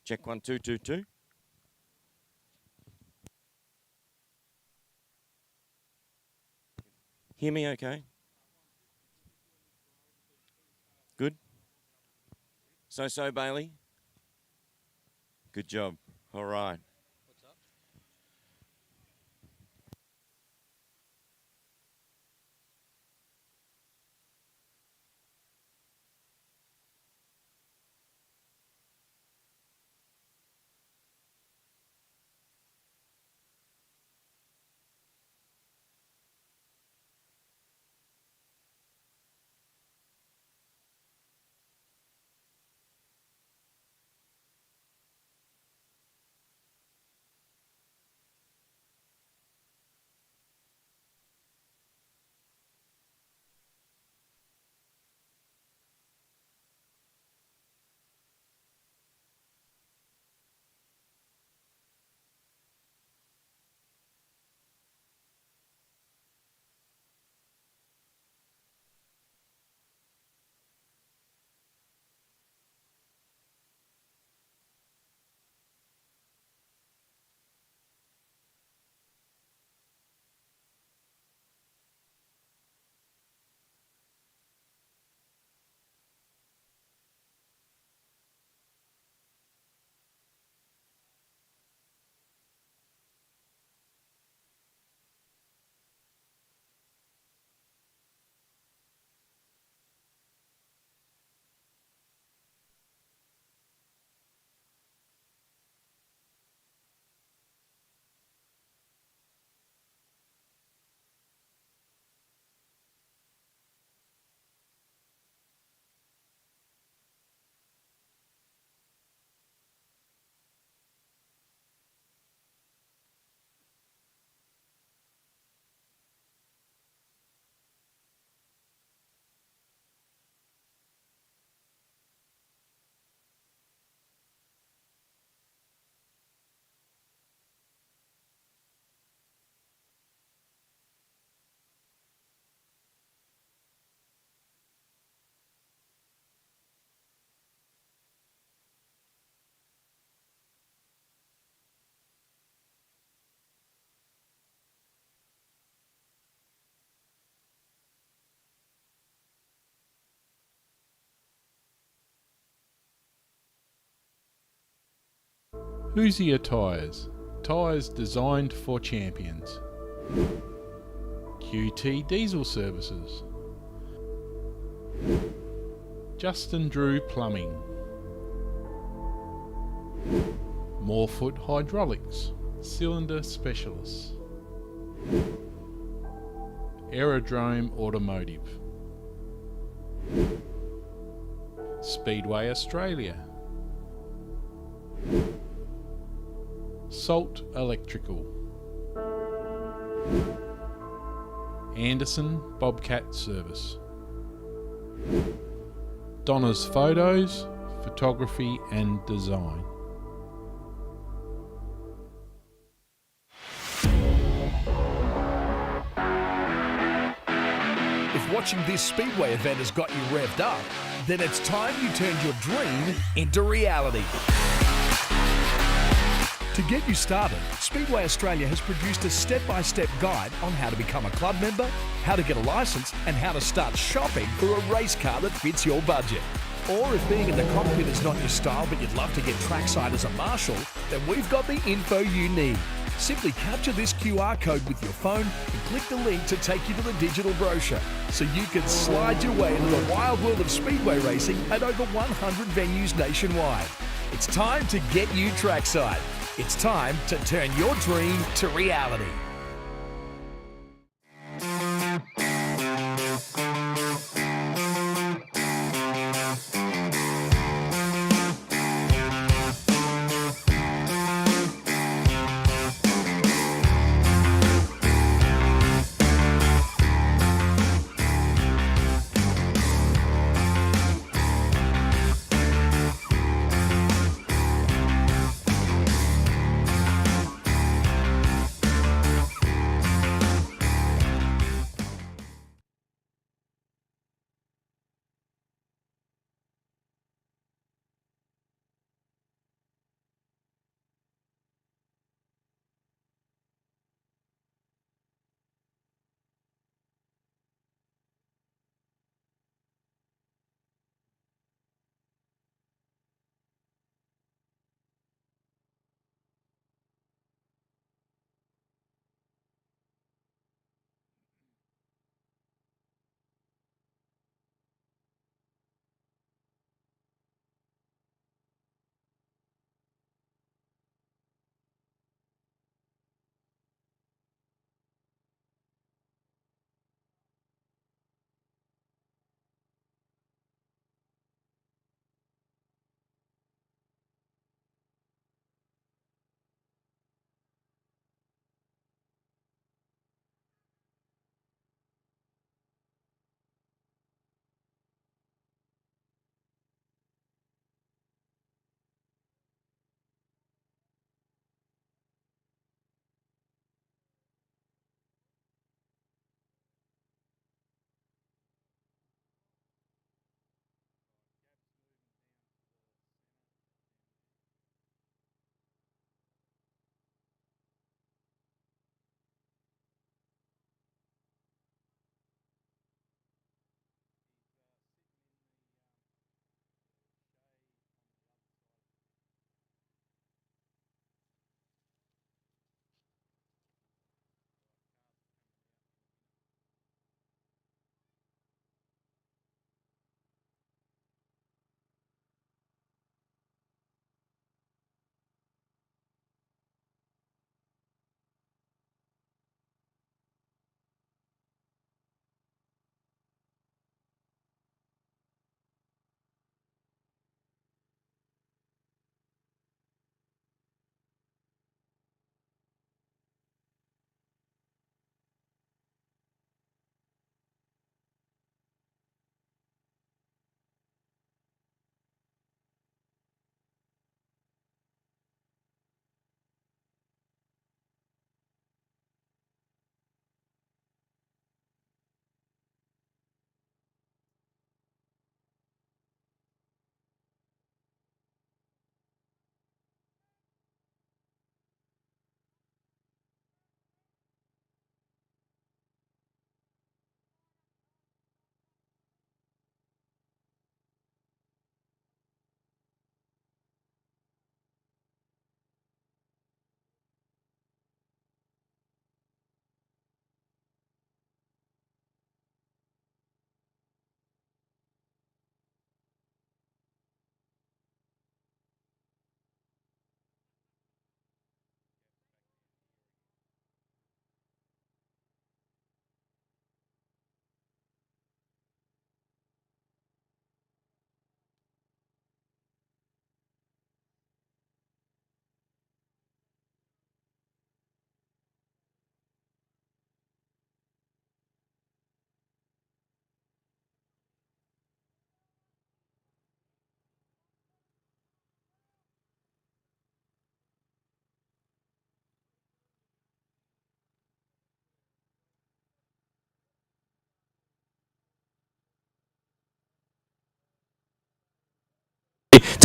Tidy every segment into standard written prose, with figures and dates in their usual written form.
Check 1, 2, 2, 2. Hear me okay? Good? So, Bailey? Good job. All right. Hoosier Tyres. Tyres designed for champions. QT Diesel Services. Justin Drew Plumbing. Morefoot Hydraulics. Cylinder Specialists. Aerodrome Automotive. Speedway Australia. Salt Electrical. Anderson Bobcat Service. Donna's Photos, Photography and Design. If watching this Speedway event has got you revved up, then it's time you turned your dream into reality. To get you started, Speedway Australia has produced a step-by-step guide on how to become a club member, how to get a licence, and how to start shopping for a race car that fits your budget. Or if being in the cockpit is not your style but you'd love to get trackside as a marshal, then we've got the info you need. Simply capture this QR code with your phone and click the link to take you to the digital brochure so you can slide your way into the wild world of speedway racing at over 100 venues nationwide. It's time to get you trackside. It's time to turn your dream to reality.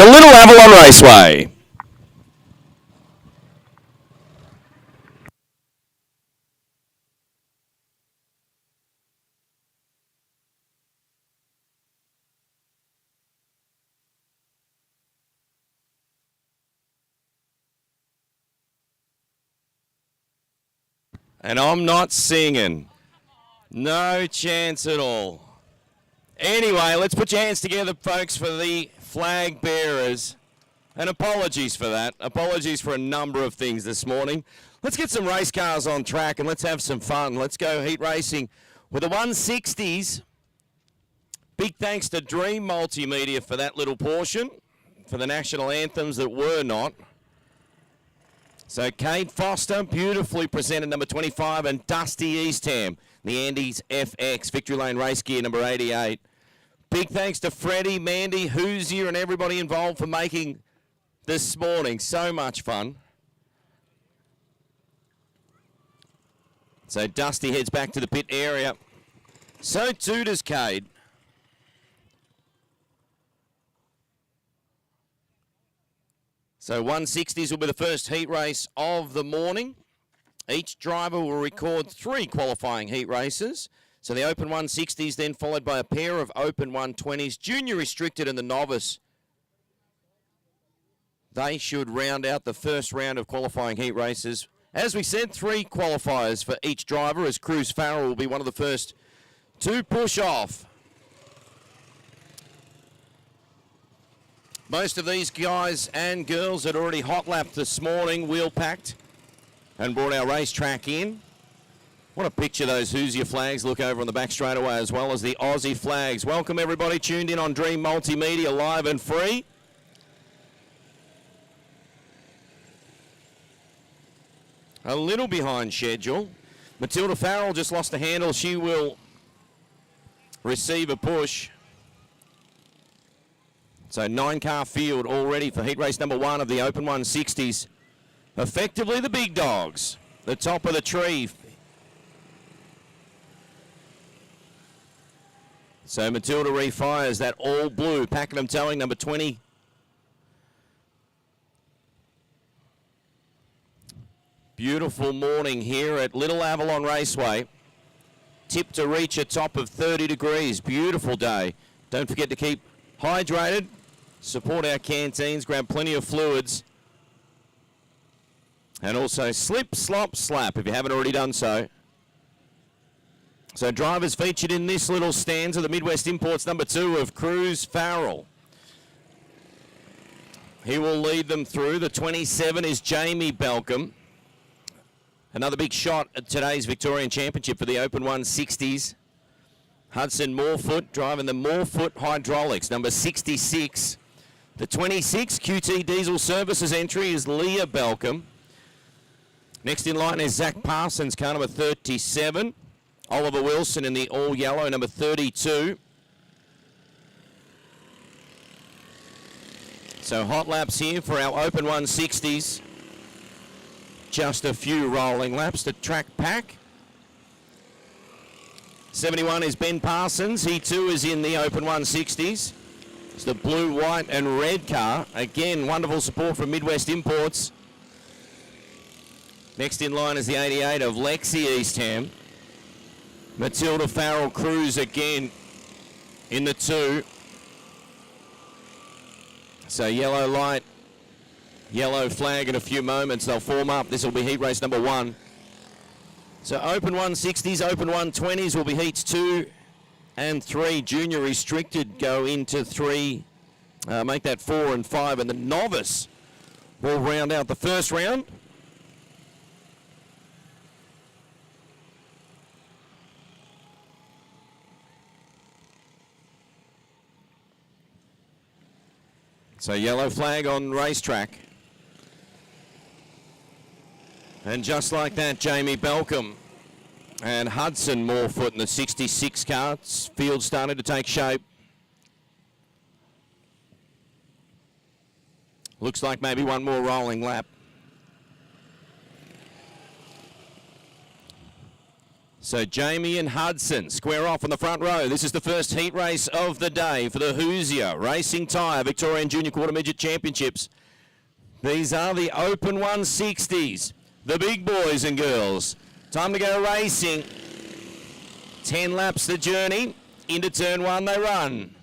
to Little Avalon Raceway. And I'm not singing. No chance at all. Anyway, let's put your hands together, folks, for the flag bearers. And apologies for that. Apologies for a number of things this morning. Let's get some race cars on track and let's have some fun. Let's go heat racing with the 160s. Big thanks to Dream Multimedia for that little portion, for the national anthems that were not. So Kate Foster, beautifully presented, number 25, and Dusty Eastham, the Andes FX, Victory Lane Race Gear, number 88. Big thanks to Freddie, Mandy, Hoosier, and everybody involved for making this morning so much fun. So Dusty heads back to the pit area. So too does Cade. So 160s will be the first heat race of the morning. Each driver will record 3 qualifying heat races. So the Open 160s then followed by a pair of Open 120s, Junior Restricted and the Novice. They should round out the first round of qualifying heat races. As we said, 3 qualifiers for each driver, as Cruz Farrell will be one of the first to push off. Most of these guys and girls had already hot lapped this morning, wheel packed, and brought our racetrack in. What a picture those Hoosier flags look over on the back straightaway, as well as the Aussie flags. Welcome everybody tuned in on Dream Multimedia, live and free. A little behind schedule. Matilda Farrell just lost the handle. She will receive a push. So 9-car field all ready for heat race number 1 of the Open 160s. Effectively the big dogs. The top of the tree. So Matilda refires that all blue. Pakenham Towing, number 20. Beautiful morning here at Little Avalon Raceway. Tipped to reach a top of 30 degrees. Beautiful day. Don't forget to keep hydrated. Support our canteens, grab plenty of fluids. And also slip, slop, slap if you haven't already done so. So drivers featured in this little stanza, the Midwest Imports number 2 of Cruz Farrell. He will lead them through. The 27 is Jamie Belcom. Another big shot at today's Victorian Championship for the Open 160s. Hudson Morefoot driving the Morefoot Hydraulics, number 66. The 26 QT Diesel Services entry is Leah Belcom. Next in line is Zach Parsons, car number 37. Oliver Wilson in the all yellow, number 32. So hot laps here for our Open 160s. Just a few rolling laps to track pack. 71 is Ben Parsons. He too is in the Open 160s. It's the blue, white and red car. Again, wonderful support from Midwest Imports. Next in line is the 88 of Lexi Eastham. Matilda Farrell Cruz again in the 2. So yellow light, yellow flag in a few moments. They'll form up. This will be heat race number 1. So Open 160s, Open 120s will be heats 2 and 3. Junior Restricted go into 3, make that 4 and 5. And the Novice will round out the first round. So yellow flag on racetrack. And just like that, Jamie Belcom and Hudson Morefoot in the 66 car. Field started to take shape. Looks like maybe one more rolling lap. So Jamie and Hudson square off on the front row. This is the first heat race of the day for the Hoosier Racing Tyre Victorian Junior Quarter Midget Championships. These are the Open 160s, the big boys and girls. Time to go racing. 10 laps the journey. Into turn one they run.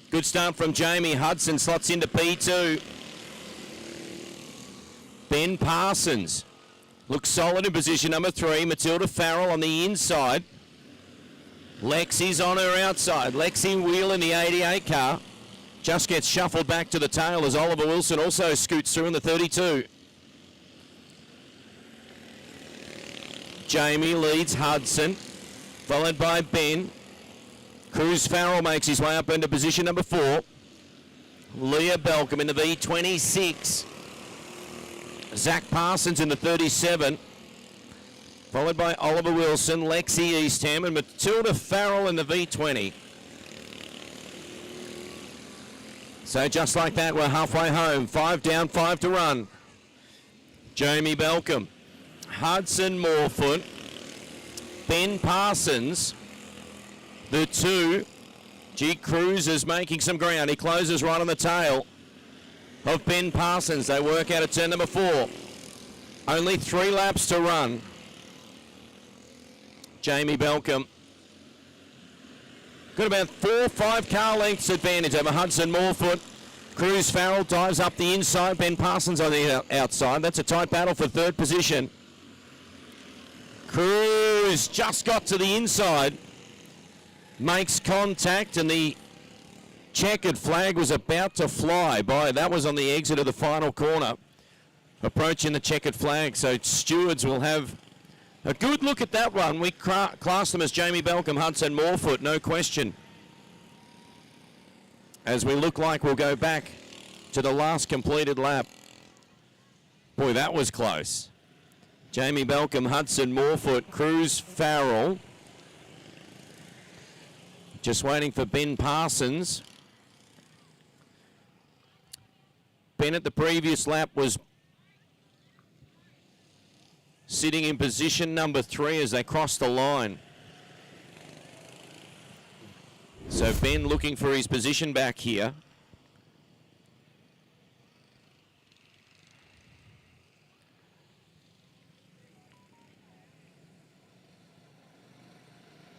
Good start from Jamie. Hudson slots into P2. Ben Parsons looks solid in position number 3. Matilda Farrell on the inside. Lexi's on her outside. Lexi Wheel in the 88 car. Just gets shuffled back to the tail as Oliver Wilson also scoots through in the 32. Jamie leads Hudson, followed by Ben. Cruz Farrell makes his way up into position number 4. Leah Belcom in the V26. Zach Parsons in the 37. Followed by Oliver Wilson, Lexi Eastham, and Matilda Farrell in the V20. So just like that, we're halfway home. 5 down, 5 to run. Jamie Belcom, Hudson Morefoot, Ben Parsons, the 2. G. Cruz is making some ground. He closes right on the tail of Ben Parsons. They work out at turn number 4. Only 3 laps to run. Jamie Belcom got about 4 or 5 car lengths advantage over Hudson Morefoot. Cruz Farrell dives up the inside. Ben Parsons on the outside. That's a tight battle for 3rd position. Cruz just got to the inside. Makes contact, and the checkered flag was about to fly by. That was on the exit of the final corner. Approaching the checkered flag. So stewards will have a good look at that one. We class them as Jamie Belcom, Hudson Morefoot, no question. As we look like we'll go back to the last completed lap. Boy, that was close. Jamie Belcom, Hudson Morefoot, Cruz Farrell. Just waiting for Ben Parsons. Ben at the previous lap was sitting in position number 3 as they cross the line. So Ben looking for his position back here.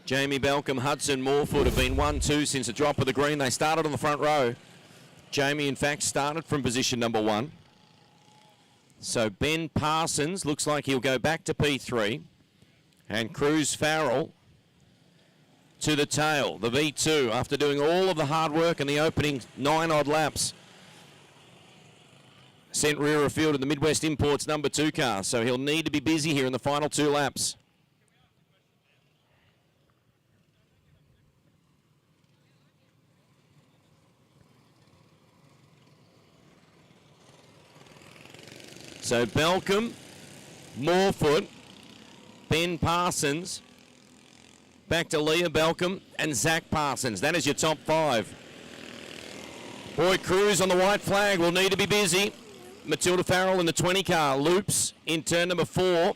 Jamie Belcom, Hudson Morefoot have been 1-2 since the drop of the green. They started on the front row. Jamie, in fact, started from position number 1. So Ben Parsons looks like he'll go back to P3. And Cruz Farrell to the tail, the V2, after doing all of the hard work in the opening 9 odd laps. Sent rear of field in the Midwest Imports number 2 car. So he'll need to be busy here in the final 2 laps. So Belcom, Morefoot, Ben Parsons, back to Leah Belcom and Zach Parsons. That is your top 5. Boy, Cruz on the white flag will need to be busy. Matilda Farrell in the 20 car loops in turn number 4.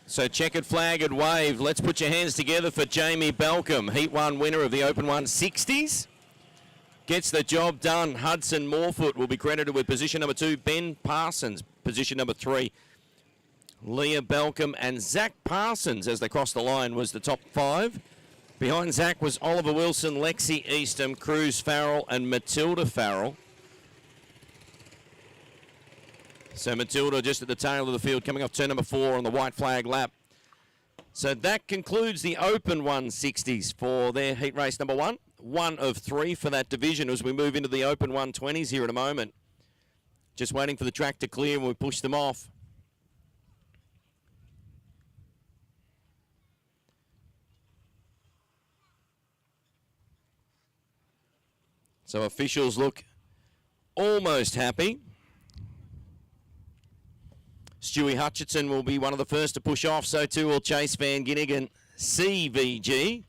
So checkered flag and wave. Let's put your hands together for Jamie Belcom, Heat 1 winner of the Open 160s. Gets the job done. Hudson Morefoot will be credited with position number 2. Ben Parsons, position number 3. Leah Belcom and Zach Parsons, as they crossed the line, was the top 5. Behind Zach was Oliver Wilson, Lexi Eastham, Cruz Farrell and Matilda Farrell. So Matilda just at the tail of the field, coming off turn number 4 on the white flag lap. So that concludes the Open 160s for their heat race number 1. 1 of 3 for that division as we move into the Open 120s here in a moment. Just waiting for the track to clear and we push them off. So officials look almost happy. Stewie Hutchinson will be one of the first to push off. So too will Chase Van Ginnigan, CVG.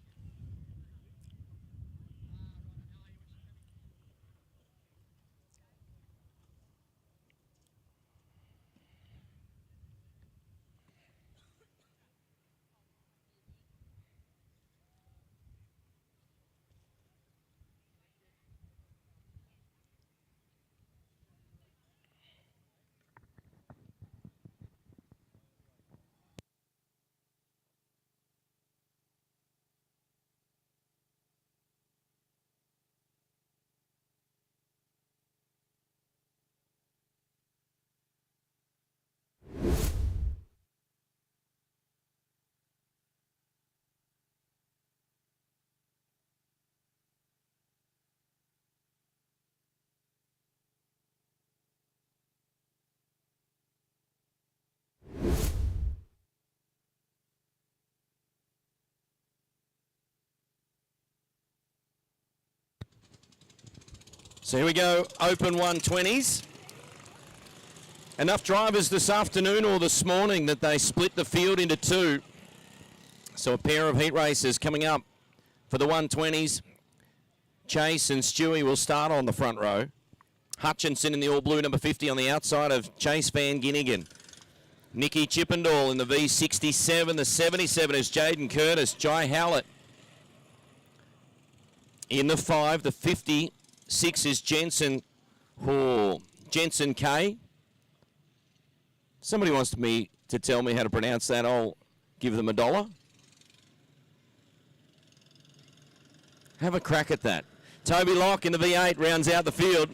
So here we go, open 120s. Enough drivers this afternoon or this morning that they split the field into two. So a pair of heat races coming up for the 120s. Chase and Stewie will start on the front row. Hutchinson in the all blue number 50 on the outside of Chase Van Ginnigan. Nicky Chippendall in the V67. The 77 is Jaden Curtis. Jai Hallett in the 5. The 56 is Jensen K. Somebody wants me to tell me how to pronounce that. I'll give them $1. Have a crack at that. Toby Locke in the V8 rounds out the field.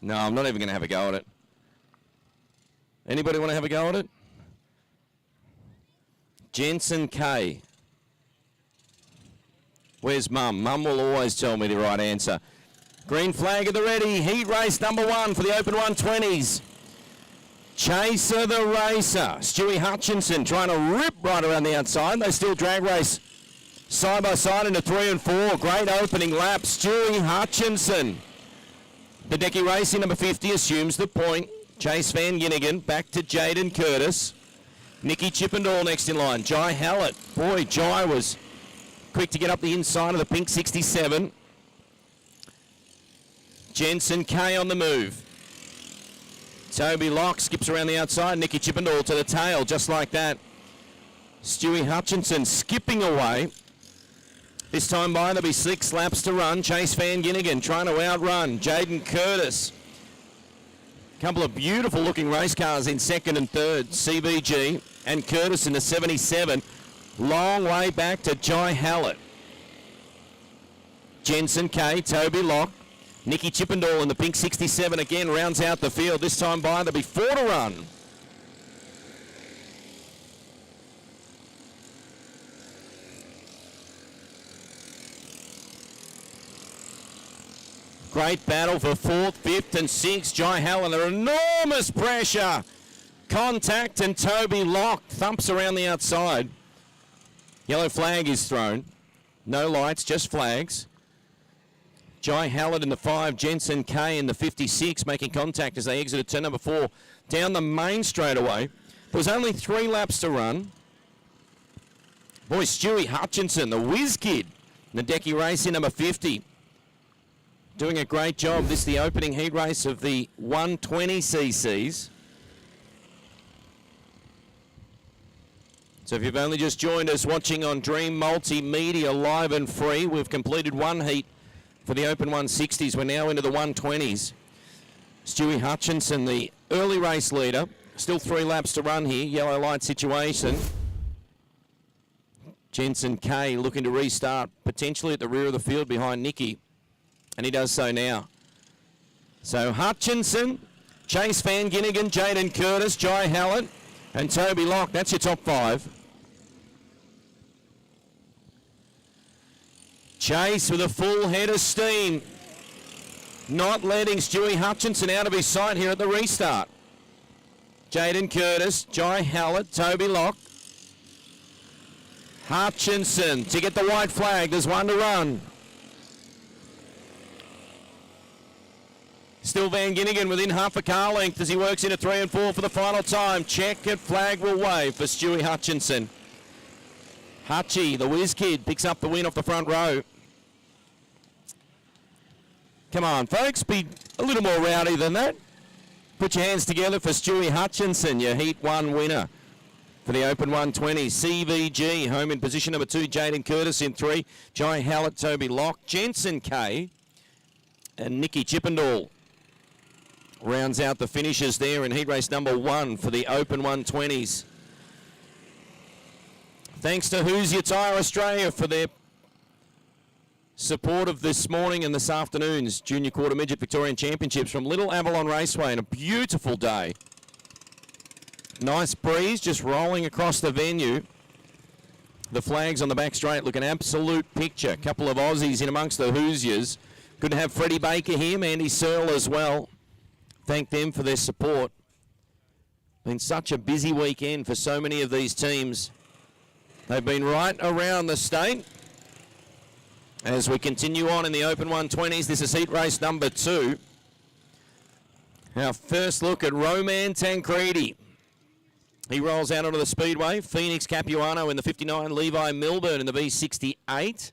No, I'm not even going to have a go at it. Anybody want to have a go at it? Jensen K. Where's Mum? Mum will always tell me the right answer. Green flag at the ready. Heat race number 1 for the open 120s. Chaser the Racer. Stewie Hutchinson trying to rip right around the outside. They still drag race side by side into 3 and 4. Great opening lap. Stewie Hutchinson. The Decky Racing number 50 assumes the point. Chase Van Ginnigan back to Jaden Curtis. Nicky Chippendall next in line. Jai Hallett. Boy, Jai was quick to get up the inside of the pink 67. Jensen K on the move. Toby Locke skips around the outside. Nicky Chippendall to the tail, just like that. Stewie Hutchinson skipping away. This time by, there'll be 6 laps to run. Chase Van Ginnigan trying to outrun Jaden Curtis. Couple of beautiful looking race cars in second and third. CBG and Curtis in the 77. Long way back to Jai Hallett. Jensen K, Toby Locke. Nicky Chippendall in the pink 67 again rounds out the field. This time by, there'll be 4 to run. Great battle for 4th, 5th and 6th. Jai Hallett under enormous pressure. Contact and Toby Locke thumps around the outside. Yellow flag is thrown. No lights, just flags. Jai Hallett in the 5, Jensen K in the 56 making contact as they exited turn number 4 down the main straightaway. There was only 3 laps to run. Boy, Stewie Hutchinson, the whiz kid, the Decky Racing number 50. Doing a great job. This is the opening heat race of the 120cc's. So if you've only just joined us watching on Dream Multimedia live and free, we've completed 1 heat for the open 160s. We're now into the 120s. Stewie Hutchinson, the early race leader. Still 3 laps to run here. Yellow light situation. Jensen K looking to restart, potentially at the rear of the field behind Nicky. And he does so now. So Hutchinson, Chase Van Ginnigan, Jaden Curtis, Jai Hallett, and Toby Locke. That's your top 5. Chase with a full head of steam. Not letting Stewie Hutchinson out of his sight here at the restart. Jaden Curtis, Jai Hallett, Toby Locke. Hutchinson to get the white flag. There's 1 to run. Still Van Ginnigan within half a car length as he works into 3 and 4 for the final time. Checkered flag will wave for Stewie Hutchinson. Hutchie, the whiz kid, picks up the win off the front row. Come on, folks, be a little more rowdy than that. Put your hands together for Stewie Hutchinson, your Heat 1 winner for the Open 120. CVG, home in position number 2. Jaden Curtis in 3. Jai Hallett, Toby Locke, Jensen K, and Nicky Chippendall rounds out the finishes there in heat race number 1 for the Open 120s. Thanks to Who's Your Tyre Australia for their support of this morning and this afternoon's Junior Quarter Midget Victorian Championships from Little Avalon Raceway on a beautiful day. Nice breeze just rolling across the venue. The flags on the back straight look an absolute picture. A couple of Aussies in amongst the Hoosiers. Good to have Freddie Baker here, Mandy Searle as well. Thank them for their support. Been such a busy weekend for so many of these teams. They've been right around the state. As we continue on in the Open 120s, this is heat race number 2. Our first look at Roman Tancredi. He rolls out onto the speedway. Phoenix Capuano in the 59, Levi Milburn in the V68.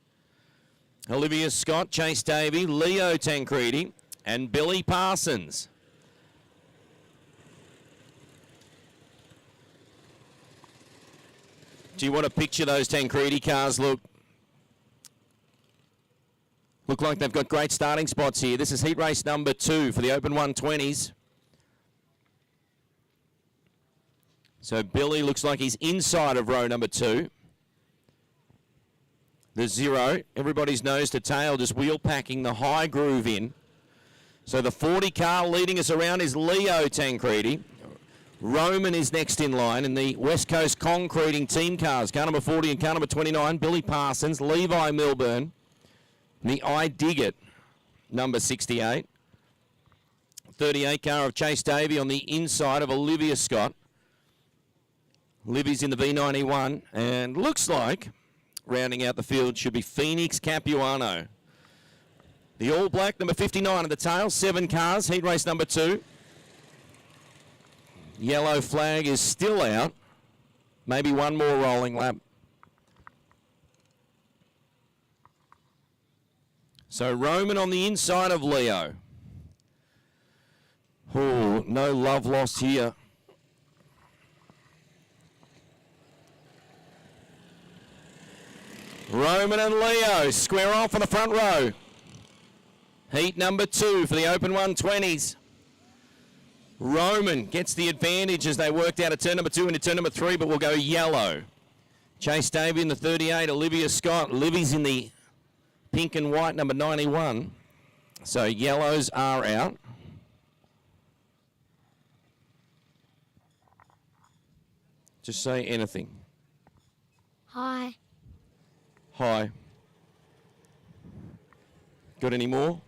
Olivia Scott, Chase Davey, Leo Tancredi, and Billy Parsons. Do you want to picture those Tancredi cars look like they've got great starting spots here. This is heat race number 2 for the Open 120s. So Billy looks like he's inside of row number 2. The 0, everybody's nose to tail, just wheel packing the high groove in. So the 40 car leading us around is Leo Tancredi. Roman is next in line in the West Coast Concreting team cars. Car number 40 and car number 29, Billy Parsons, Levi Milburn. The I Dig It, number 68. 38 car of Chase Davey on the inside of Olivia Scott. Livy's in the V91, and looks like rounding out the field should be Phoenix Capuano. The All Black, number 59 at the tail, 7 cars, heat race number 2. Yellow flag is still out. Maybe one more rolling lap. So Roman on the inside of Leo. Oh, no love lost here. Roman and Leo square off on the front row. Heat number 2 for the Open 120s. Roman gets the advantage as they worked out of turn number 2 into turn number 3, but will go yellow. Chase Davey in the 38, Olivia Scott. Livy's in the pink and white, number 91. So yellows are out. Just say anything. Hi. Hi. Got any more?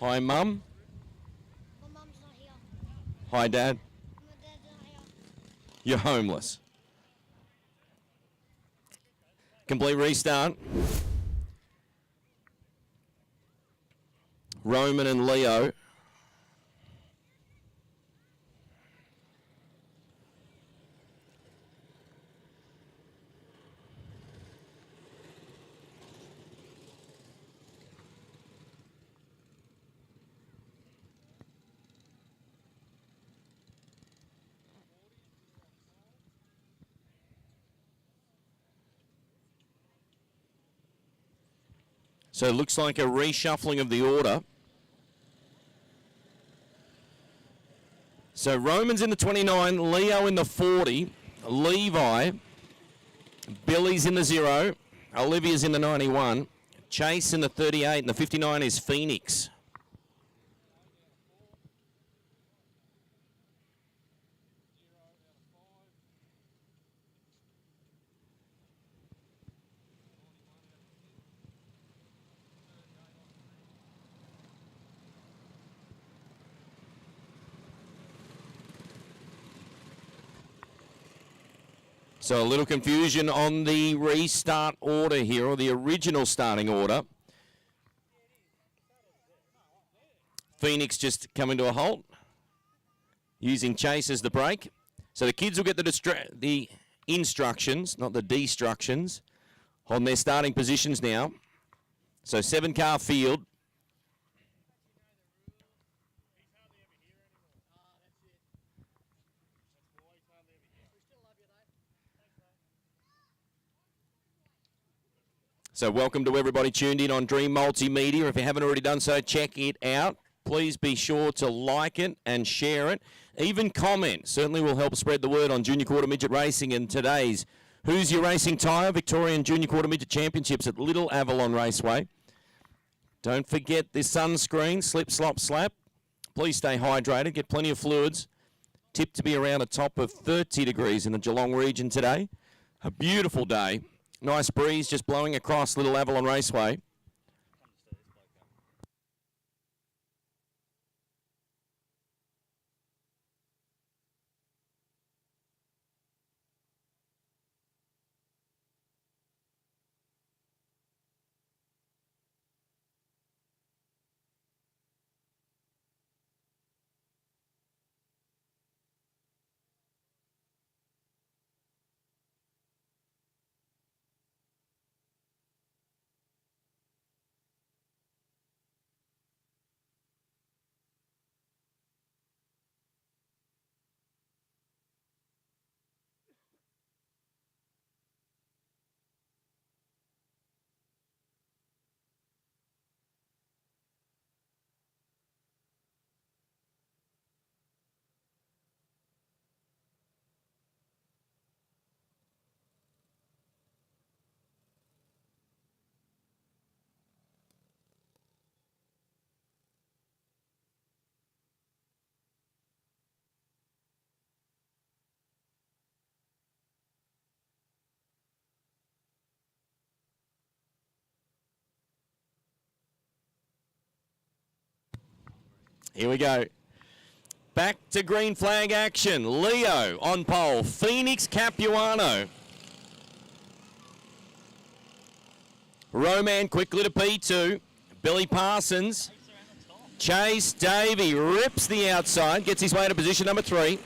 Hi, Mum. My mum's not here. Hi, Dad. My dad's not here. You're homeless. Complete restart. Roman and Leo. So it looks like a reshuffling of the order. So Roman's in the 29, Leo in the 40, Levi, Billy's in the 0, Olivia's in the 91, Chase in the 38, and the 59 is Phoenix. So a little confusion on the restart order here, or the original starting order. Phoenix just coming to a halt, using Chase as the brake. So the kids will get the instructions, not the destructions, on their starting positions now. So 7-car field. So welcome to everybody tuned in on Dream Multimedia. If you haven't already done so, check it out. Please be sure to like it and share it. Even comment certainly will help spread the word on Junior Quarter Midget Racing and today's Who's Your Racing Tyre Victorian Junior Quarter Midget Championships at Little Avalon Raceway. Don't forget the sunscreen, slip, slop, slap. Please stay hydrated, get plenty of fluids. Tipped to be around a top of 30 degrees in the Geelong region today. A beautiful day. Nice breeze just blowing across Little Avalon Raceway. Here we go. Back to green flag action. Leo on pole. Phoenix Capuano. Roman quickly to P2. Billy Parsons. Chase Davey rips the outside. Gets his way to position number 3.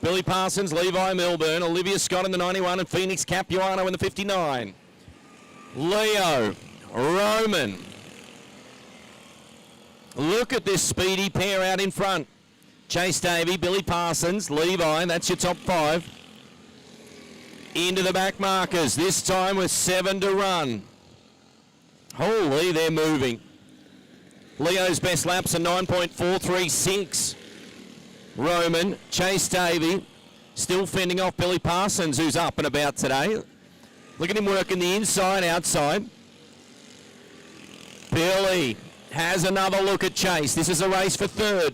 Billy Parsons, Levi Milburn, Olivia Scott in the 91, and Phoenix Capuano in the 59. Leo, Roman. Look at this speedy pair out in front. Chase Davey, Billy Parsons, Levi, that's your top 5. Into the back markers, this time with 7 to run. Holy, they're moving. Leo's best laps are 9.436. Roman, Chase Davey, still fending off Billy Parsons, who's up and about today. Look at him working the inside, outside. Billy has another look at Chase. This is a race for 3rd.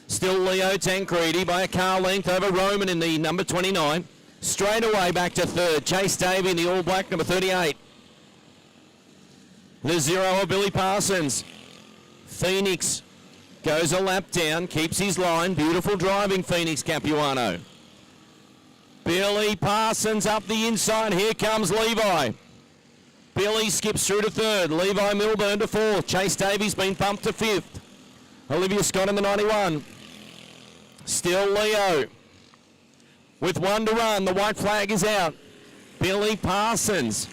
Still Leo Tancredi by a car length over Roman in the number 29. Straight away back to 3rd. Chase Davey in the all black number 38. The 0 of Billy Parsons. Phoenix goes a lap down, keeps his line. Beautiful driving, Phoenix Capuano. Billy Parsons up the inside. Here comes Levi. Billy skips through to 3rd. Levi Milburn to 4th. Chase Davies been bumped to 5th. Olivia Scott in the 91. Still Leo. With 1 to run, the white flag is out. Billy Parsons.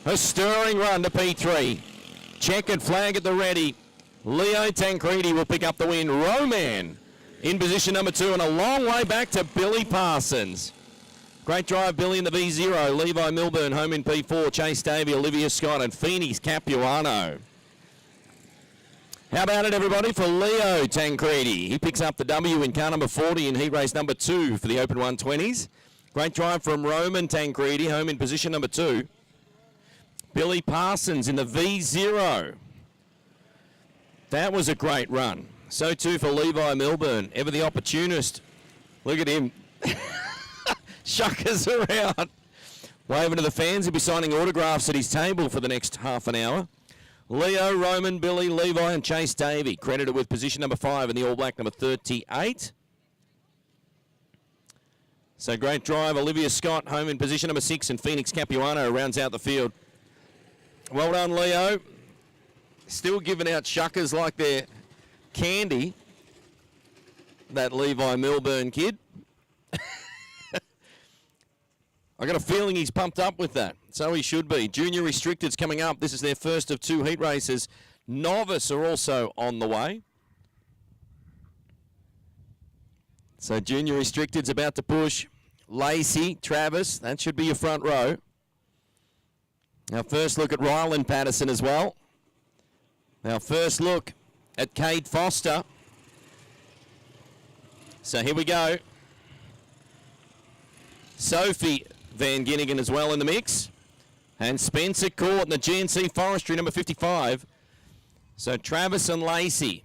A stirring run to P3. Checkered flag at the ready. Leo Tancredi will pick up the win. Roman in position number 2 and a long way back to Billy Parsons. Great drive, Billy in the V0. Levi Milburn home in P4. Chase Davey, Olivia Scott, and Phoenix Capuano. How about it, everybody, for Leo Tancredi? He picks up the W in car number 40 in heat race number 2 for the Open 120s. Great drive from Roman Tancredi, home in position number 2. Billy Parsons in the V0. That was a great run. So too for Levi Milburn, ever the opportunist. Look at him. Shuckers around. Waving to the fans. He'll be signing autographs at his table for the next half an hour. Leo, Roman, Billy, Levi, and Chase Davey. Credited with position number 5 in the all black number 38. So great drive. Olivia Scott home in position number 6, and Phoenix Capuano rounds out the field. Well done, Leo. Still giving out shuckers like they're candy, that Levi Milburn kid. I got a feeling he's pumped up with that. So he should be. Junior Restricted's coming up. This is their first of 2 heat races. Novice are also on the way. So Junior Restricted's about to push. Lacey, Travis, that should be your front row. Now first look at Ryland Patterson as well. Now first look at Cade Foster. So here we go. Sophie Van Ginnigan as well in the mix. And Spencer Court in the GNC Forestry, number 55. So Travis and Lacey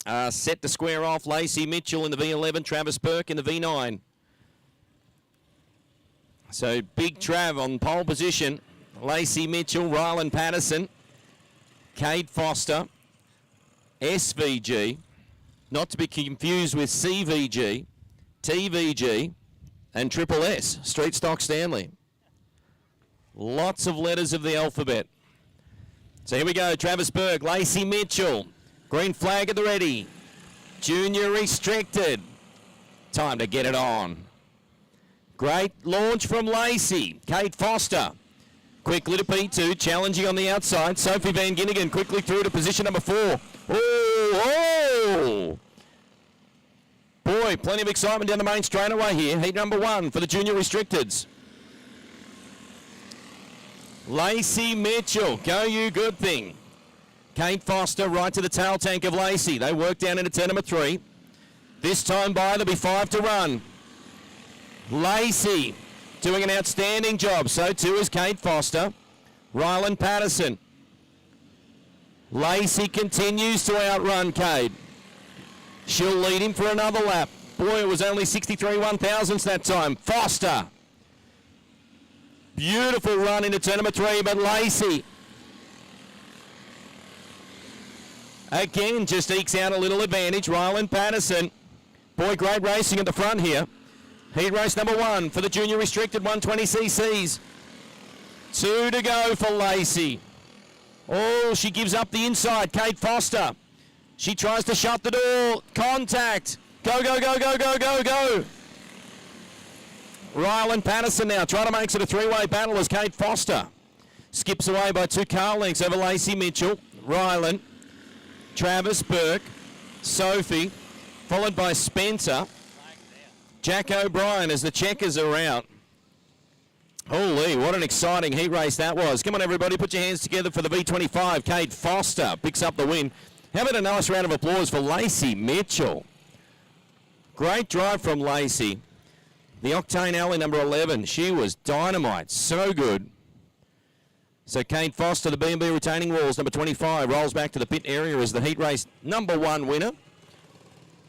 are set to square off. Lacey Mitchell in the V11, Travis Burke in the V9. So Big Trav on pole position. Lacey Mitchell, Ryland Patterson, Cade Foster, SVG, not to be confused with CVG, TVG, and Triple S, Street Stock Stanley. Lots of letters of the alphabet. So here we go, Travis Berg, Lacey Mitchell, green flag at the ready. Junior Restricted. Time to get it on. Great launch from Lacey. Cade Foster. Quickly to P2, challenging on the outside. Sophie Van Ginnigan quickly through to position number 4. Oh! Boy, plenty of excitement down the main straightaway here. Heat number 1 for the Junior Restricteds. Lacey Mitchell, go you good thing. Cade Foster right to the tail tank of Lacey. They work down into turn number 3. This time by, there'll be 5 to run. Lacey doing an outstanding job. So too is Cade Foster. Ryland Patterson. Lacey continues to outrun Cade. She'll lead him for another lap. Boy, it was only 63 1/1000ths that time. Foster. Beautiful run into turn number 3, but Lacey again just ekes out a little advantage. Ryland Patterson. Boy, great racing at the front here. Heat race number 1 for the Junior Restricted 120cc's. 2 to go for Lacey. Oh, she gives up the inside. Cade Foster. She tries to shut the door. Contact. Go, go, go, go, go, go, go. Ryland Patterson now trying to make it a 3-way battle as Cade Foster skips away by 2 car lengths over Lacey Mitchell. Ryland, Travis Burke, Sophie, followed by Spencer. Jack O'Brien as the checkers are out. Holy, what an exciting heat race that was. Come on, everybody, put your hands together for the V25. Cade Foster picks up the win. How about a nice round of applause for Lacey Mitchell? Great drive from Lacey. The Octane Alley number 11, she was dynamite, so good. So Cade Foster, the B&B retaining walls, number 25, rolls back to the pit area as the heat race number 1 winner.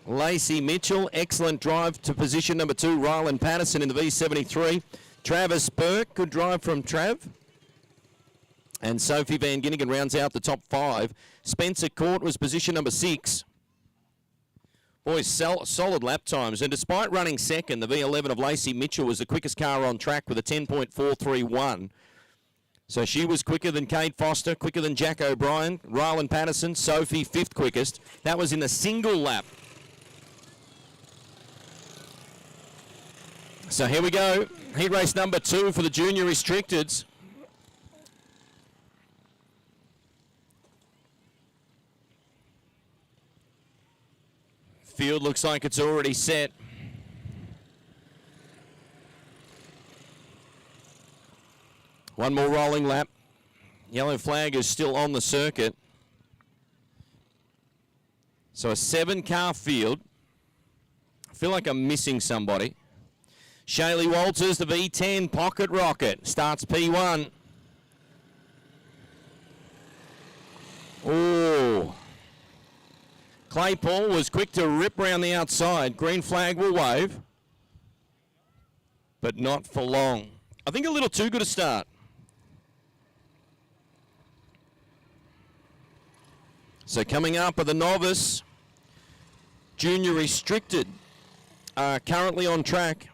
Lacey Mitchell, excellent drive to position number 2, Ryland Patterson in the V73. Travis Burke, good drive from Trav. And Sophie Van Ginnigan rounds out the top 5. Spencer Court was position number 6. Boys, solid lap times. And despite running second, the V11 of Lacey Mitchell was the quickest car on track with a 10.431. So she was quicker than Cade Foster, quicker than Jack O'Brien, Ryland Patterson, Sophie 5th quickest. That was in the single lap. So here we go. Heat race number 2 for the Junior Restricteds. Field looks like it's already set. One more rolling lap. Yellow flag is still on the circuit. So a 7-car field. I feel like I'm missing somebody. Shaylee Walters, the V10 Pocket Rocket, starts P1. Oh. Claypool was quick to rip around the outside. Green flag will wave, but not for long. I think a little too good a start. So coming up are the Novice. Junior Restricted are currently on track.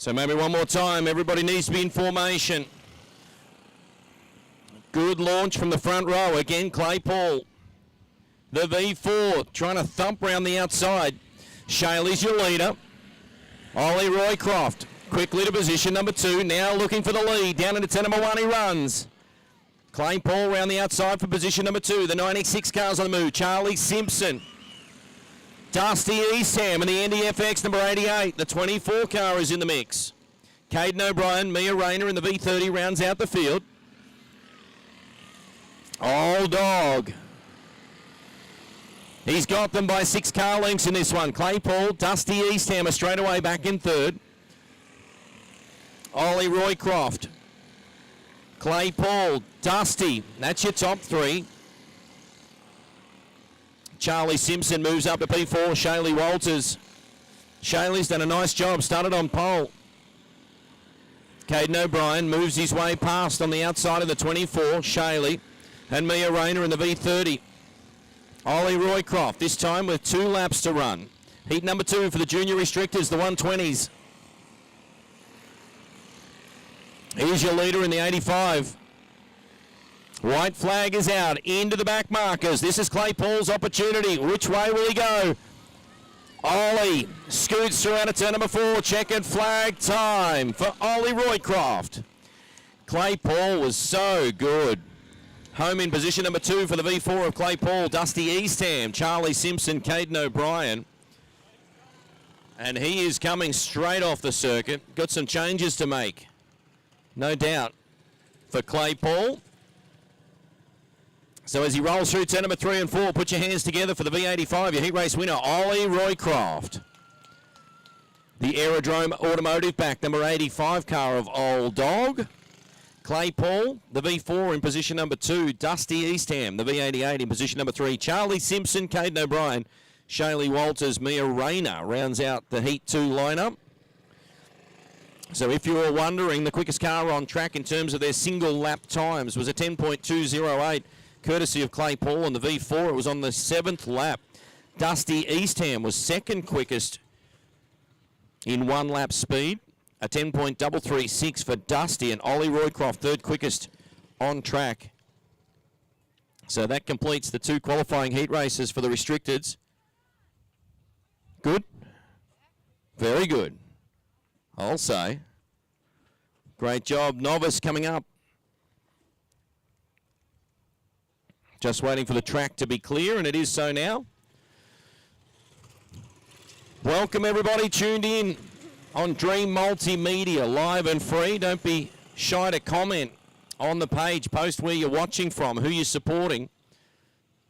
So maybe one more time. Everybody needs to be in formation. Good launch from the front row. Again, Claypool. The V4 trying to thump round the outside. Shaylee's your leader. Ollie Roycroft quickly to position number 2. Now looking for the lead. Down into 10 number 1 he runs. Claypool round the outside for position number 2. The 96 car's on the move. Charlie Simpson. Dusty Eastham and the NDFX number 88. The 24 car is in the mix. Caden O'Brien, Mia Rayner in the V30 rounds out the field. Old Dog. He's got them by 6 car lengths in this one. Claypool, Dusty Eastham straight away back in third. Ollie Roycroft. Claypool, Dusty, that's your top 3. Charlie Simpson moves up to P4, Shaylee Walters. Shaylee's done a nice job, started on pole. Caden O'Brien moves his way past on the outside of the 24, Shaylee, and Mia Rayner in the V30. Ollie Roycroft, this time with 2 laps to run. Heat number 2 for the junior restrictors, the 120s. Here's your leader in the 85. White flag is out, into the back markers. This is Claypool's opportunity. Which way will he go? Ollie scoots through out of turn number 4. Checkered flag time for Ollie Roycroft. Claypool was so good. Home in position number 2 for the V4 of Claypool. Dusty Eastham, Charlie Simpson, Caden O'Brien. And he is coming straight off the circuit. Got some changes to make, no doubt, for Claypool. So as he rolls through turn number 3 and 4, put your hands together for the V85, your heat race winner, Ollie Roycroft. The Aerodrome Automotive back, number 85 car of Old Dog. Claypool, the V4 in position number 2. Dusty Eastham, the V88 in position number 3. Charlie Simpson, Caden O'Brien, Shaylee Walters, Mia Rayner rounds out the Heat 2 lineup. So if you were wondering, the quickest car on track in terms of their single lap times was a 10.208, courtesy of Claypool on the V4. It was on the 7th lap. Dusty Eastham was second quickest in 1 lap speed. A 10.336 for Dusty, and Ollie Roycroft third quickest on track. So that completes the 2 qualifying heat races for the restricteds. Good? Very good, I'll say. Great job. Novice coming up. Just waiting for the track to be clear, and it is so now. Welcome everybody tuned in on Dream Multimedia, live and free. Don't be shy to comment on the page. Post where you're watching from, who you're supporting.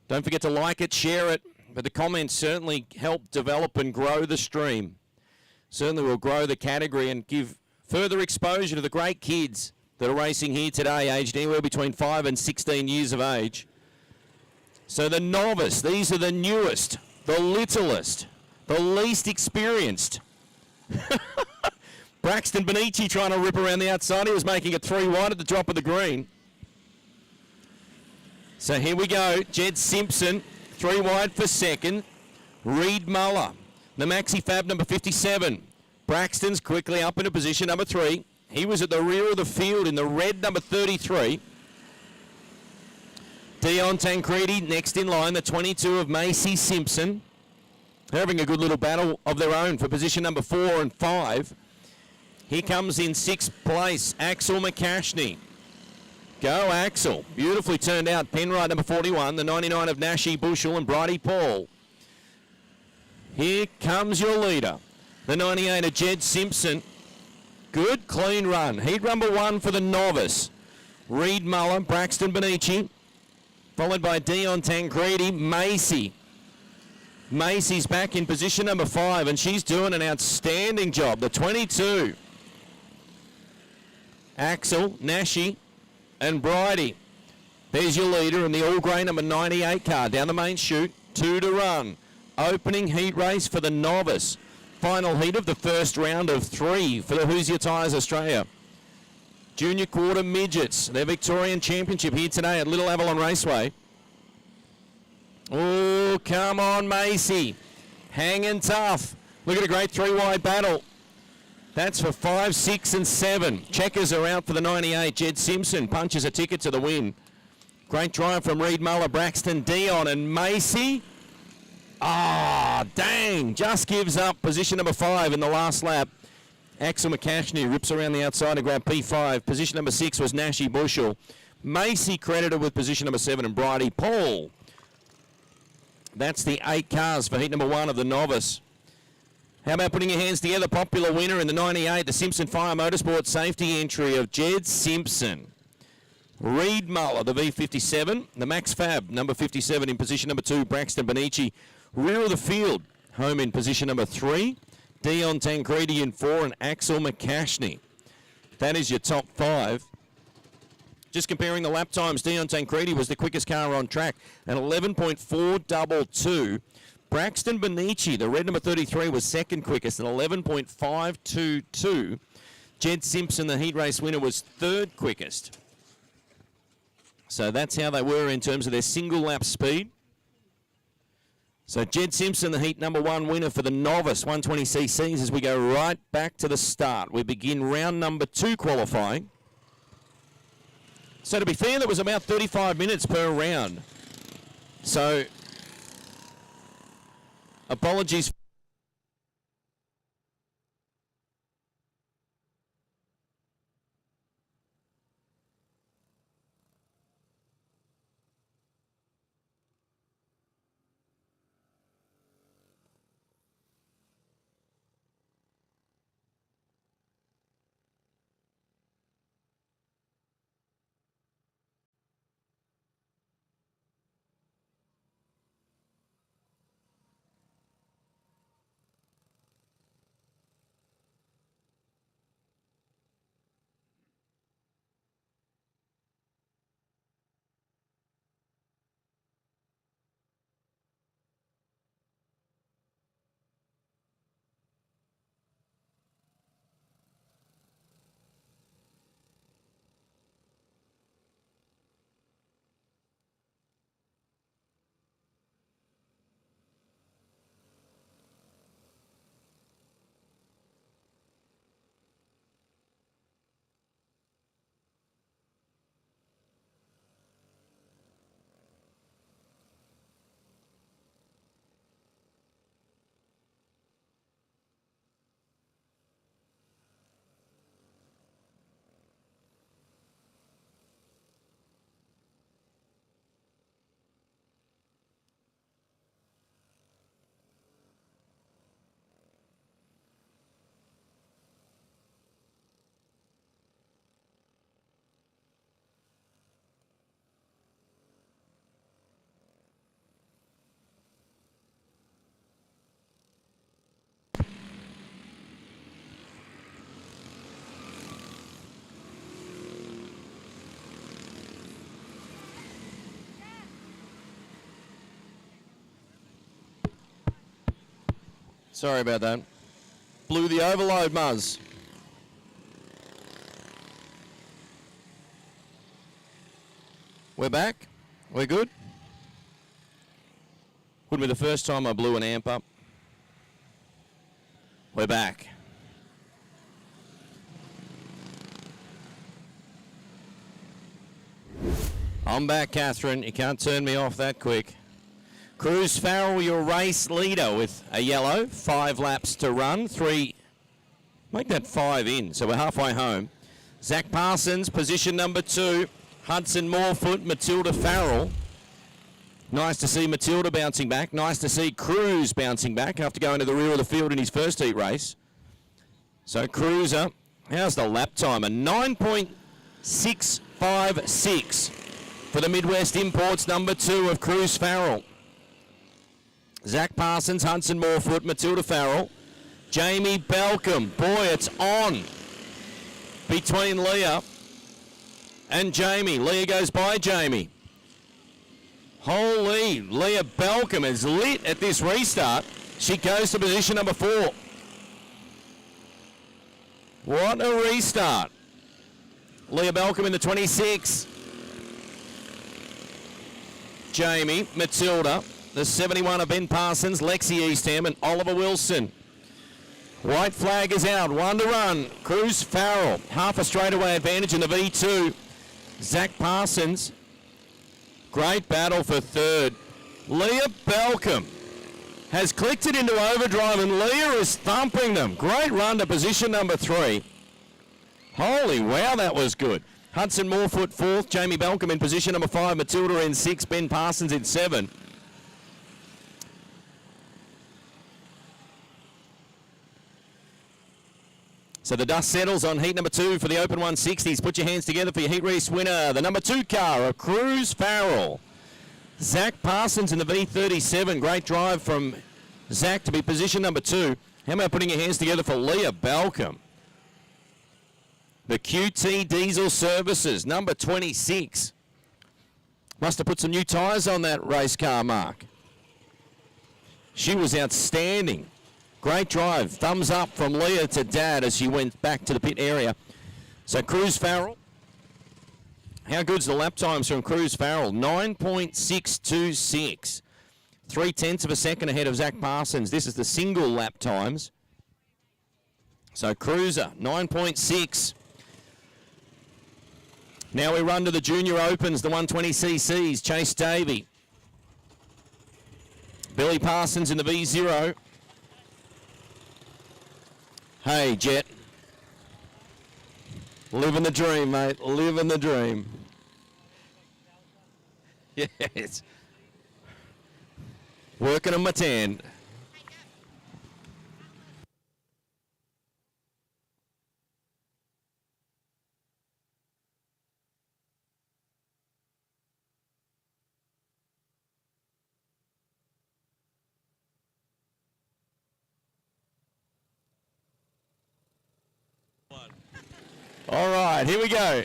Don't forget to like it, share it. But the comments certainly help develop and grow the stream. Certainly will grow the category and give further exposure to the great kids that are racing here today, aged anywhere between 5 and 16 years of age. So the Novice, these are the newest, the littlest, the least experienced. Braxton Benici trying to rip around the outside. He was making it 3 wide at the drop of the green. So here we go. Jed Simpson, 3 wide for second. Reed Muller, the Maxi Fab number 57. Braxton's quickly up into position number 3. He was at the rear of the field in the red number 33. Dion Tancredi next in line, the 22 of Macy Simpson. They're having a good little battle of their own for position number 4 and 5. Here comes in 6th place, Axel McCashney. Go Axel. Beautifully turned out. Penrite number 41, the 99 of Nashi Bushell and Bridie Paul. Here comes your leader, the 98 of Jed Simpson. Good clean run. Heat number 1 for the Novice. Reed Muller, Braxton Benici, followed by Dion Tancredi, Macy. Macy's back in position number 5, and she's doing an outstanding job. The 22. Axel, Nashi, and Bridie. There's your leader in the all-grey number 98 car. Down the main chute, 2 to run. Opening heat race for the Novice. Final heat of the first round of 3 for the Who's Your Tyres Australia. Junior Quarter Midgets, their Victorian Championship here today at Little Avalon Raceway. Oh, come on, Macy. Hanging tough. Look at a great 3 wide battle. That's for 5, 6, and 7. Checkers are out for the 98. Jed Simpson punches a ticket to the win. Great drive from Reed Muller, Braxton Dion, and Macy. Dang. Just gives up position number 5 in the last lap. Axel McCashny rips around the outside to grab P5. Position number 6 was Nashi Bushell. Macy credited with position number 7 and Bridie Paul. That's the 8 cars for heat number 1 of the Novice. How about putting your hands together? Popular winner in the 98, the Simpson Fire Motorsport safety entry of Jed Simpson. Reed Muller, the V57. The Max Fab, number 57 in position number 2. Braxton Benici, rear of the field. Home in position number 3. Dion Tancredi in 4 and Axel McCashny. That is your top 5. Just comparing the lap times, Dion Tancredi was the quickest car on track at 11.422. Braxton Benici, the red number 33, was second quickest at 11.522. Jed Simpson, the heat race winner, was third quickest. So that's how they were in terms of their single lap speed. So Jed Simpson, the heat number 1 winner for the Novice 120cc's as we go right back to the start. We begin round number 2 qualifying. So to be fair, there was about 35 minutes per round. So apologies. Sorry about that. Blew the overload, Muzz. We're back. We're good. Wouldn't be the first time I blew an amp up. We're back. I'm back, Catherine. You can't turn me off that quick. Cruz Farrell, your race leader with a yellow. 5 laps to run. 3. Make that 5 in, so we're halfway home. Zach Parsons, position number 2. Hudson Morefoot, Matilda Farrell. Nice to see Matilda bouncing back. Nice to see Cruz bouncing back after going to the rear of the field in his first heat race. So Cruiser, how's the lap time? A 9.656 for the Midwest Imports number 2 of Cruz Farrell. Zach Parsons, Hudson Morefoot, Matilda Farrell. Jamie Balcom. Boy, it's on between Leah and Jamie. Leah goes by Jamie. Holy, Leah Balcom is lit at this restart. She goes to position number 4. What a restart. Leah Balcom in the 26. Jamie, Matilda, the 71 of Ben Parsons, Lexi Eastham and Oliver Wilson. White flag is out. 1 to run. Cruz Farrell. Half a straightaway advantage in the V2. Zach Parsons. Great battle for third. Leah Belcom has clicked it into overdrive, and Leah is thumping them. Great run to position number 3. Holy wow, that was good. Hudson Morefoot 4th. Jamie Belcom in position number 5. Matilda in 6. Ben Parsons in 7. So the dust settles on heat number 2 for the Open 160s. Put your hands together for your heat race winner. The number 2 car, a Cruz Farrell. Zach Parsons in the V37. Great drive from Zach to be position number 2. How about putting your hands together for Leah Belcom? The QT Diesel Services, number 26. Must have put some new tyres on that race car, Mark. She was outstanding. Great drive. Thumbs up from Leah to Dad as she went back to the pit area. So Cruz Farrell. How good's the lap times from Cruz Farrell? 9.626. 0.3 of a second ahead of Zach Parsons. This is the single lap times. So Cruiser, 9.6. Now we run to the Junior Opens, the 120cc's. Chase Davey. Billy Parsons in the V0. Hey, Jet. Living the dream, mate. Living the dream. Yes. Working on my tan. All right, here we go.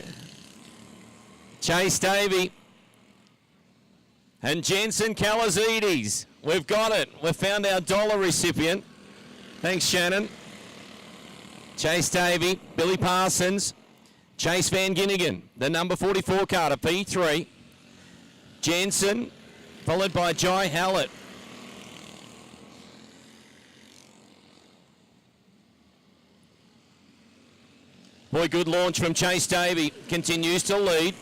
Chase Davey and Jensen Kalazides. We've got it. We've found our dollar recipient. Thanks, Shannon. Chase Davey, Billy Parsons, Chase Van Ginnigan, the number 44 car to P3. Jensen, followed by Jai Hallett. Boy, good launch from Chase Davey. Continues to lead.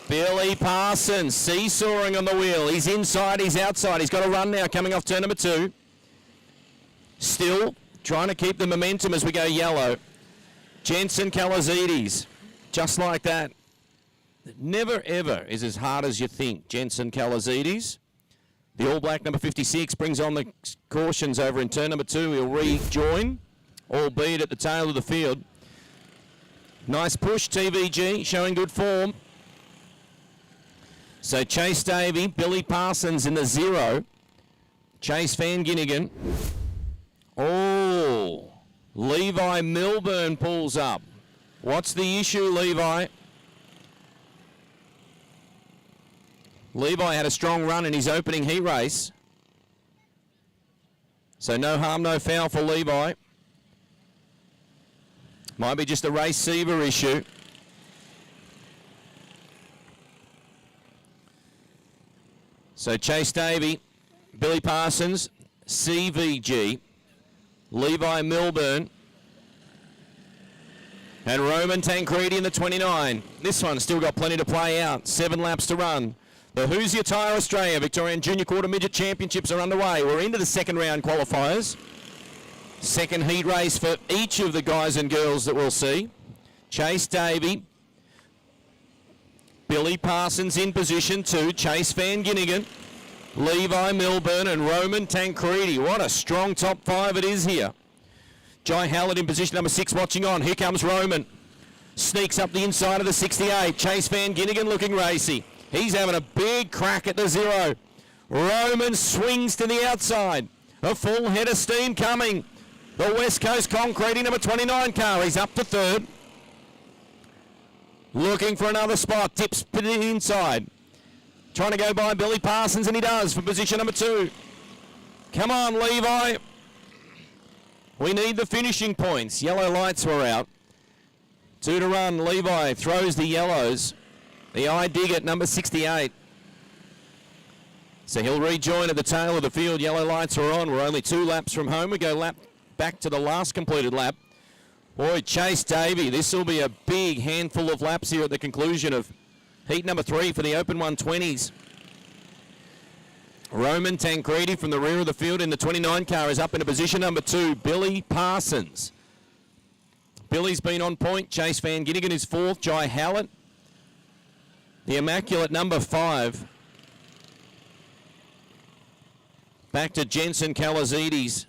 Billy Parsons, seesawing on the wheel. He's inside, he's outside. He's got a run now coming off turn number 2. Still trying to keep the momentum as we go yellow. Jensen Kalazides, just like that. Never ever is as hard as you think. Jensen Kalazides. The All Black number 56 brings on the cautions over in turn number 2. He'll rejoin, albeit at the tail of the field. Nice push, TVG, showing good form. So Chase Davey, Billy Parsons in the 0. Chase Van Ginnigan. Oh, Levi Milburn pulls up. What's the issue, Levi? Levi had a strong run in his opening heat race. So no harm, no foul for Levi. Might be just a receiver issue. So Chase Davey, Billy Parsons, CVG, Levi Milburn, and Roman Tancredi in the 29. This one's still got plenty to play out. 7 laps to run. The Who's Your Tyre Australia Victorian Junior Quarter Midget Championships are underway. We're into the second round qualifiers. Second heat race for each of the guys and girls that we'll see. Chase Davey, Billy Parsons in position 2, Chase Van Ginnigan, Levi Milburn and Roman Tancredi. What a strong top 5 it is here. Jai Hallett in position number 6 watching on. Here comes Roman. Sneaks up the inside of the 68. Chase Van Ginnigan looking racy. He's having a big crack at the 0. Roman swings to the outside. A full head of steam coming. The West Coast Concrete number 29 car. He's up to 3rd. Looking for another spot. Tips to the inside. Trying to go by Billy Parsons, and he does for position number 2. Come on, Levi. We need the finishing points. Yellow lights were out. 2 to run. Levi throws the yellows. The I dig it, number 68. So he'll rejoin at the tail of the field. Yellow lights are on. We're only 2 laps from home. We go lap back to the last completed lap. Boy, Chase Davey, this will be a big handful of laps here at the conclusion of heat number 3 for the Open 120s. Roman Tancredi from the rear of the field in the 29 car is up into position number 2. Billy Parsons. Billy's been on point. Chase Van Ginneken is 4th. Jai Hallett, the immaculate number 5. Back to Jensen Kalazides.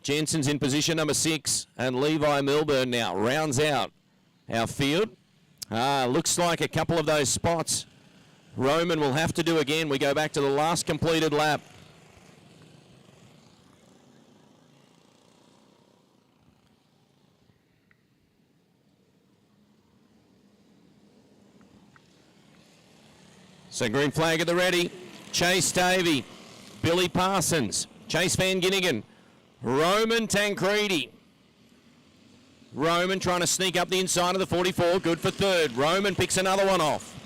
Jensen's in position number 6, and Levi Milburn now rounds out our field. Looks like a couple of those spots Roman will have to do again. We go back to the last completed lap. So green flag at the ready. Chase Davey, Billy Parsons, Chase Van Ginneken, Roman Tancredi. Roman trying to sneak up the inside of the 44, good for 3rd. Roman picks another one off.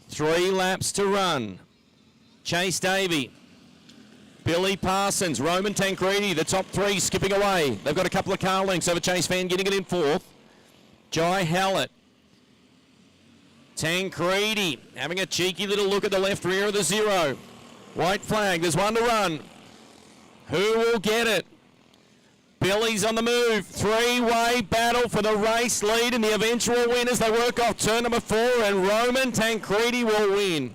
3 laps to run. Chase Davey, Billy Parsons, Roman Tancredi, the top 3 skipping away. They've got a couple of car lengths over Chase Van Ginneken in 4th. Jai Hallett, Tancredi having a cheeky little look at the left rear of the 0. White flag, there's one to run. Who will get it? Billy's on the move. 3-way battle for the race lead and the eventual win as they work off turn number 4, and Roman Tancredi will win.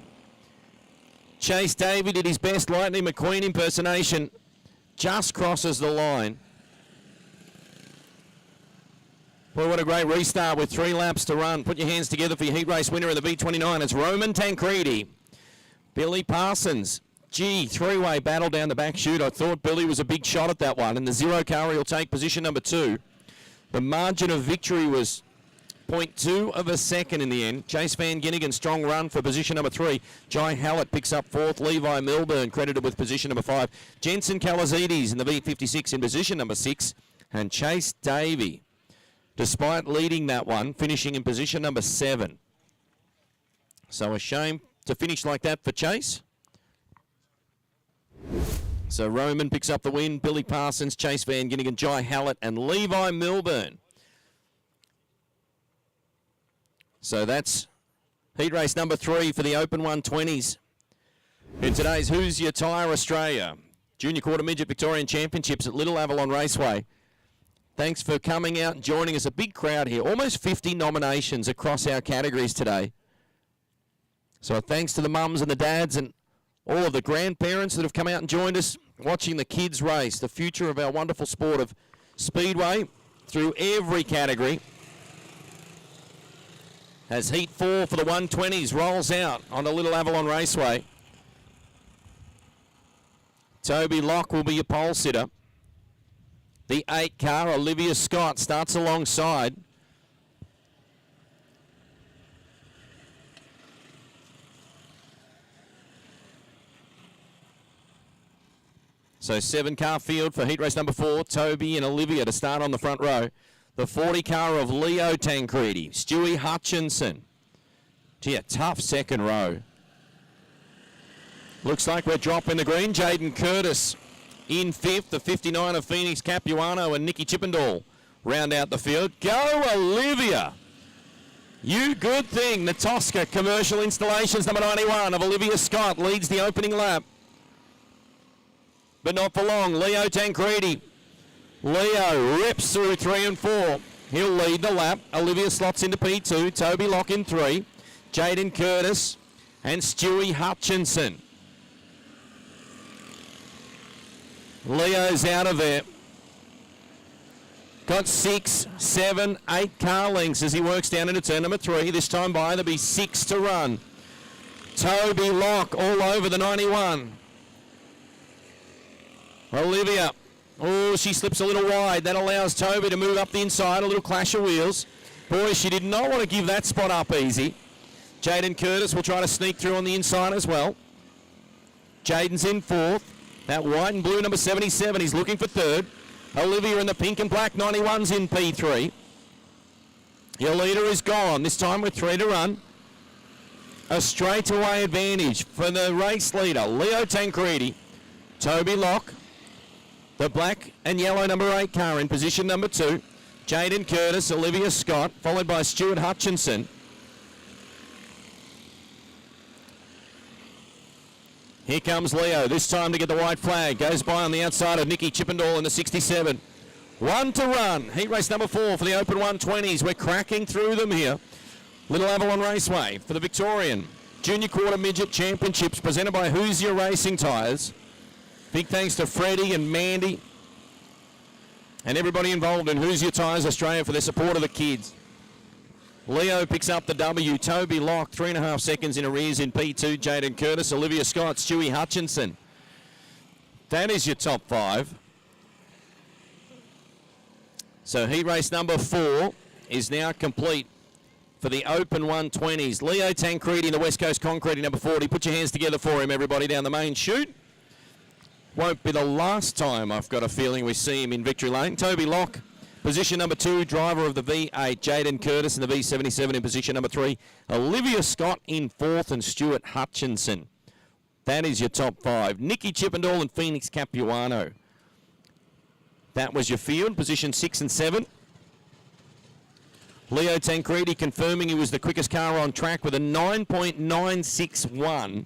Chase Davey did his best Lightning McQueen impersonation. Just crosses the line. Boy, what a great restart with 3 laps to run. Put your hands together for your heat race winner in the V29. It's Roman Tancredi. Billy Parsons. 3-way battle down the back chute. I thought Billy was a big shot at that one. And the 0 car, he'll take position number 2. The margin of victory was 0.2 of a second in the end. Chase Van Ginneken, strong run for position number 3. Jai Hallett picks up 4th. Levi Milburn credited with position number 5. Jensen Kalazides in the V56 in position number 6. And Chase Davey, despite leading that one, finishing in position number 7. So a shame to finish like that for Chase. So Roman picks up the win. Billy Parsons, Chase Van Ginneken, Jai Hallett, and Levi Milburn. So that's heat race number 3 for the Open 120s. In today's Who's Your Tyre Australia Junior Quarter Midget Victorian Championships at Little Avalon Raceway. Thanks for coming out and joining us. A big crowd here. Almost 50 nominations across our categories today. So thanks to the mums and the dads and all of the grandparents that have come out and joined us, watching the kids race, the future of our wonderful sport of speedway through every category. As heat 4 for the 120s rolls out on the Little Avalon Raceway. Toby Locke will be your pole sitter. The 8 car, Olivia Scott, starts alongside. So 7 car field for heat race number 4. Toby and Olivia to start on the front row. The 40 car of Leo Tancredi. Stewie Hutchinson. Gee, a tough second row. Looks like we're dropping the green. Jaden Curtis in 5th. The 59 of Phoenix Capuano and Nikki Chippendall round out the field. Go Olivia! You good thing. The Tosca Commercial Installations number 91 of Olivia Scott leads the opening lap. But not for long. Leo Tancredi. Leo rips through 3 and 4. He'll lead the lap. Olivia slots into P2. Toby Locke in 3. Jaden Curtis and Stewie Hutchinson. Leo's out of there. Got 6, 7, 8 car lengths as he works down into turn number 3. This time by, there'll be 6 to run. Toby Locke all over the 91. Olivia, oh, she slips a little wide. That allows Toby to move up the inside, a little clash of wheels. Boy, she did not want to give that spot up easy. Jaden Curtis will try to sneak through on the inside as well. Jaden's in 4th. That white and blue number 77, he's looking for 3rd. Olivia in the pink and black 91's in P3. Your leader is gone, this time with 3 to run. A straightaway advantage for the race leader, Leo Tancredi. Toby Locke. The black and yellow number 8 car in position number 2. Jaden Curtis, Olivia Scott, followed by Stuart Hutchinson. Here comes Leo, this time to get the white flag. Goes by on the outside of Nikki Chippendall in the 67. 1 to run. Heat race number 4 for the Open 120s. We're cracking through them here. Little Avalon Raceway for the Victorian Junior Quarter Midget Championships presented by Hoosier Racing Tyres. Big thanks to Freddie and Mandy and everybody involved in Hoosier Tyres Australia for their support of the kids. Leo picks up the W. Toby Locke, 3.5 seconds in arrears in P2. Jaden Curtis, Olivia Scott, Stewie Hutchinson. That is your top 5. So heat race number 4 is now complete for the Open 120s. Leo Tancredi in the West Coast Concrete number 40. Put your hands together for him, everybody, down the main chute. Won't be the last time, I've got a feeling, we see him in victory lane. Toby Locke, position number 2, driver of the V8. Jaden Curtis in the V77 in position number 3. Olivia Scott in 4th and Stuart Hutchinson. That is your top 5. Nikki Chippendall and Phoenix Capuano. That was your field, position 6 and 7. Leo Tancredi confirming he was the quickest car on track with a 9.961.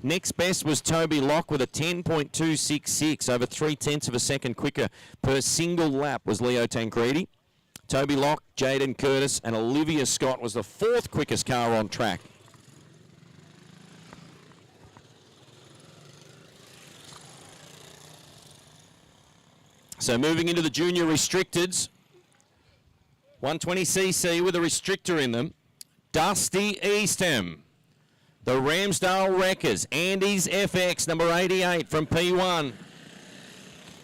Next best was Toby Locke with a 10.266, over 0.3 of a second quicker per single lap was Leo Tancredi. Toby Locke, Jaden Curtis and Olivia Scott was the 4th quickest car on track. So moving into the junior restricteds, 120cc with a restrictor in them, Dusty Eastham. The Ramsdale Wreckers, Andy's FX, number 88 from P1.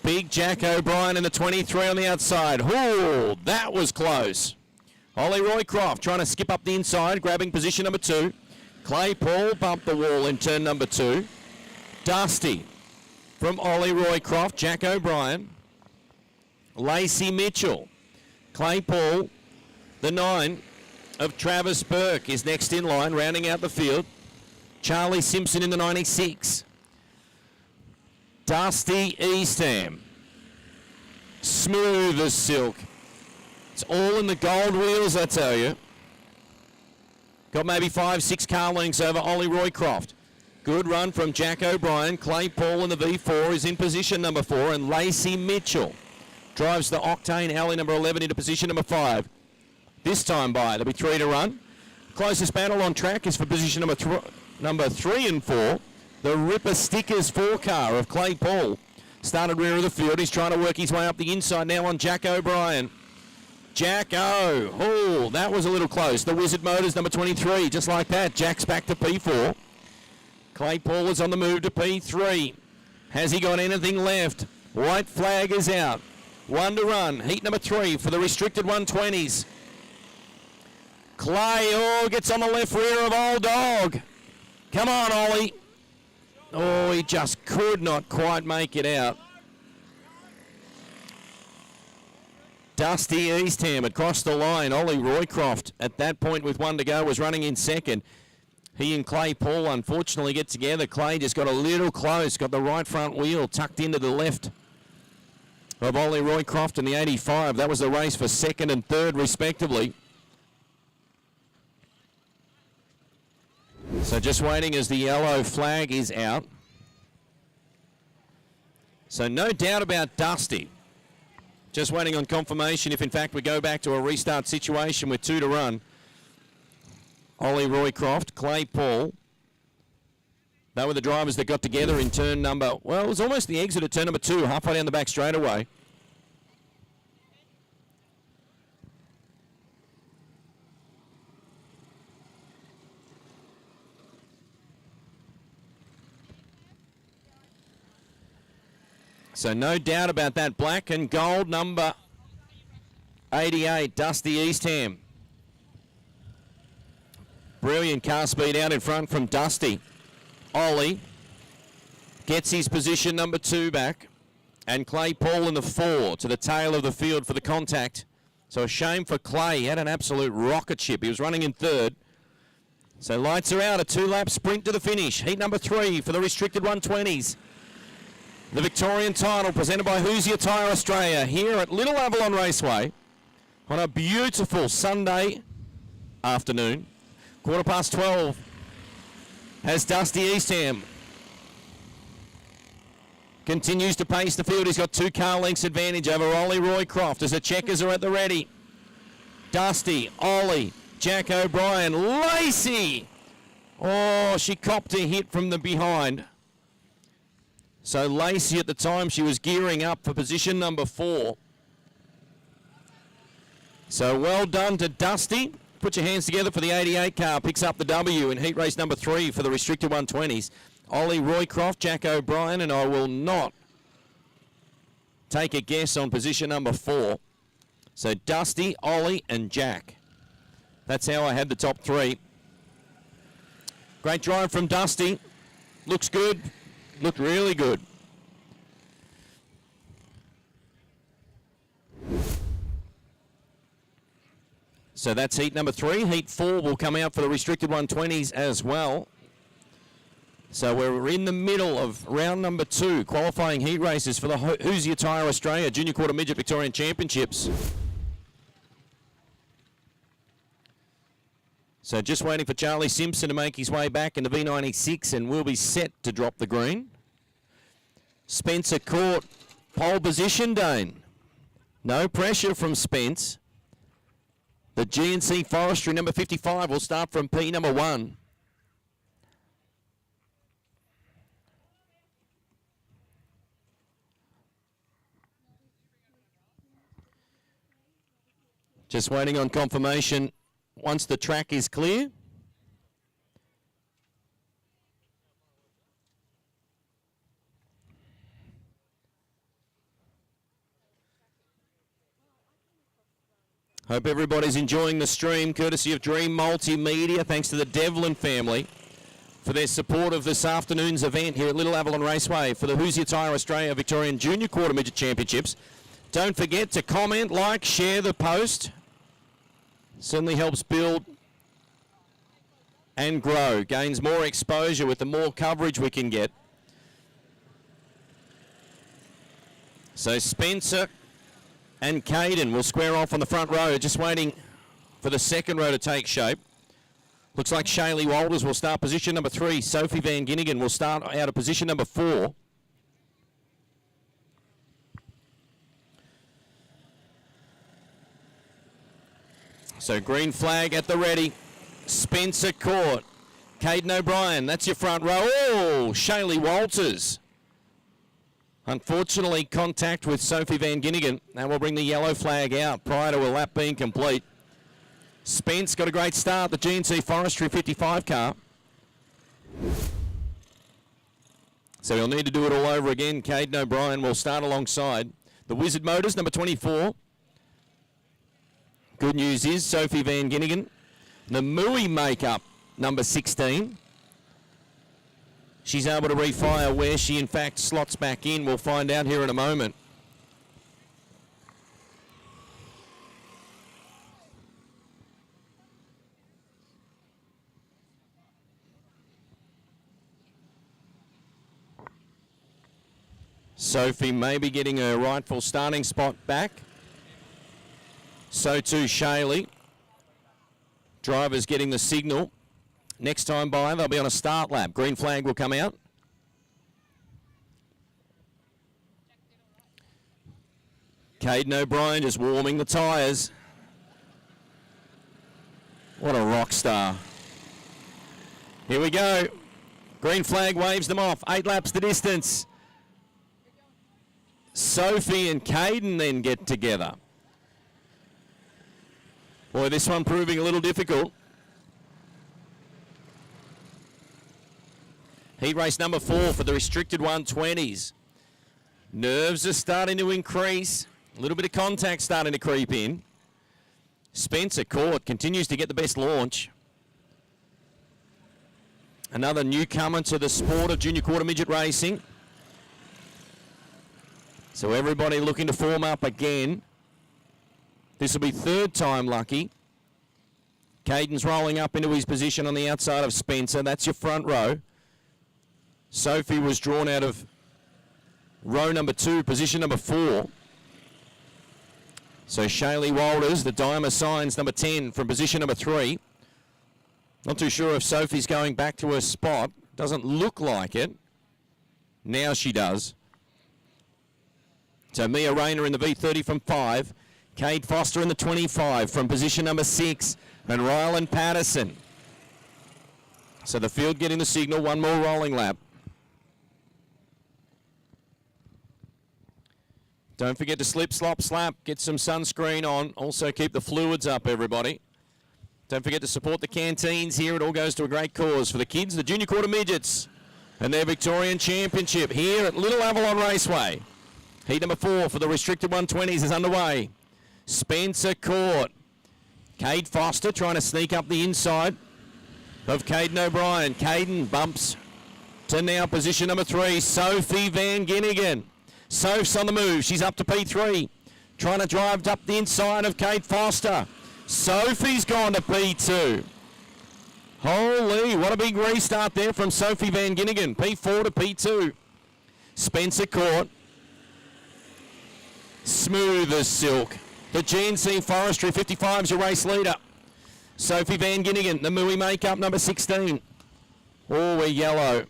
Big Jack O'Brien in the 23 on the outside. Ooh, that was close. Ollie Roycroft trying to skip up the inside, grabbing position number 2. Clay Paul bumped the wall in turn number 2. Dusty from Ollie Roycroft, Jack O'Brien. Lacey Mitchell. Clay Paul, the 9 of Travis Burke is next in line, rounding out the field. Charlie Simpson in the 96. Dusty Eastham. Smooth as silk. It's all in the gold wheels, I tell you. Got maybe 5-6 car lengths over Ollie Roycroft. Good run from Jack O'Brien. Clay Paul in the V4 is in position number 4. And Lacey Mitchell drives the Octane Alley number 11 into position number 5. This time by, there'll be 3 to run. Closest battle on track is for position number 3 and 4. The Ripper Stickers 4 car of Clay Paul. Started rear of the field. He's trying to work his way up the inside now on Jack O'Brien. Jack O. Oh, that was a little close. The Wizard Motors number 23. Just like that. Jack's back to P4. Clay Paul is on the move to P3. Has he got anything left? White flag is out. 1 to run. Heat number 3 for the restricted 120s. Clay, gets on the left rear of Old Dog. Come on, Ollie. Oh, he just could not quite make it out. Dusty Eastham had crossed the line. Ollie Roycroft, at that point with 1 to go, was running in second. He and Clay Paul unfortunately get together. Clay just got a little close, got the right front wheel tucked into the left of Ollie Roycroft in the 85. That was the race for 2nd and 3rd respectively. So just waiting as the yellow flag is out. So no doubt about Dusty. Just waiting on confirmation if in fact we go back to a restart situation with 2 to run. Ollie Roycroft, Clay Paul. They were the drivers that got together in turn number, well, it was almost the exit at turn number 2, halfway down the back straightaway. So no doubt about that. Black and gold number 88, Dusty Eastham. Brilliant car speed out in front from Dusty. Ollie gets his position number 2 back. And Clay Paul in the 4 to the tail of the field for the contact. So a shame for Clay. He had an absolute rocket ship. He was running in 3rd. So lights are out. A 2-lap sprint to the finish. Heat number 3 for the restricted 120s. The Victorian Title presented by Junior Quarter Australia here at Little Avalon Raceway on a beautiful Sunday afternoon. 12:15 has Dusty Eastham. Continues to pace the field. He's got 2 car lengths advantage over Ollie Roycroft as the checkers are at the ready. Dusty, Ollie, Jack O'Brien, Lacey. Oh, she copped a hit from the behind. So Lacey at the time, she was gearing up for position number 4. So well done to Dusty. Put your hands together for the 88 car. Picks up the W in heat race number 3 for the restricted 120s. Ollie Roycroft, Jack O'Brien, and I will not take a guess on position number 4. So Dusty, Ollie, and Jack. That's how I had the top 3. Great drive from Dusty. Looks good. Looked really good. So that's heat number 3. Heat 4 will come out for the restricted 120s as well. So we're in the middle of round number 2, qualifying heat races for the Junior Quarter Australia Junior Quarter Midget Victorian Championships. So just waiting for Charlie Simpson to make his way back into V96 and we'll be set to drop the green. Spencer Court, pole position, Dane. No pressure from Spence. The GNC Forestry number 55 will start from P number 1. Just waiting on confirmation once the track is clear. Hope everybody's enjoying the stream, courtesy of Dream Multimedia. Thanks to the Devlin family for their support of this afternoon's event here at Little Avalon Raceway for the Junior Quarter Australia Victorian Junior Quarter Midget Championships. Don't forget to comment, like, share the post. Certainly helps build and grow. Gains more exposure with the more coverage we can get. So Spencer and Caden will square off on the front row, just waiting for the second row to take shape. Looks like Shaylee Walters will start position number 3. Sophie Van Ginnigan will start out of position number 4. So green flag at the ready. Spencer Court. Caden O'Brien, that's your front row. Oh, Shaylee Walters. Unfortunately, contact with Sophie Van Ginnigan. That will bring the yellow flag out prior to a lap being complete. Spence got a great start, the GNC Forestry 55 car. So he'll need to do it all over again. Caden O'Brien will start alongside. The Wizard Motors, number 24. Good news is Sophie Van Ginnigan. The Mui makeup, number 16. She's able to refire where she in fact slots back in. We'll find out here in a moment. Sophie may be getting her rightful starting spot back. So too Shaylee. Drivers getting the signal. Next time by, they'll be on a start lap. Green flag will come out. Caden O'Brien just warming the tyres. What a rock star. Here we go. Green flag waves them off. 8 laps the distance. Sophie and Caden then get together. Boy, this one proving a little difficult. Heat race number 4 for the restricted 120s. Nerves are starting to increase. A little bit of contact starting to creep in. Spencer Court continues to get the best launch. Another newcomer to the sport of Junior Quarter Midget racing. So everybody looking to form up again. This will be 3rd time lucky. Caden's rolling up into his position on the outside of Spencer. That's your front row. Sophie was drawn out of row number 2, position number 4. So Shaylee Walters, the Dimer Signs, number 10 from position number 3. Not too sure if Sophie's going back to her spot. Doesn't look like it. Now she does. So Mia Rayner in the V30 from 5. Cade Foster in the 25 from position number 6. And Rylan Patterson. So the field getting the signal. One more rolling lap. Don't forget to slip, slop, slap. Get some sunscreen on. Also keep the fluids up, everybody. Don't forget to support the canteens here. It all goes to a great cause for the kids, the Junior Quarter Midgets, and their Victorian Championship here at Little Avalon Raceway. Heat number 4 for the restricted 120s is underway. Spencer Court. Cade Foster trying to sneak up the inside of Caden O'Brien. Caden bumps to now position number 3, Sophie Van Ginnigan. Soph's on the move. She's up to P3. Trying to drive up the inside of Cade Foster. Sophie's gone to P2. Holy, what a big restart there from Sophie Van Ginnigan. P4 to P2. Spencer Court. Smooth as silk. The GNC Forestry 55 is your race leader. Sophie Van Ginnigan, the Mooey makeup, number 16. Oh, we're yellow.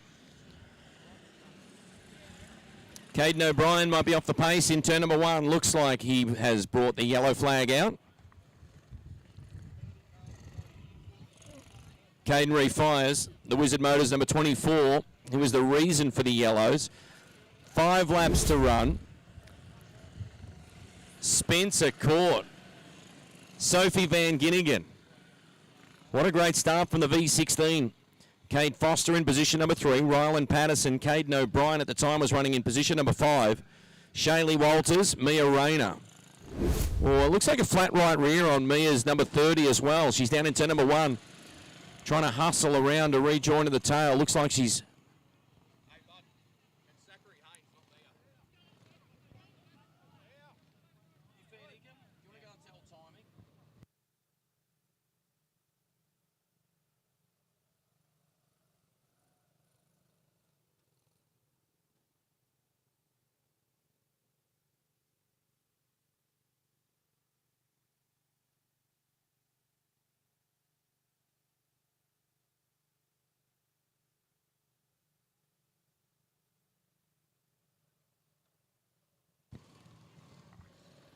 Caden O'Brien might be off the pace in turn number 1. Looks like he has brought the yellow flag out. Caden refires. The Wizard Motors number 24, who was the reason for the yellows. 5 laps to run. Spencer Court. Sophie Van Ginnigan. What a great start from the V16. Cade Foster in position number 3. Rylan Patterson. Caden O'Brien at the time was running in position number 5. Shaylee Walters. Mia Rayner. Oh, it looks like a flat right rear on Mia's number 30 as well. She's down in turn number 1. Trying to hustle around to rejoin to the tail. Looks like she's...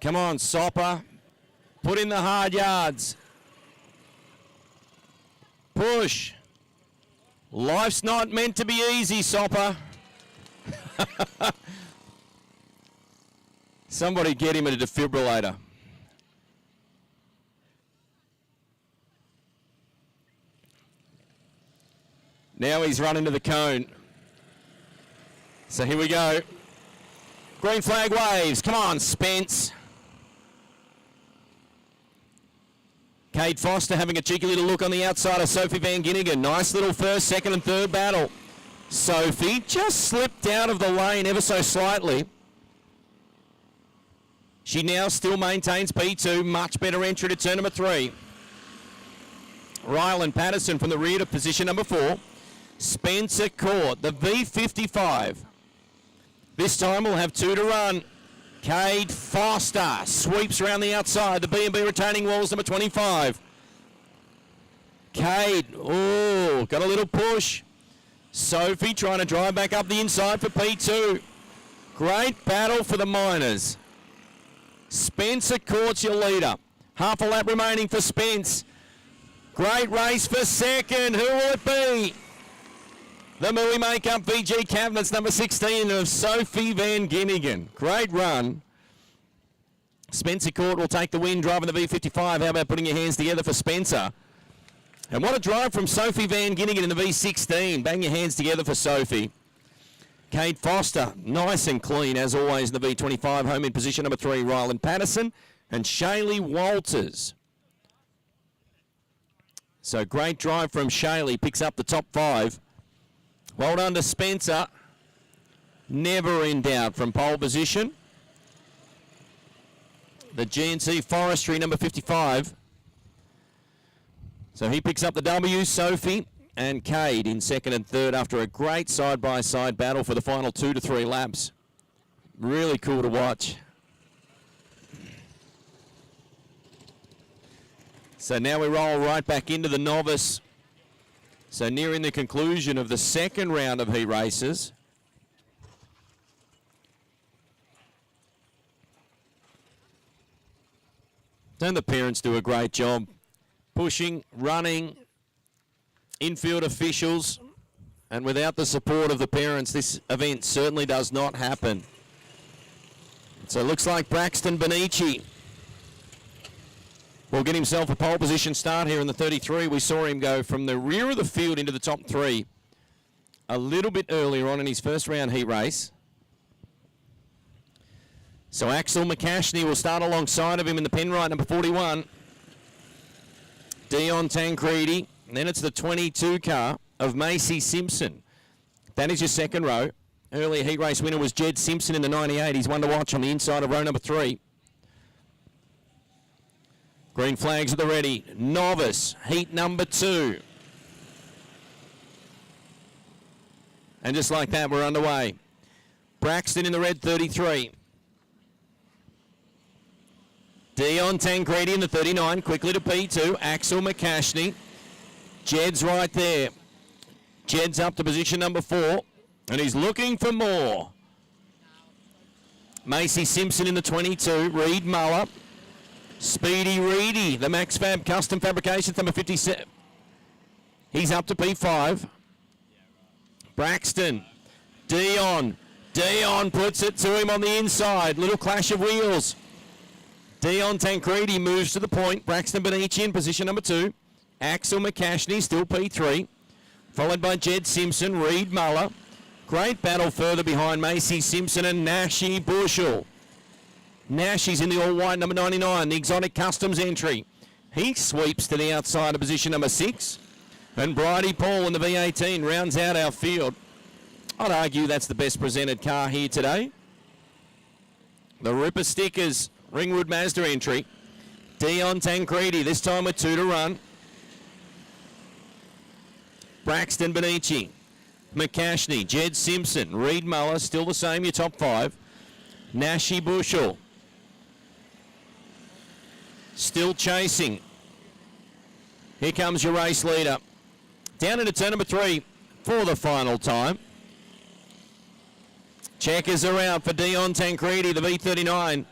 Come on, Sopper. Put in the hard yards. Push. Life's not meant to be easy, Sopper. Somebody get him a defibrillator. Now he's running to the cone. So here we go. Green flag waves. Come on, Spence. Cade Foster having a cheeky little look on the outside of Sophie Van Ginnigan. Nice little first, second and third battle. Sophie just slipped out of the lane ever so slightly. She now still maintains P2. Much better entry to turn number 3. Rylan Patterson from the rear to position number 4. Spencer Court, the V55. This time we'll have 2 to run. Cade Foster sweeps around the outside. The B&B retaining walls, number 25. Cade, oh, got a little push. Sophie trying to drive back up the inside for P2. Great battle for the Miners. Spencer Court's your leader. Half a lap remaining for Spence. Great race for second. Who will it be? The Mooey Makeup VG Cabinets, number 16 of Sophie Van Ginnigan. Great run. Spencer Court will take the win, driving the V55. How about putting your hands together for Spencer? And what a drive from Sophie Van Ginnigan in the V16. Bang your hands together for Sophie. Cade Foster, nice and clean, as always, in the V25. Home in position number 3, Rylan Patterson. And Shaylee Walters. So great drive from Shaylee. Picks up the top 5. Well done to Spencer. Never in doubt from pole position. The GNC Forestry, number 55. So he picks up the W. Sophie and Cade in second and third after a great side-by-side battle for the final 2 to 3 laps. Really cool to watch. So now we roll right back into the novice. So nearing the conclusion of the second round of heat races. Don't the parents do a great job pushing, running, infield officials, and without the support of the parents, this event certainly does not happen. So it looks like Braxton Benici will get himself a pole position start here in the 33. We saw him go from the rear of the field into the top three a little bit earlier on in his first round heat race. So Axel McCashney will start alongside of him in the Penrite number 41. Dion Tancredi. And then it's the 22 car of Macy Simpson. That is your second row. Earlier heat race winner was Jed Simpson in the 98. He's one to watch on the inside of row number 3. Green flags at the ready. Novice, heat number 2. And just like that, we're underway. Braxton in the red 33. Dion Tancredi in the 39, quickly to P2. Axel McCashney. Jed's right there. Jed's up to position number 4, and he's looking for more. Macy Simpson in the 22. Reed Muller. Speedy Reedy, the Max Fab Custom Fabrications, number 57. He's up to P5. Braxton. Dion. Dion puts it to him on the inside. Little clash of wheels. Dion Tancredi moves to the point. Braxton Benici in position number 2. Axel McCashney still P3. Followed by Jed Simpson, Reed Muller. Great battle further behind Macy Simpson and Nashi Bushell. Nashi's in the all-white number 99, the Exotic Customs entry. He sweeps to the outside of position number 6. And Bridie Paul in the V18 rounds out our field. I'd argue that's the best presented car here today. The Ripper Stickers Ringwood Mazda entry. Dion Tancredi, this time with 2 to run. Braxton Benici, McCashney, Jed Simpson, Reed Muller, still the same, your top 5. Nashi Bushell, still chasing. Here comes your race leader. Down into turn number 3 for the final time. Checkers are out for Dion Tancredi, the V39.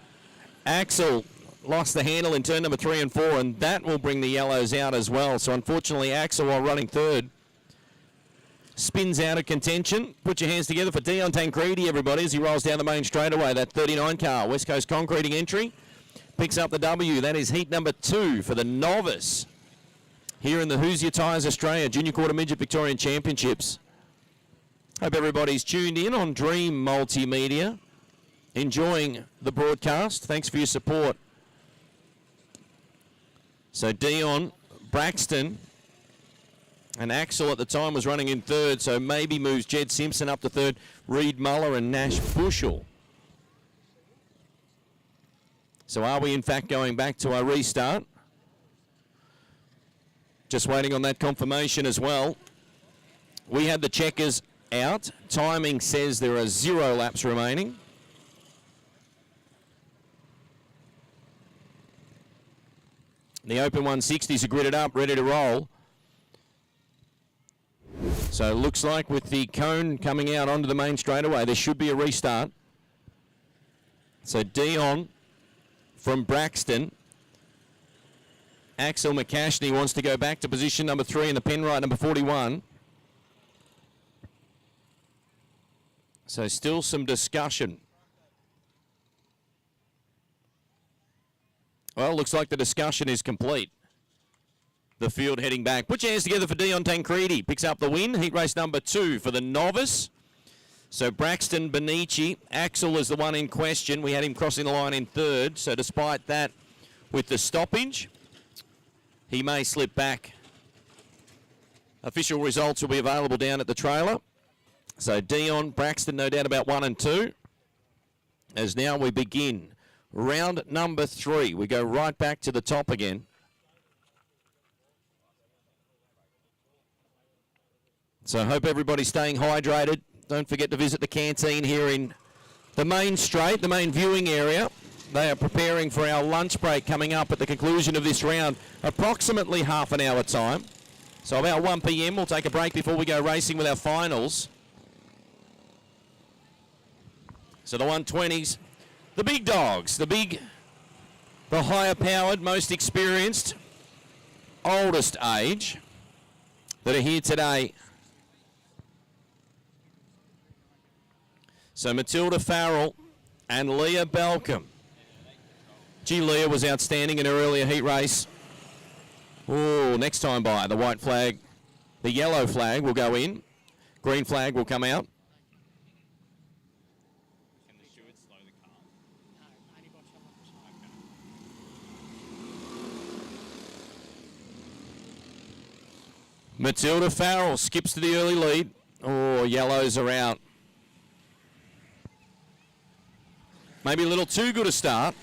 Axel lost the handle in turn number 3 and 4, and that will bring the yellows out as well. So unfortunately, Axel, while running third, spins out of contention. Put your hands together for Dion Tancredi, everybody, as he rolls down the main straightaway. That 39 car, West Coast Concreting entry, picks up the W. That is heat number 2 for the novice here in the Who's Your Tyres Australia Junior Quarter Midget Victorian Championships. Hope everybody's tuned in on Dream Multimedia, enjoying the broadcast. Thanks for your support. So Dion, Braxton, and Axel at the time was running in third, so maybe moves Jed Simpson up to third. Reed Muller and Nash Bushell. So are we in fact going back to our restart? Just waiting on that confirmation as well. We had the checkers out. Timing says there are 0 laps remaining. The open 160s are gridded up, ready to roll. So it looks like with the cone coming out onto the main straightaway, there should be a restart. So Dion from Braxton. Axel McCashney wants to go back to position number 3 in the Penrite number 41. So still some discussion. Well, looks like the discussion is complete. The field heading back. Put your hands together for Dion Tancredi. Picks up the win. Heat race number 2 for the novice. So Braxton Benici. Axel is the one in question. We had him crossing the line in third. So despite that, with the stoppage, he may slip back. Official results will be available down at the trailer. So Dion, Braxton, no doubt about 1 and 2. As now we begin round number 3. We go right back to the top again. So I hope everybody's staying hydrated. Don't forget to visit the canteen here in the main straight, the main viewing area. They are preparing for our lunch break coming up at the conclusion of this round, approximately half an hour time. So about 1 p.m. we'll take a break before we go racing with our finals. So the 120s, the big dogs, the higher powered, most experienced, oldest age that are here today. So Matilda Farrell and Leah Balcom. Gee, Leah was outstanding in her earlier heat race. Oh, next time by, the white flag, the yellow flag will go in. Green flag will come out. Can the steward slow the car? Matilda Farrell skips to the early lead. Oh, yellows are out. Maybe a little too good a start.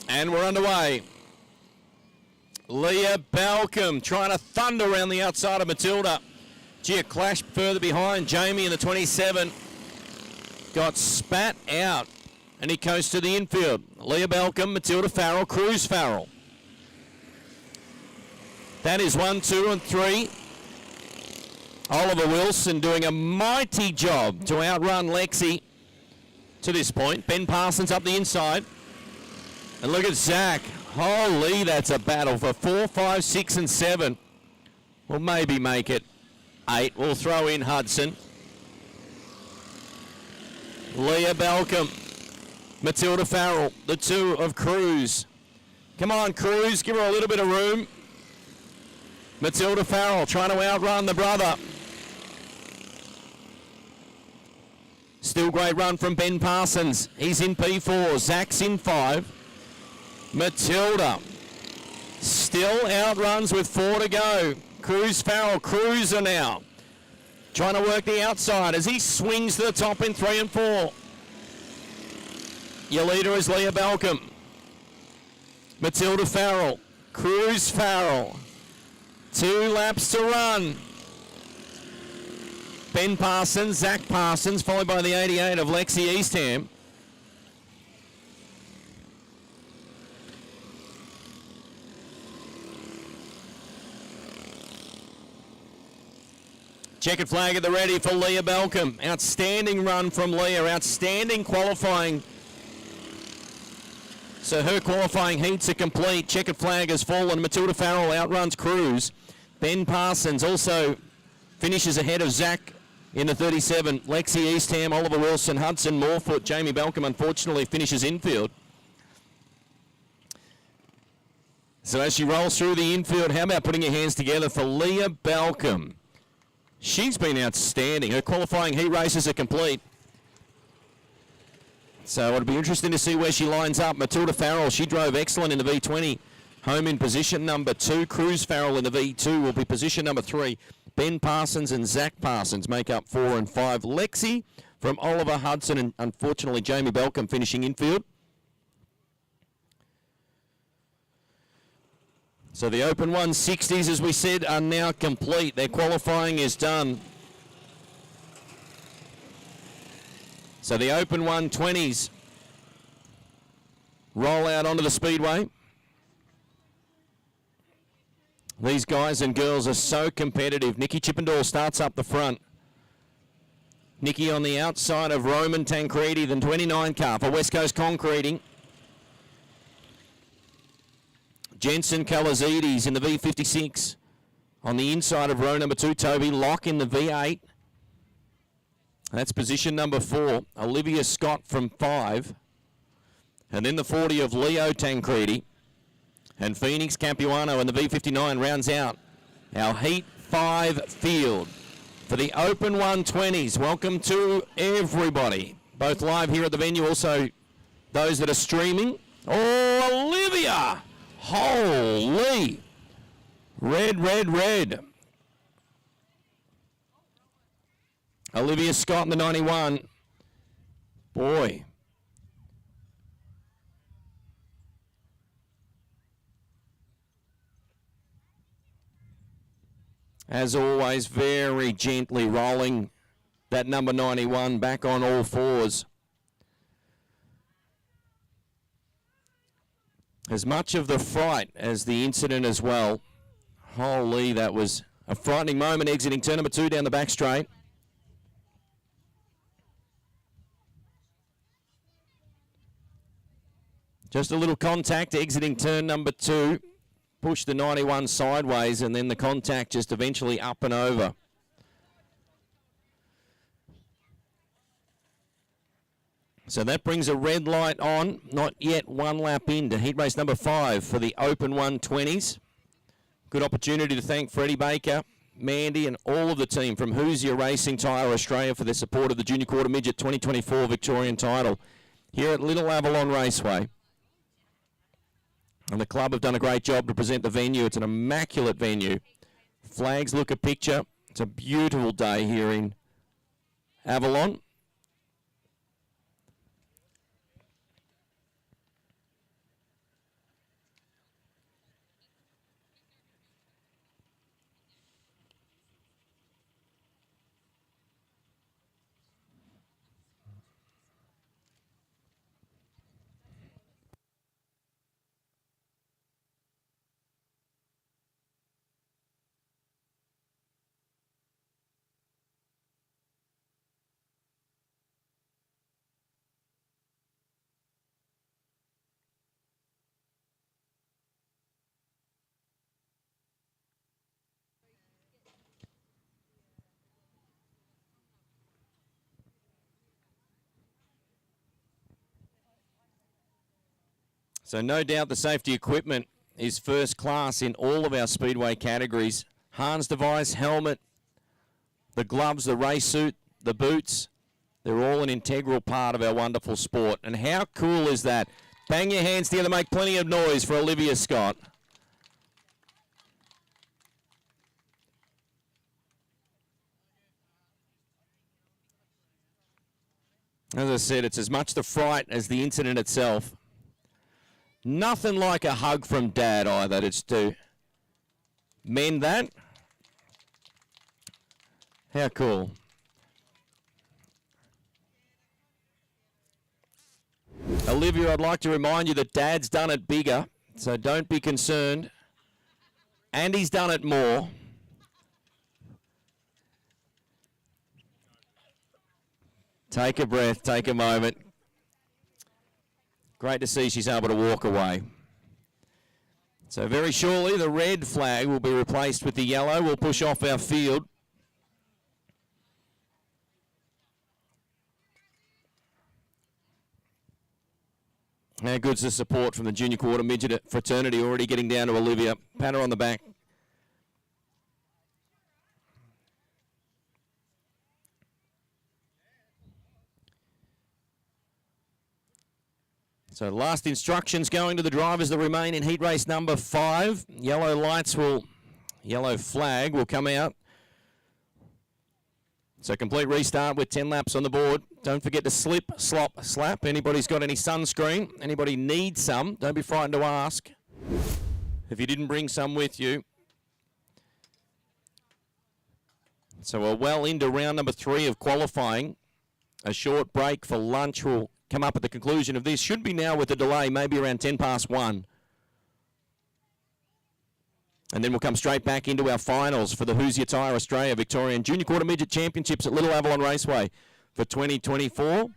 And we're underway. Leah Balcom trying to thunder around the outside of Matilda. Gee, a clash further behind. Jamie in the 27 got spat out, and he goes to the infield. Leah Balcom, Matilda Farrell, Cruz Farrell. That is 1, 2, and 3. Oliver Wilson doing a mighty job to outrun Lexi to this point. Ben Parsons up the inside. And look at Zach. Holy, that's a battle for 4, 5, 6, and 7. We'll maybe make it 8. We'll throw in Hudson. Leah Balcom, Matilda Farrell, the two of Cruz. Come on, Cruz, give her a little bit of room. Matilda Farrell trying to outrun the brother. Still great run from Ben Parsons. He's in P4. Zach's in 5. Matilda still outruns with 4 to go. Cruz Farrell, cruiser now. Trying to work the outside as he swings to the top in 3 and 4. Your leader is Leah Balcom. Matilda Farrell, Cruz Farrell. 2 laps to run. Ben Parsons, Zach Parsons, followed by the 88 of Lexi Eastham. Checkered flag at the ready for Leah Balcom. Outstanding run from Leah. Outstanding qualifying. So her qualifying heats are complete. Checkered flag has fallen. Matilda Farrell outruns Cruz. Ben Parsons also finishes ahead of Zach in the 37. Lexi Eastham, Oliver Wilson, Hudson, Morefoot. Jamie Balcom unfortunately finishes infield. So as she rolls through the infield, how about putting your hands together for Leah Balcom? She's been outstanding. Her qualifying heat races are complete. So it'll be interesting to see where she lines up. Matilda Farrell, she drove excellent in the V20. Home in position number 2. Cruz Farrell in the V2 will be position number 3. Ben Parsons and Zach Parsons make up 4 and 5. Lexi from Oliver Hudson and unfortunately Jamie Balcom finishing infield. So the Open 160s, as we said, are now complete. Their qualifying is done. So the Open 120s roll out onto the speedway. These guys and girls are so competitive. Nikki Chippendale starts up the front. Nikki on the outside of Roman Tancredi, the 29 car for West Coast Concreting. Jensen Kalazides in the V56. On the inside of row number 2, Toby Locke in the V8. That's position number 4. Olivia Scott from 5. And then the 40 of Leo Tancredi. And Phoenix Capuano in the V59 rounds out our Heat 5 field for the Open 120s. Welcome to everybody, both live here at the venue, also those that are streaming. Oh, Olivia! Holy! Red, red, red. Olivia Scott in the 91. Boy. As always, very gently rolling that number 91 back on all fours. As much of the fright as the incident as well. Holy, that was a frightening moment exiting turn number 2 down the back straight. Just a little contact exiting turn number 2. Pushed the 91 sideways, and then the contact just eventually up and over. So that brings a red light on. Not yet one lap into heat race number 5 for the Open 120s. Good opportunity to thank Freddie Baker, Mandy, and all of the team from Hoosier Racing Tyre Australia for their support of the Junior Quarter Midget 2024 Victorian Title here at Little Avalon Raceway. And the club have done a great job to present the venue. It's an immaculate venue. Flags look a picture. It's a beautiful day here in Avalon. So no doubt the safety equipment is first class in all of our speedway categories. Hans device, helmet, the gloves, the race suit, the boots, they're all an integral part of our wonderful sport. And how cool is that? Bang your hands together, make plenty of noise for Olivia Scott. As I said, it's as much the fright as the incident itself. Nothing like a hug from Dad either. It's to mend that. How cool. Olivia, I'd like to remind you that Dad's done it bigger, so don't be concerned. And he's done it more. Take a breath, take a moment. Great to see she's able to walk away. So very shortly, the red flag will be replaced with the yellow. We'll push off our field. How good's the support from the Junior Quarter Midget fraternity already getting down to Olivia. Pat her on the back. So last instructions going to the drivers that remain in heat race number 5. Yellow flag will come out. So complete restart with 10 laps on the board. Don't forget to slip, slop, slap. Anybody's got any sunscreen? Anybody needs some? Don't be frightened to ask. If you didn't bring some with you. So we're well into round number 3 of qualifying. A short break for lunch will come up at the conclusion of this. Should be now with a delay, maybe around 10 past 1. And then we'll come straight back into our finals for the Hoosier Tyre Australia Victorian Junior Quarter Midget Championships at Little Avalon Raceway for 2024.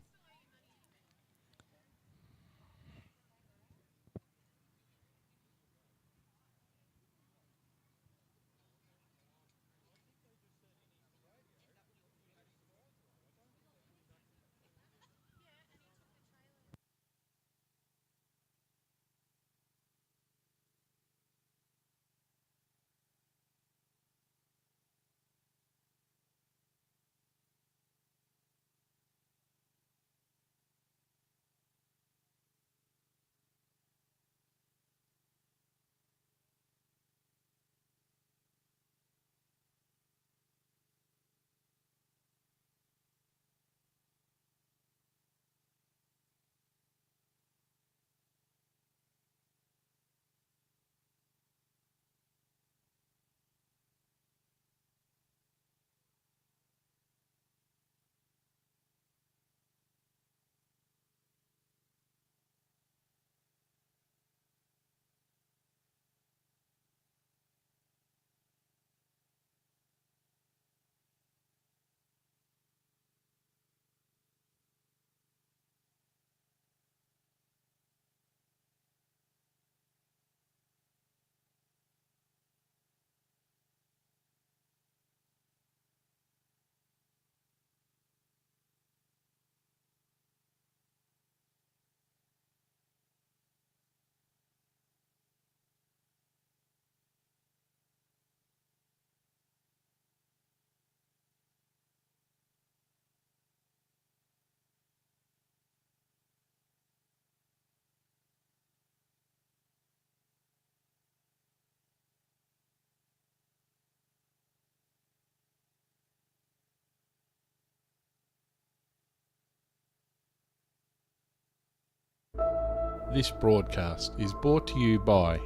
This broadcast is brought to you by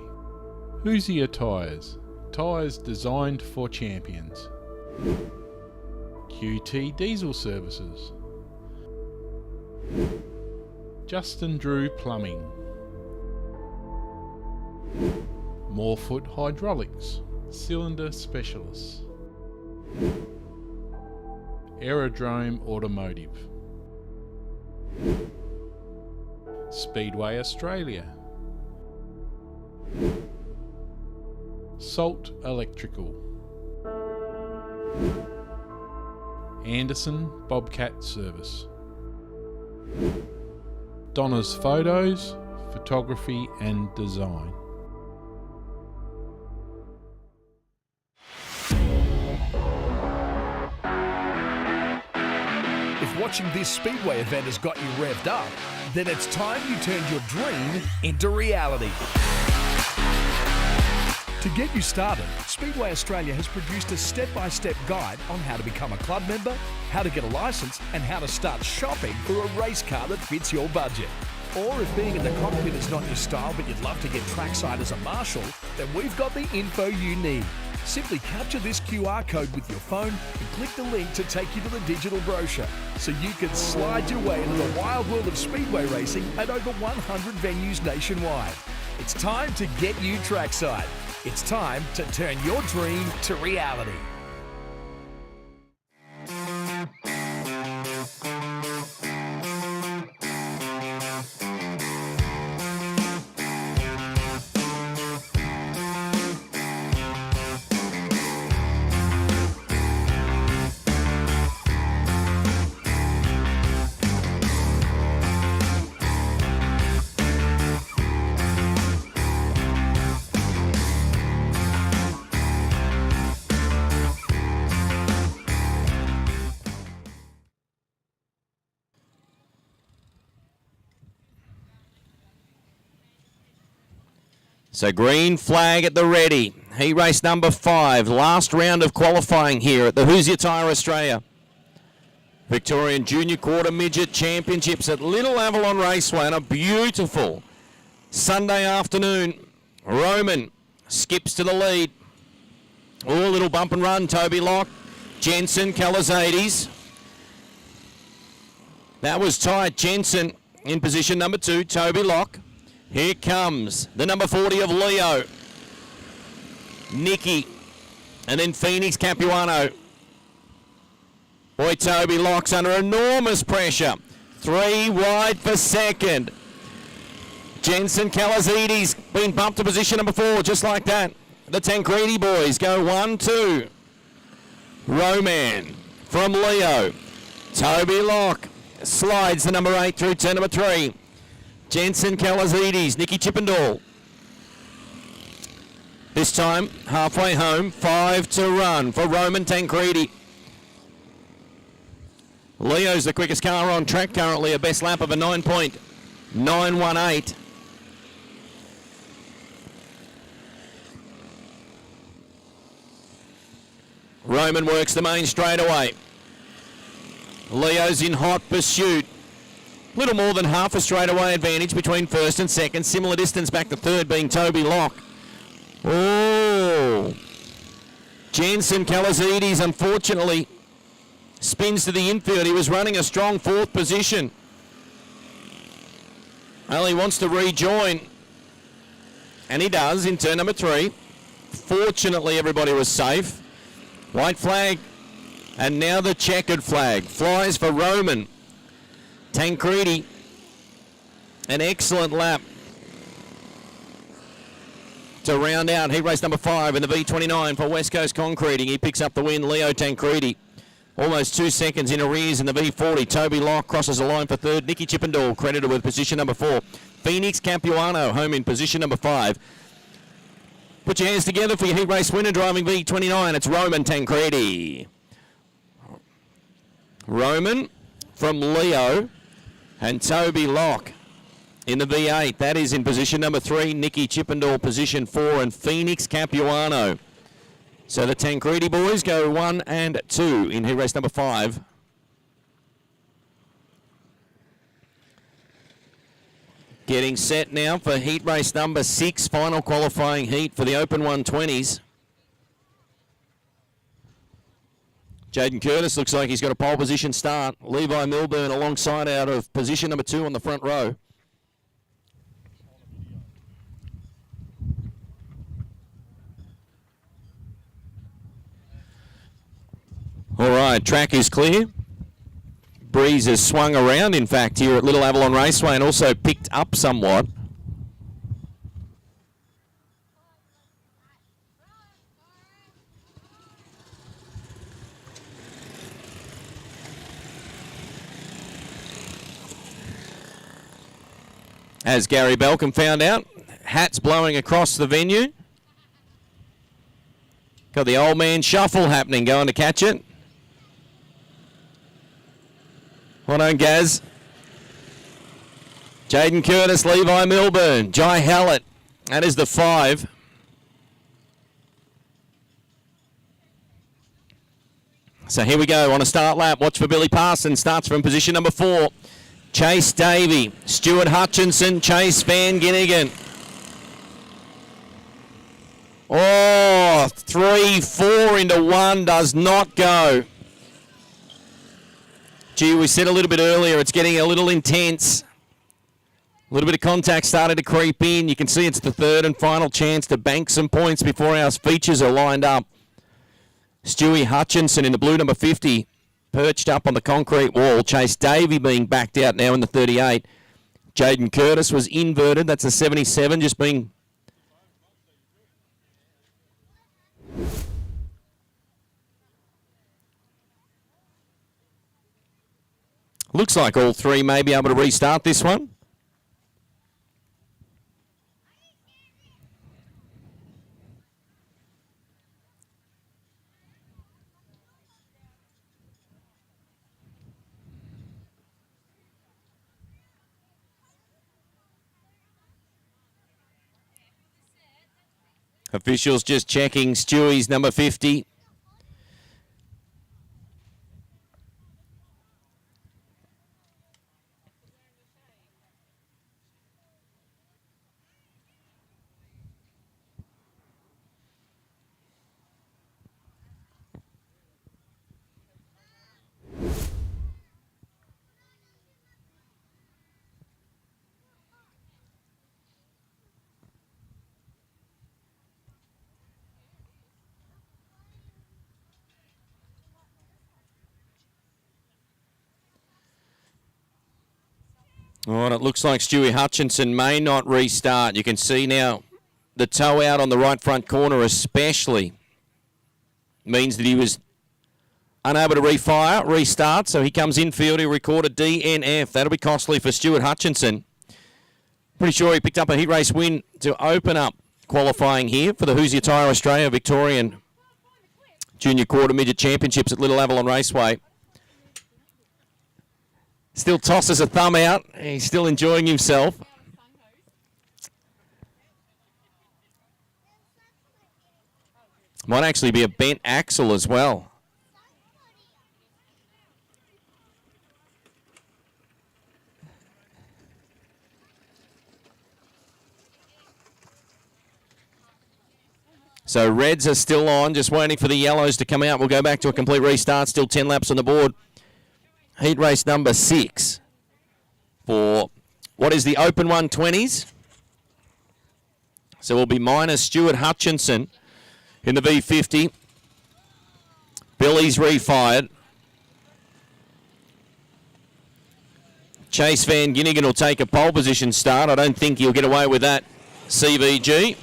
Hoosier Tyres, tyres designed for champions. QT Diesel Services. Justin Drew Plumbing. Morefoot Hydraulics, cylinder specialists. Aerodrome Automotive. Speedway Australia. Salt Electrical. Anderson Bobcat Service. Donna's Photos, Photography and Design. If watching this Speedway event has got you revved up, then it's time you turned your dream into reality. To get you started, Speedway Australia has produced a step-by-step guide on how to become a club member, how to get a licence, and how to start shopping for a race car that fits your budget. Or if being in the cockpit is not your style but you'd love to get trackside as a marshal, then we've got the info you need. Simply capture this QR code with your phone and click the link to take you to the digital brochure so you can slide your way into the wild world of speedway racing at over 100 venues nationwide. It's time to get you trackside. It's time to turn your dream to reality. So green flag at the ready. Heat race number 5. Last round of qualifying here at the Hoosier Tyre Australia. Victorian Junior Quarter Midget Championships at Little Avalon Raceway on a beautiful Sunday afternoon. Roman skips to the lead. Oh, little bump and run. Toby Locke, Jensen, Calazades. That was tight. Jensen in position number 2. Toby Locke. Here comes the number 40 of Leo. Nicky. And then Phoenix Capuano. Boy, Toby Locke's under enormous pressure. 3 wide for second. Jensen Calazades being bumped to position number 4, just like that. The Tancredi boys go 1-2. Roman from Leo. Toby Locke slides the number 8 through turn number 3. Jensen Calazades, Nicky Chippendall. This time, halfway home, 5 to run for Roman Tancredi. Leo's the quickest car on track currently, a best lap of a 9.918. Roman works the main straightaway. Leo's in hot pursuit. Little more than half a straightaway advantage between first and second. Similar distance back to third being Toby Locke. Oh. Jensen Calazades, unfortunately, spins to the infield. He was running a strong 4th position. Well, he wants to rejoin. And he does in turn number 3. Fortunately, everybody was safe. White flag. And now the checkered flag. Flies for Roman Tancredi. An excellent lap to round out heat race number 5 in the V29 for West Coast Concreting. He picks up the win, Leo Tancredi. Almost 2 seconds in arrears in the V40. Toby Locke crosses the line for 3rd. Nicky Chippendall credited with position number 4. Phoenix Capuano home in position number 5. Put your hands together for your heat race winner driving V29. It's Roman Tancredi. Roman from Leo and Toby Locke in the V8. That is in position number 3. Nicky Chippendall position 4 and Phoenix Capuano. So the Tancredi boys go 1 and 2 in heat race number 5. Getting set now for heat race number 6, final qualifying heat for the Open 120s. Jaden Curtis looks like he's got a pole position start. Levi Milburn alongside out of position number 2 on the front row. All right, track is clear. Breeze has swung around, in fact, here at Little Avalon Raceway and also picked up somewhat. As Gary Belkin found out, hats blowing across the venue. Got the old man shuffle happening, going to catch it. Well done, Gaz. Jaden Curtis, Levi Milburn, Jai Hallett. That is the 5. So here we go on a start lap. Watch for Billy Parsons. Starts from position number 4. Chase Davey, Stuart Hutchinson, Chase Van Ginnigan. Oh, 3, 4 into 1 does not go. Gee, we said a little bit earlier, it's getting a little intense. A little bit of contact started to creep in. You can see it's the third and final chance to bank some points before our features are lined up. Stewie Hutchinson in the blue number 50. Perched up on the concrete wall. Chase Davey being backed out now in the 38. Jaden Curtis was inverted. That's a 77 just being... Looks like all 3 may be able to restart this one. Officials just checking Stewie's number 50. All right, it looks like Stewie Hutchinson may not restart. You can see now the toe out on the right front corner especially means that he was unable to restart, so he comes infield. He'll record a DNF. That'll be costly for Stuart Hutchinson. Pretty sure he picked up a heat race win to open up qualifying here for the Who's Your Tyre Australia Victorian Junior Quarter Midget Championships at Little Avalon Raceway. Still tosses a thumb out. He's still enjoying himself. Might actually be a bent axle as well. So reds are still on, just waiting for the yellows to come out. We'll go back to a complete restart. Still 10 laps on the board. Heat race number 6 for what is the Open 120s. So we'll be minus Stuart Hutchinson in the V50. Billy's refired. Chase Van Ginnigan will take a pole position start. I don't think he'll get away with that, CVG.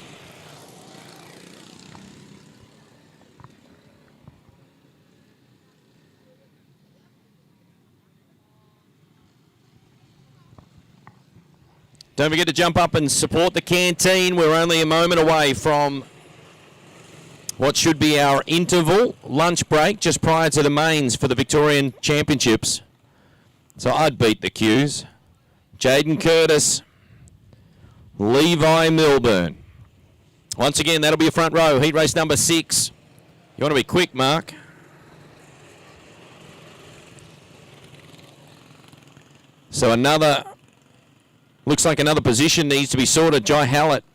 Don't forget to jump up and support the canteen. We're only a moment away from what should be our interval lunch break just prior to the mains for the Victorian Championships. So I'd beat the queues. Jaden Curtis, Levi Milburn. Once again, that'll be a front row. Heat race number 6. You want to be quick, Mark. So another Looks like another position needs to be sorted. Jai Hallett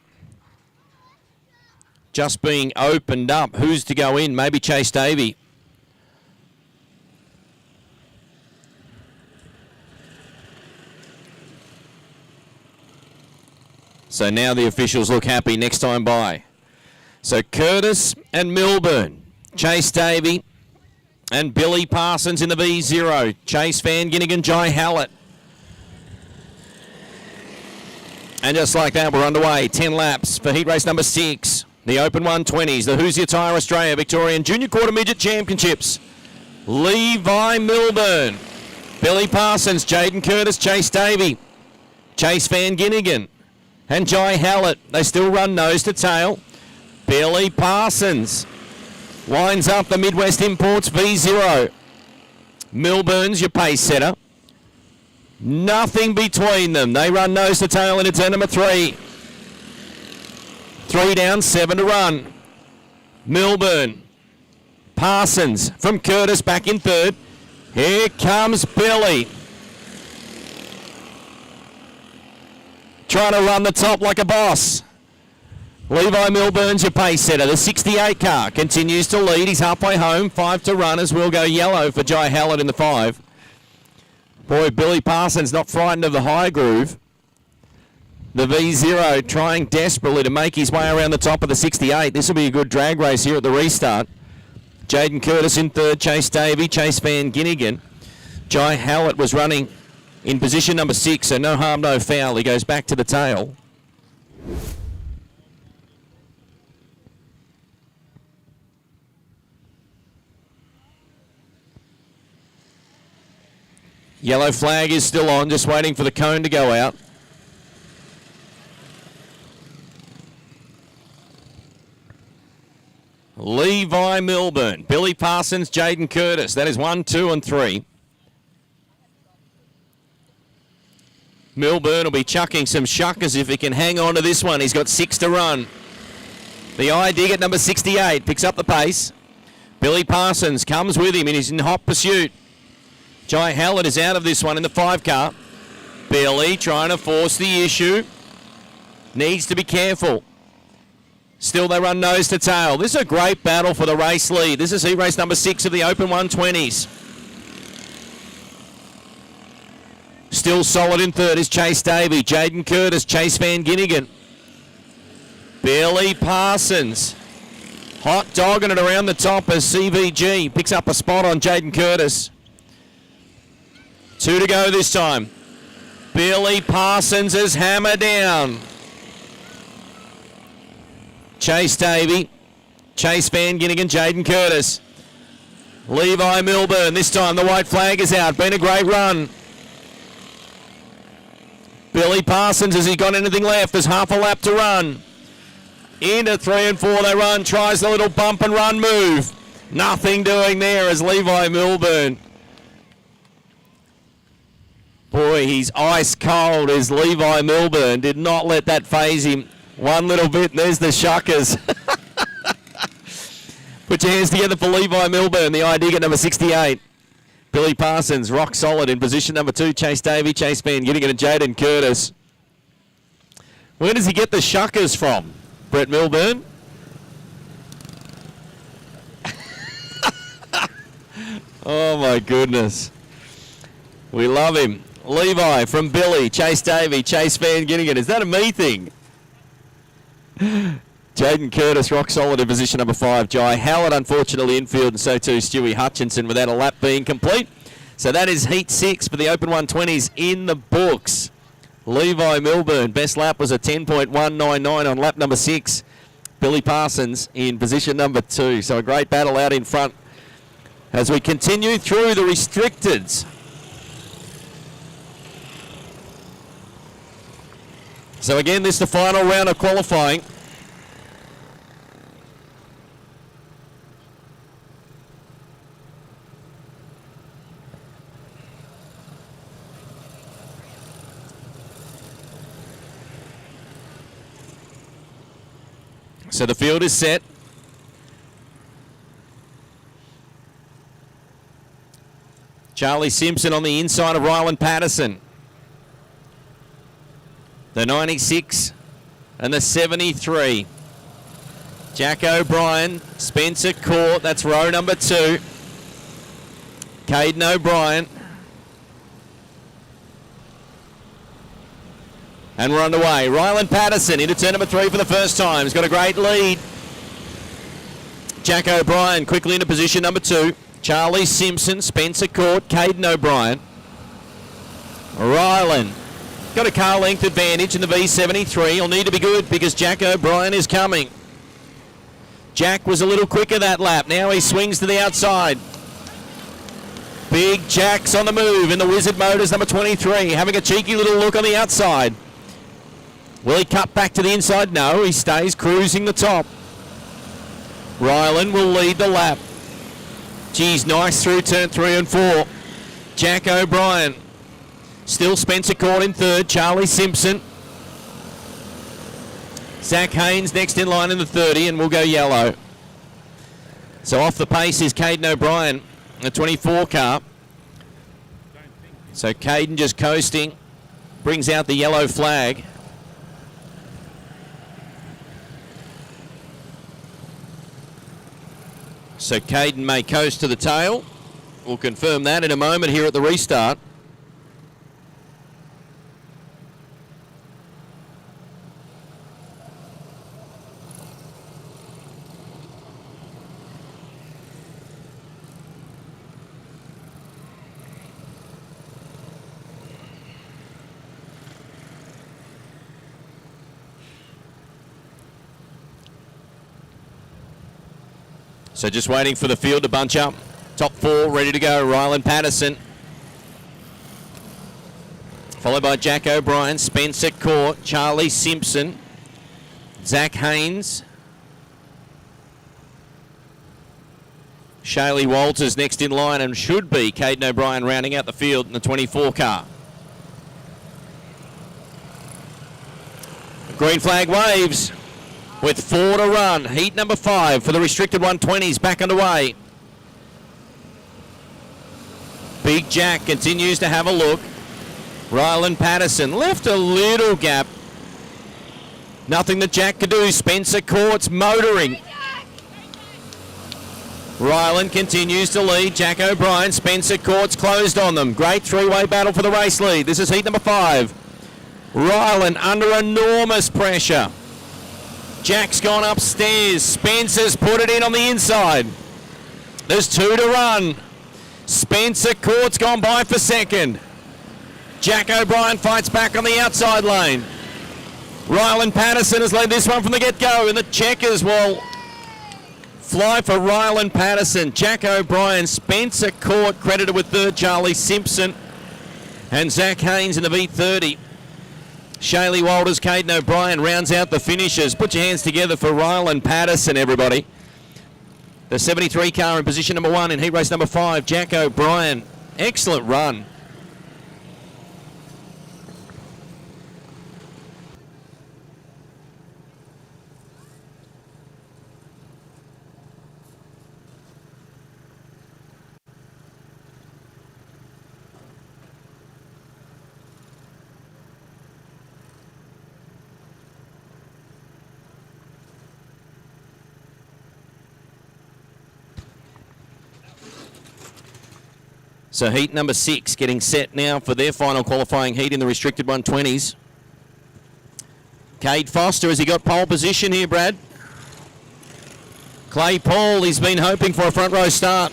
just being opened up. Who's to go in? Maybe Chase Davey. So now the officials look happy next time by. So Curtis and Milburn, Chase Davey and Billy Parsons in the V0. Chase Van Ginnigan, Jai Hallett. And just like that, we're underway. 10 laps for heat race number 6. The Open 120s, the Who's Your Tyre Australia Victorian Junior Quarter Midget Championships. Levi Milburn, Billy Parsons, Jaden Curtis, Chase Davey, Chase Van Ginnigan, and Jai Hallett. They still run nose to tail. Billy Parsons lines up the Midwest Imports V0. Milburn's your pace setter. Nothing between them. They run nose to tail into turn number 3. 3 down, 7 to run. Milburn. Parsons from Curtis back in third. Here comes Billy. Trying to run the top like a boss. Levi Milburn's your pace setter. The 68 car continues to lead. He's halfway home. 5 to run as we'll go yellow for Jai Hallett in the 5. Boy, Billy Parsons not frightened of the high groove. The V0 trying desperately to make his way around the top of the 68. This will be a good drag race here at the restart. Jaden Curtis in third, Chase Davey, Chase Van Ginnigan. Jai Hallett was running in position number 6, so no harm, no foul. He goes back to the tail. Yellow flag is still on, just waiting for the cone to go out. Levi Milburn, Billy Parsons, Jaden Curtis. That is 1, 2, and 3. Milburn will be chucking some shuckers if he can hang on to this one. He's got 6 to run. The I-Dig at number 68 picks up the pace. Billy Parsons comes with him and he's in hot pursuit. Jai Hallett is out of this one in the 5 car. Billy trying to force the issue. Needs to be careful. Still they run nose to tail. This is a great battle for the race lead. This is heat race number 6 of the Open 120s. Still solid in third is Chase Davey, Jaden Curtis, Chase Van Ginnigan. Billy Parsons. Hot dogging it around the top as CVG picks up a spot on Jaden Curtis. 2 to go this time. Billy Parsons is hammered down. Chase Davey, Chase Van Ginnigan, Jaden Curtis. Levi Milburn, this time the white flag is out. Been a great run. Billy Parsons, has he got anything left? There's half a lap to run. Into 3 and 4 they run. Tries the little bump and run move. Nothing doing there as Levi Milburn. Boy, he's ice cold as Levi Milburn. Did not let that phase him one little bit. And there's the shuckers. Put your hands together for Levi Milburn, the I-Dig at number 68. Billy Parsons, rock solid in position number 2. Chase Davey, Chase Van Ginnigan and Jaden Curtis. Where does he get the shuckers from, Brett Milburn? Oh my goodness. We love him. Levi from Billy, Chase Davey, Chase Van Ginnigan. Is that a me thing? Jaden Curtis, rock solid in position number 5. Jai Hallett, unfortunately, infield, and so too Stewie Hutchinson without a lap being complete. So that is heat 6 for the Open 120s in the books. Levi Milburn, best lap was a 10.199 on lap number 6. Billy Parsons in position number 2. So a great battle out in front as we continue through the restricteds. So again, this is the final round of qualifying. So the field is set. Charlie Simpson on the inside of Ryland Patterson. the 96 and the 73. Jack O'Brien, Spencer Court, that's row number 2. Caden O'Brien. And we're underway. Ryland Patterson into turn number 3 for the first time. He's got a great lead. Jack O'Brien quickly into position number 2. Charlie Simpson, Spencer Court, Caden O'Brien. Ryland got a car length advantage in the V73. He'll need to be good because Jack O'Brien is coming. Jack was a little quicker that lap. Now he swings to the outside. Big Jack's on the move in the Wizard Motors number 23, having a cheeky little look on the outside. Will he cut back to the inside? No, he stays cruising the top. Ryland will lead the lap. Geez, nice through turn 3 and 4. Jack O'Brien. Still Spencer Court in third. Charlie Simpson. Zach Haynes next in line in the 30, and we'll go yellow. So off the pace is Caden O'Brien, the 24 car. So Caden just coasting, brings out the yellow flag. So Caden may coast to the tail. We'll confirm that in a moment here at the restart. So just waiting for the field to bunch up. Top 4 ready to go. Ryland Patterson. Followed by Jack O'Brien, Spencer Court, Charlie Simpson, Zach Haynes. Shaylee Walters next in line, and should be Caden O'Brien rounding out the field in the 24 car. Green flag waves. With 4 to run. Heat number 5 for the restricted 120s back underway. Big Jack continues to have a look. Ryland Patterson left a little gap. Nothing that Jack could do. Spencer Court's motoring. Ryland continues to lead. Jack O'Brien, Spencer Court's closed on them. Great three-way battle for the race lead. This is heat number 5. Ryland under enormous pressure. Jack's gone upstairs. Spencer's put it in on the inside. There's 2 to run. Spencer Court's gone by for second. Jack O'Brien fights back on the outside lane. Ryland Patterson has led this one from the get-go, and the checkers will fly for Ryland Patterson. Jack O'Brien, Spencer Court credited with third, Charlie Simpson, and Zach Haynes in the V30. Shaylee Walters, Caden O'Brien rounds out the finishers. Put your hands together for Ryland Patterson, everybody. The 73 car in position number 1 in heat race number 5, Jack O'Brien. Excellent run. So heat number 6 getting set now for their final qualifying heat in the restricted 120s. Cade Foster, has he got pole position here, Brad? Clay Paul, he's been hoping for a front row start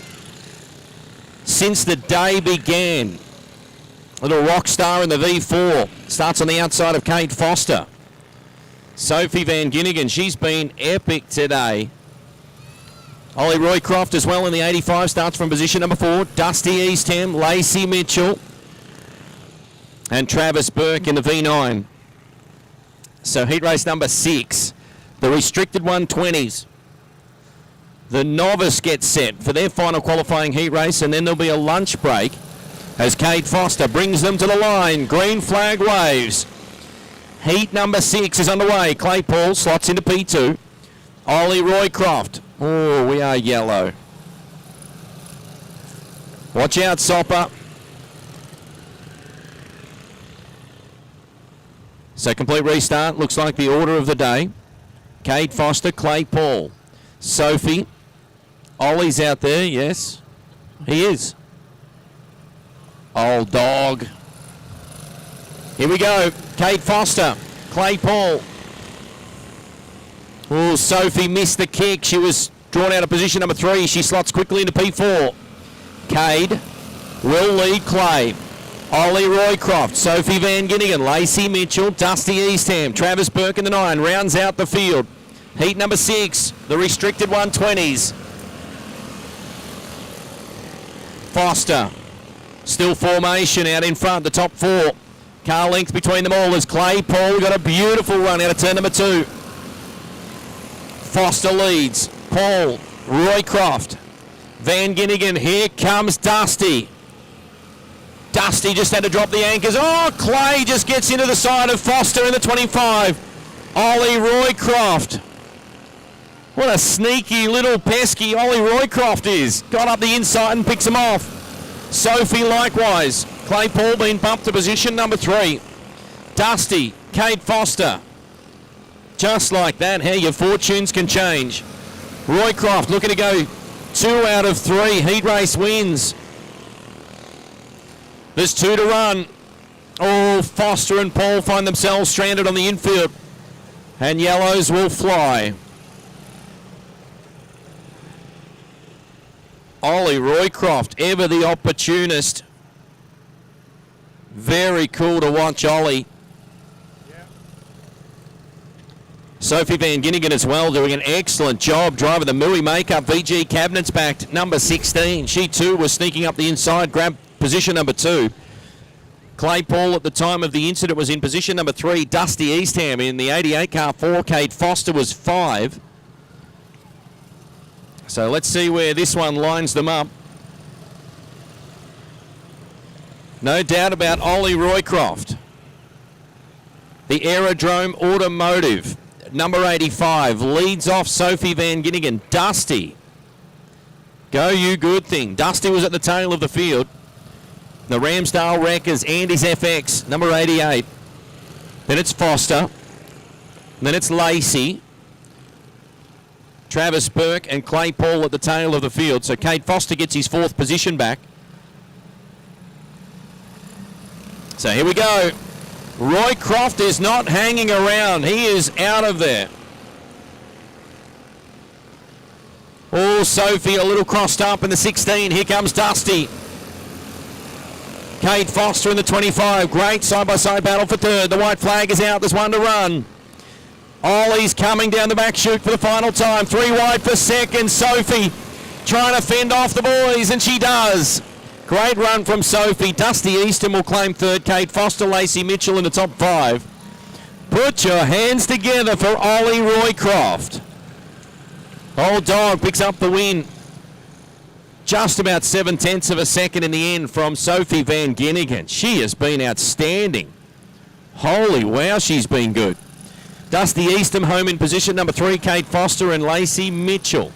since the day began. Little rock star in the V4. Starts on the outside of Cade Foster. Sophie Van Ginnigan, she's been epic today. Ollie Roycroft as well in the 85, starts from position number 4. Dusty Eastham, Lacey Mitchell, and Travis Burke in the V9. So heat race number 6, the restricted 120s. The Novice gets set for their final qualifying heat race, and then there'll be a lunch break as Cade Foster brings them to the line. Green flag waves. Heat number 6 is underway. Clay Paul slots into P2. Ollie Roycroft. Oh, we are yellow. Watch out, Sopper. So complete restart. Looks like the order of the day. Cade Foster, Clay Paul. Sophie. Ollie's out there, yes. He is. Old dog. Here we go. Cade Foster, Clay Paul. Oh, Sophie missed the kick. She was drawn out of position number 3. She slots quickly into P4. Cade will lead Clay. Ollie Roycroft, Sophie Van Ginnigan, Lacey Mitchell, Dusty Eastham, Travis Burke in the 9, rounds out the field. Heat number 6, the restricted 120s. Foster, still formation out in front, the top 4. Car length between them all as Clay Paul got a beautiful run out of turn number 2. Foster leads, Paul, Roycroft, Van Ginnigan, here comes Dusty. Dusty just had to drop the anchors. Oh, Clay just gets into the side of Foster in the 25. Ollie Roycroft. What a sneaky little pesky Ollie Roycroft is. Got up the inside and picks him off. Sophie likewise. Clay Paul being bumped to position number 3. Dusty, Cade Foster. Just like that, how your fortunes can change. Roycroft looking to go 2 out of 3. Heat race wins. There's 2 to run. Oh, Foster and Paul find themselves stranded on the infield. And yellows will fly. Ollie Roycroft, ever the opportunist. Very cool to watch Ollie. Sophie Van Ginnigan as well, doing an excellent job driving the Mui makeup. VG Cabinets backed number 16. She too was sneaking up the inside, grabbed position number 2. Clay Paul at the time of the incident was in position number 3. Dusty Eastham in the 88 car 4. Cade Foster was 5. So let's see where this one lines them up. No doubt about Ollie Roycroft. The Aerodrome Automotive, number 85, leads off Sophie Van Ginnigan. Dusty. Go you good thing. Dusty was at the tail of the field. The Ramsdale Wreckers, Andy's FX, number 88. Then it's Foster. Then it's Lacey. Travis Burke and Clay Paul at the tail of the field. So Cade Foster gets his 4th position back. So here we go. Roycroft is not hanging around. He is out of there. Oh, Sophie a little crossed up in the 16. Here comes Dusty. Cade Foster in the 25. Great side-by-side battle for 3rd. The white flag is out. There's 1 to run. Ollie's coming down the back chute for the final time. 3 wide for 2nd. Sophie trying to fend off the boys, and she does. Great run from Sophie. Dusty Easton will claim 3rd. Cade Foster, Lacey Mitchell in the top 5. Put your hands together for Ollie Roycroft. Old dog picks up the win. Just about 7/10 of a second in the end from Sophie Van Ginnigan. She has been outstanding. Holy wow, she's been good. Dusty Eastham home in position number 3. Cade Foster and Lacey Mitchell.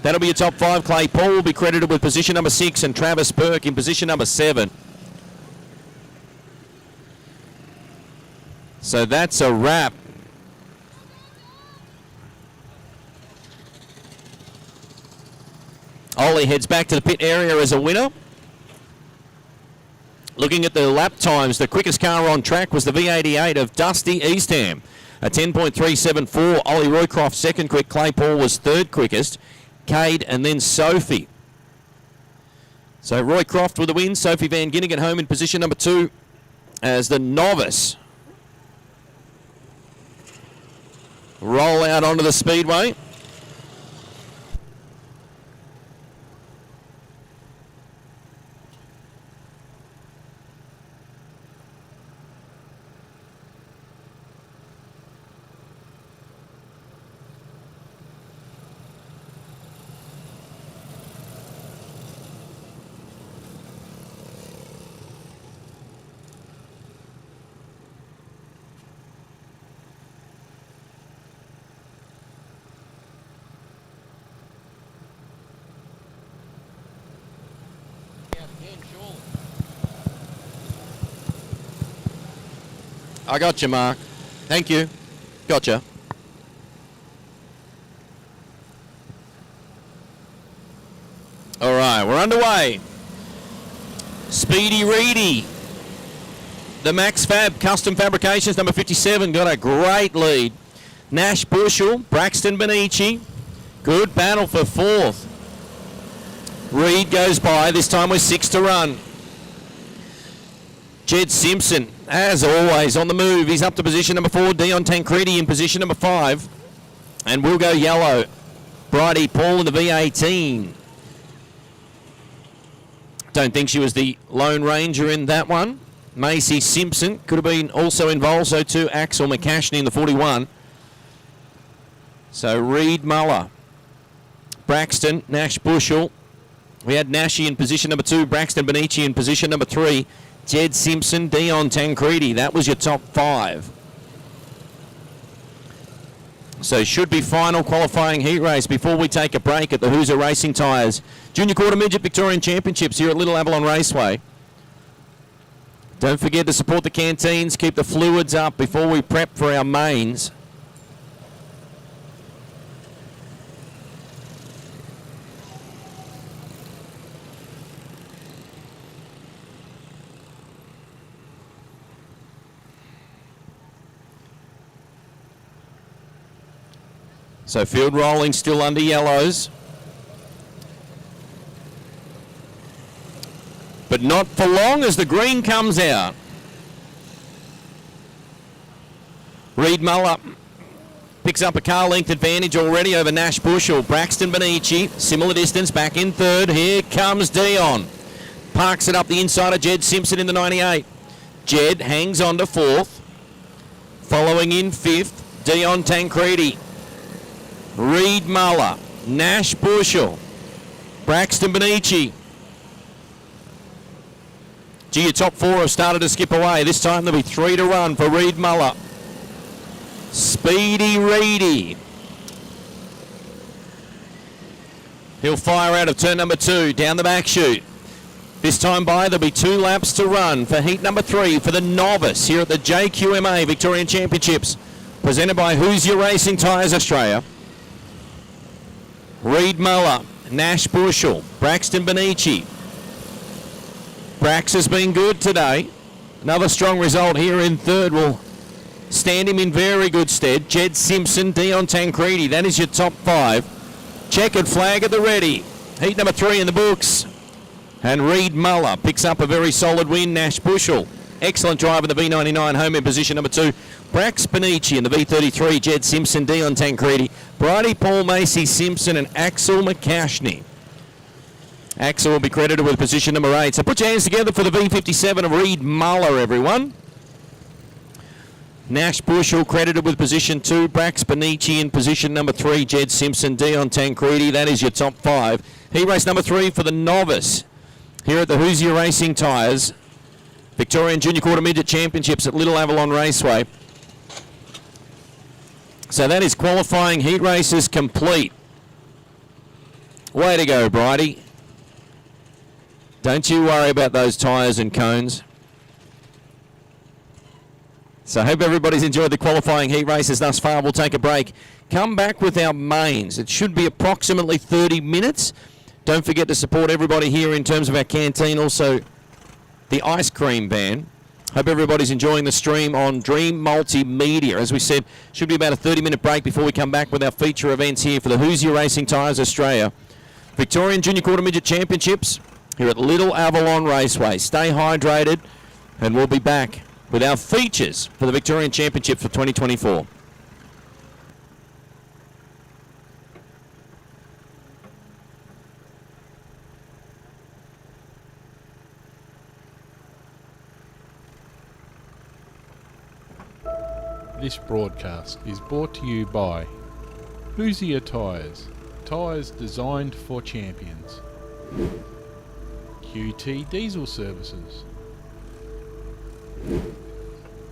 That'll be your top 5. Clay Paul will be credited with position number 6 and Travis Burke in position number 7. So that's a wrap. Ollie heads back to the pit area as a winner. Looking at the lap times, the quickest car on track was the V88 of Dusty Eastham. A 10.374. Ollie Roycroft 2nd quick. Clay Paul was 3rd quickest. Cade and then Sophie. So Roycroft with the win. Sophie Van Ginnigan home in position number 2 as the Novice roll out onto the speedway. I got you, Mark. Thank you. Gotcha. All right, we're underway. Speedy Reedy. The Max Fab Custom Fabrications, number 57, got a great lead. Nash Bushel, Braxton Benici. Good battle for fourth. Reed goes by. This time with 6 to run. Jed Simpson, as always, on the move. He's up to position number 4. Dion Tancredi in position number 5. And we'll go yellow. Bridie Paul in the V18. Don't think she was the Lone Ranger in that one. Macy Simpson could have been also involved. So too Axel McCashny in the 41. So Reed Muller, Braxton, Nash Bushel. We had Nashi in position number 2, Braxton Benici in position number 3, Jed Simpson, Dion Tancredi. That was your top 5. So should be final qualifying heat race before we take a break at the Who's Racing Tyres Junior Quarter Midget Victorian Championships here at Little Avalon Raceway. Don't forget to support the canteens, keep the fluids up before we prep for our mains. So field rolling still under yellows. But not for long as the green comes out. Reed Muller picks up a car length advantage already over Nash Bushel. Braxton Benici, similar distance, back in third. Here comes Dion. Parks it up the inside of Jed Simpson in the 98. Jed hangs on to fourth. Following in fifth, Dion Tancredi. Reed Muller, Nash Bushel, Braxton Benici. Gee, your top 4 have started to skip away. This time there'll be 3 to run for Reed Muller. Speedy Reedy. He'll fire out of turn number 2, down the back chute. This time by, there'll be 2 laps to run for heat number 3 for the Novice here at the JQMA Victorian Championships, presented by Who's Your Racing Tyres Australia. Reed Muller, Nash Bushel, Braxton Benici. Brax has been good today. Another strong result here in third will stand him in very good stead. Jed Simpson, Dion Tancredi, that is your top 5. Checkered flag at the ready. Heat number 3 in the books. And Reed Muller picks up a very solid win. Nash Bushel, excellent drive in the V99, home in position number 2. Brax Benici in the V33, Jed Simpson, Dion Tancredi, Bridie Paul, Macy Simpson, and Axel McCashny. Axel will be credited with position number 8. So put your hands together for the V57 of Reed Muller, everyone. Nash Bushel credited with position 2, Brax Benici in position number 3, Jed Simpson, Dion Tancredi. That is your top 5. Heat race number 3 for the Novice here at the Who's Your Racing Tyres Victorian Junior Quarter Midget Championships at Little Avalon Raceway. So that is qualifying heat races complete. Way to go, Bridie. Don't you worry about those tyres and cones. So I hope everybody's enjoyed the qualifying heat races thus far. We'll take a break. Come back with our mains. It should be approximately 30 minutes. Don't forget to support everybody here in terms of our canteen. Also, the ice cream van. Hope everybody's enjoying the stream on Dream Multimedia. As we said, should be about a 30-minute break before we come back with our feature events here for the Who's Your Racing Tyres Australia Victorian Junior Quarter Midget Championships here at Little Avalon Raceway. Stay hydrated, and we'll be back with our features for the Victorian Championship for 2024. This broadcast is brought to you by Hoosier Tyres, tyres designed for champions. QT Diesel Services,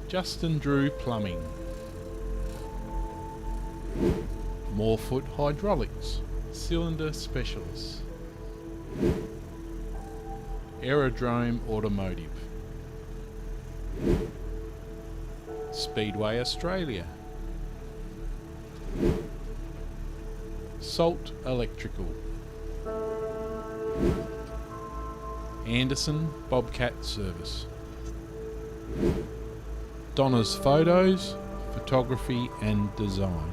Justin Drew Plumbing, Morefoot Hydraulics, Cylinder Specialists, Aerodrome Automotive, Speedway Australia. Salt Electrical. Anderson Bobcat Service. Donna's Photos, Photography and Design.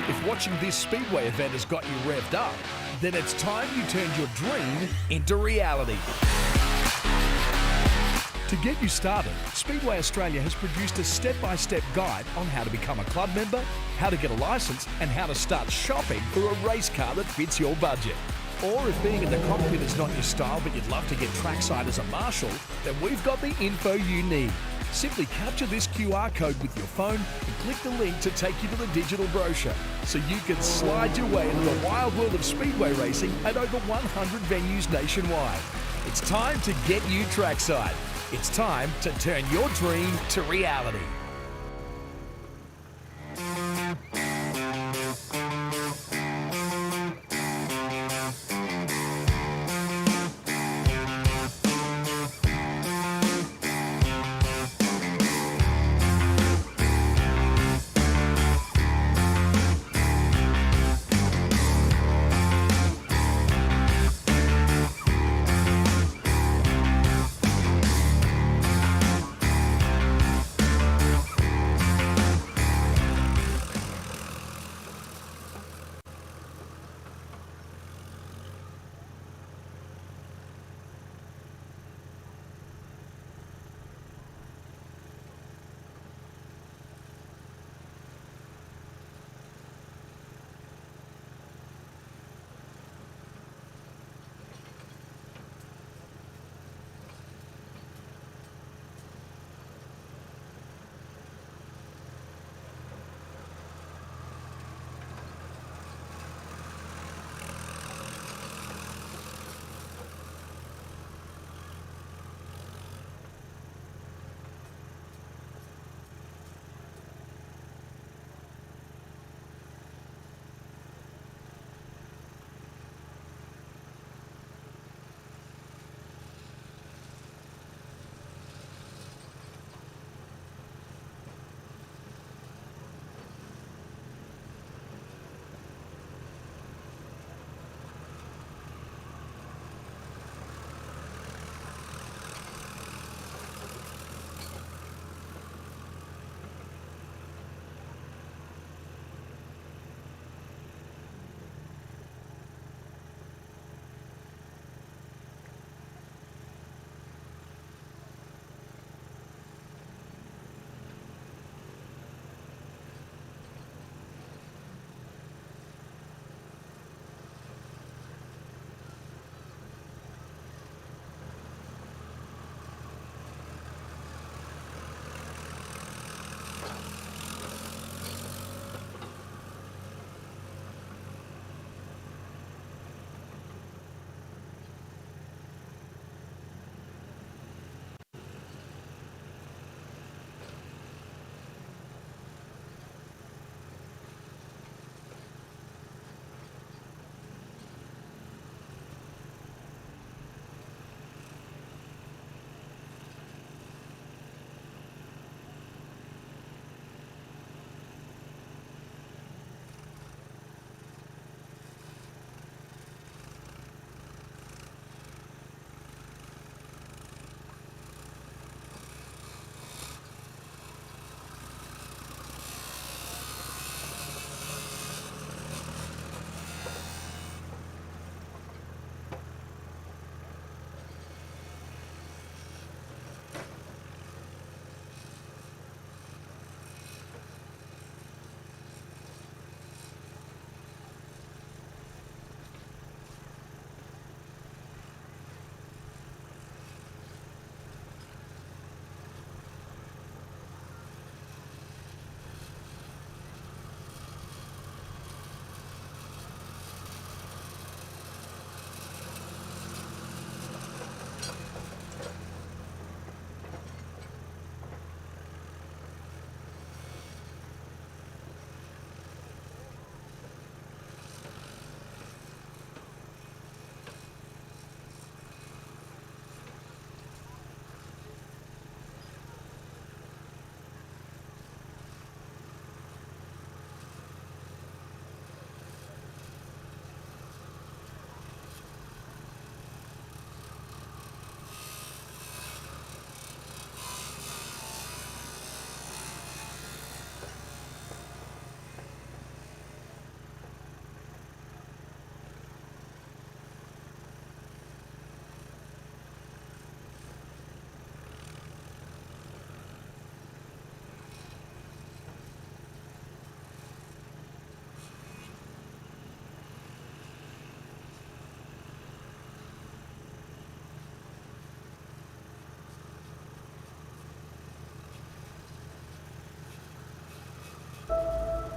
If watching this Speedway event has got you revved up, then it's time you turned your dream into reality. To get you started, Speedway Australia has produced a step-by-step guide on how to become a club member, how to get a licence, and how to start shopping for a race car that fits your budget. Or if being in the cockpit is not your style but you'd love to get trackside as a marshal, then we've got the info you need. Simply capture this QR code with your phone and click the link to take you to the digital brochure so you can slide your way into the wild world of speedway racing at over 100 venues nationwide. It's time to get you trackside. It's time to turn your dream to reality.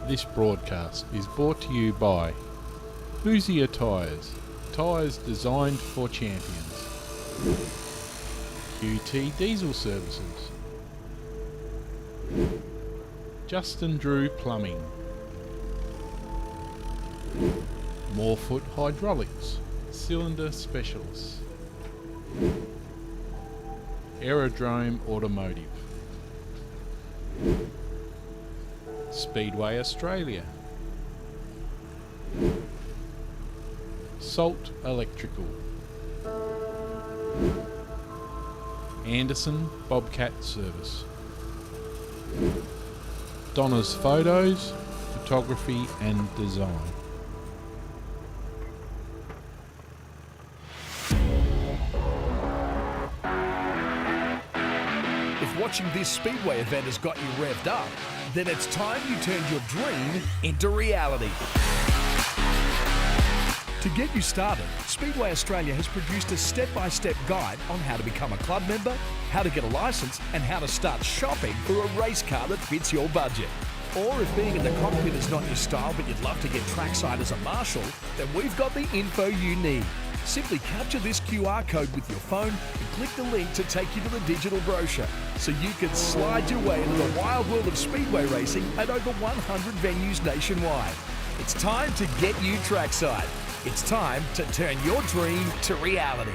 This broadcast is brought to you by Enthusiast Tyres, tyres designed for champions. QT Diesel Services. Justin Drew Plumbing. Morefoot Hydraulics, cylinder specialists. Aerodrome Automotive. Speedway Australia. Salt Electrical. Anderson Bobcat Service. Donna's Photos, Photography and Design. If watching this Speedway event has got you revved up, then it's time you turned your dream into reality. To get you started, Speedway Australia has produced a step-by-step guide on how to become a club member, how to get a licence, and how to start shopping for a race car that fits your budget. Or if being in the cockpit is not your style but you'd love to get trackside as a marshal, then we've got the info you need. Simply capture this QR code with your phone and click the link to take you to the digital brochure so you can slide your way into the wild world of speedway racing at over 100 venues nationwide. It's time to get you trackside. It's time to turn your dream to reality.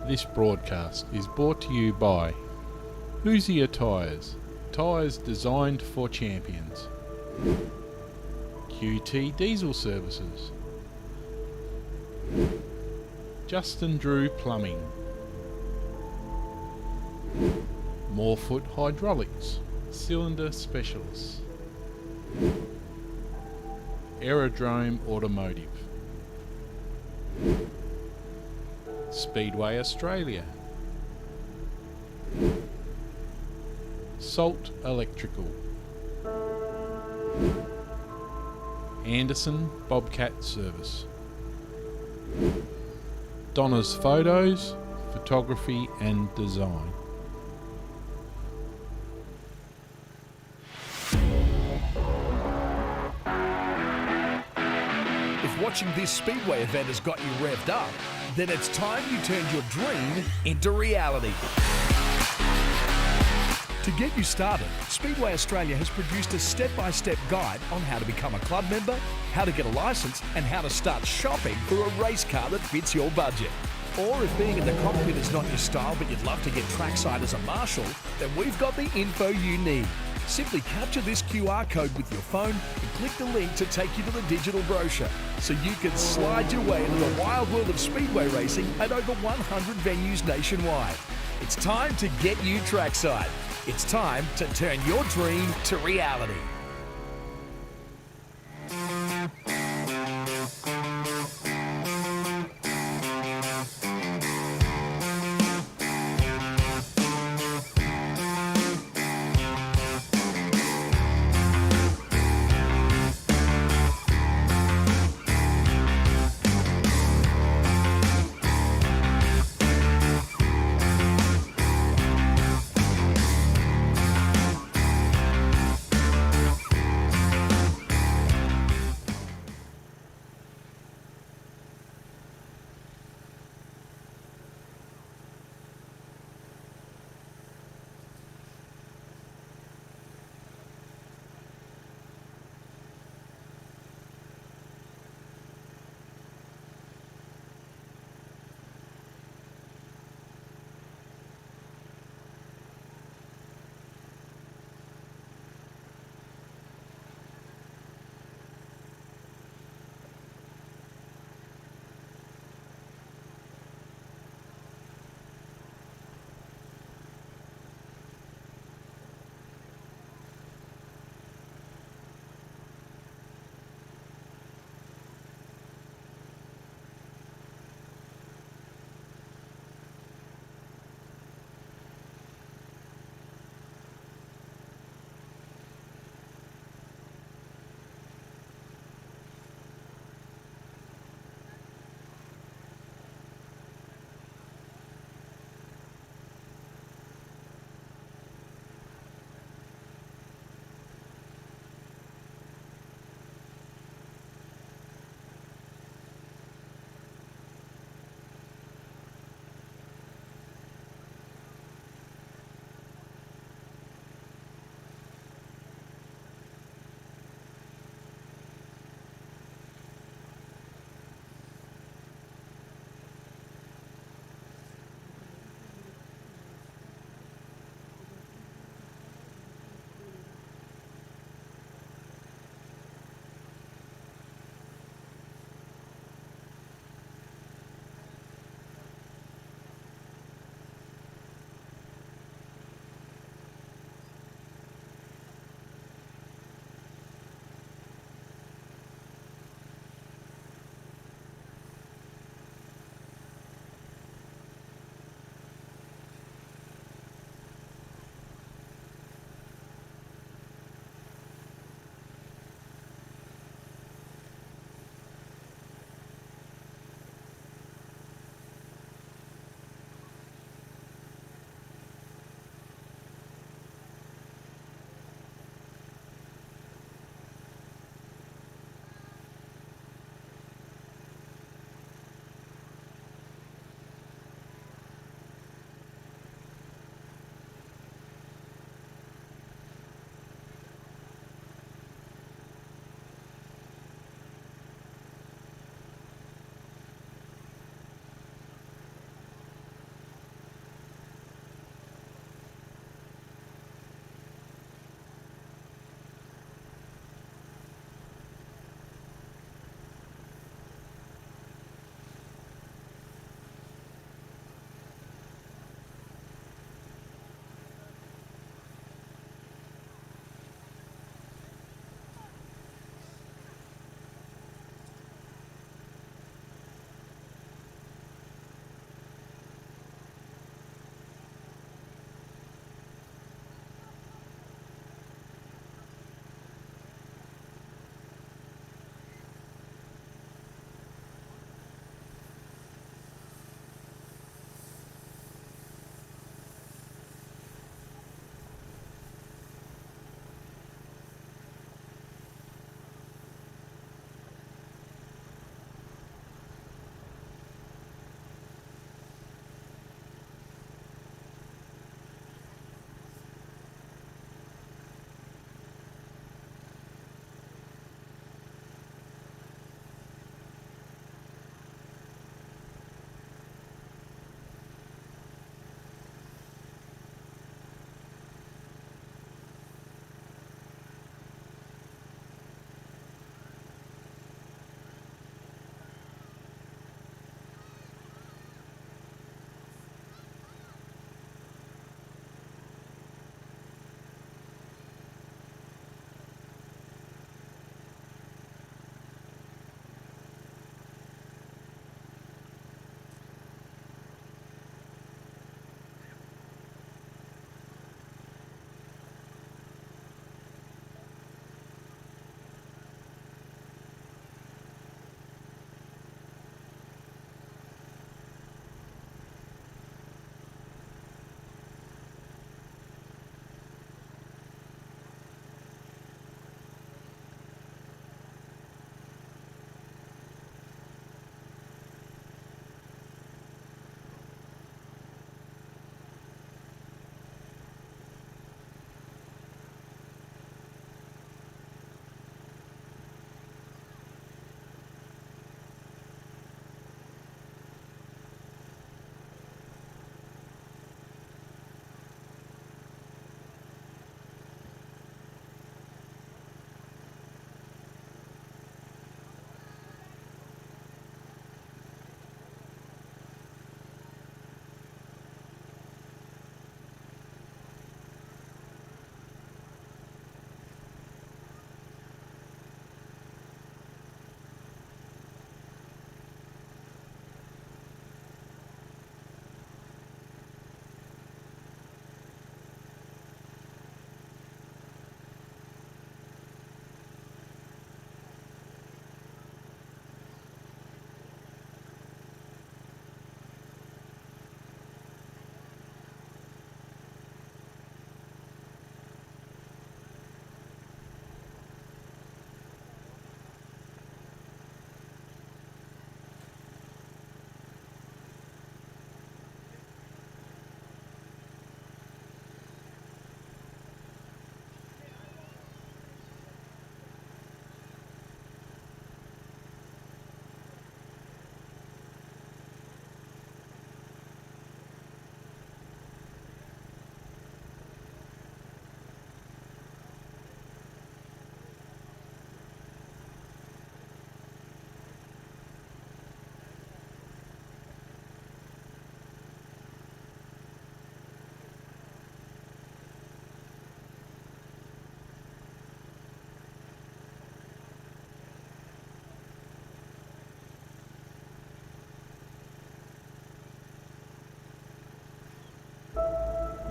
This broadcast is brought to you by Hoosier Tyres, tyres designed for champions. QT Diesel Services. Justin Drew Plumbing. Morefoot Hydraulics, cylinder specialists. Aerodrome Automotive. Speedway Australia. Salt Electrical. Anderson Bobcat Service. Donna's Photos, Photography and Design. If watching this Speedway event has got you revved up, then it's time you turned your dream into reality. To get you started, Speedway Australia has produced a step-by-step guide on how to become a club member, how to get a licence, and how to start shopping for a race car that fits your budget. Or if being in the cockpit is not your style but you'd love to get trackside as a marshal, then we've got the info you need. Simply capture this QR code with your phone and click the link to take you to the digital brochure so you can slide your way into the wild world of speedway racing at over 100 venues nationwide. It's time to get you trackside. It's time to turn your dream to reality.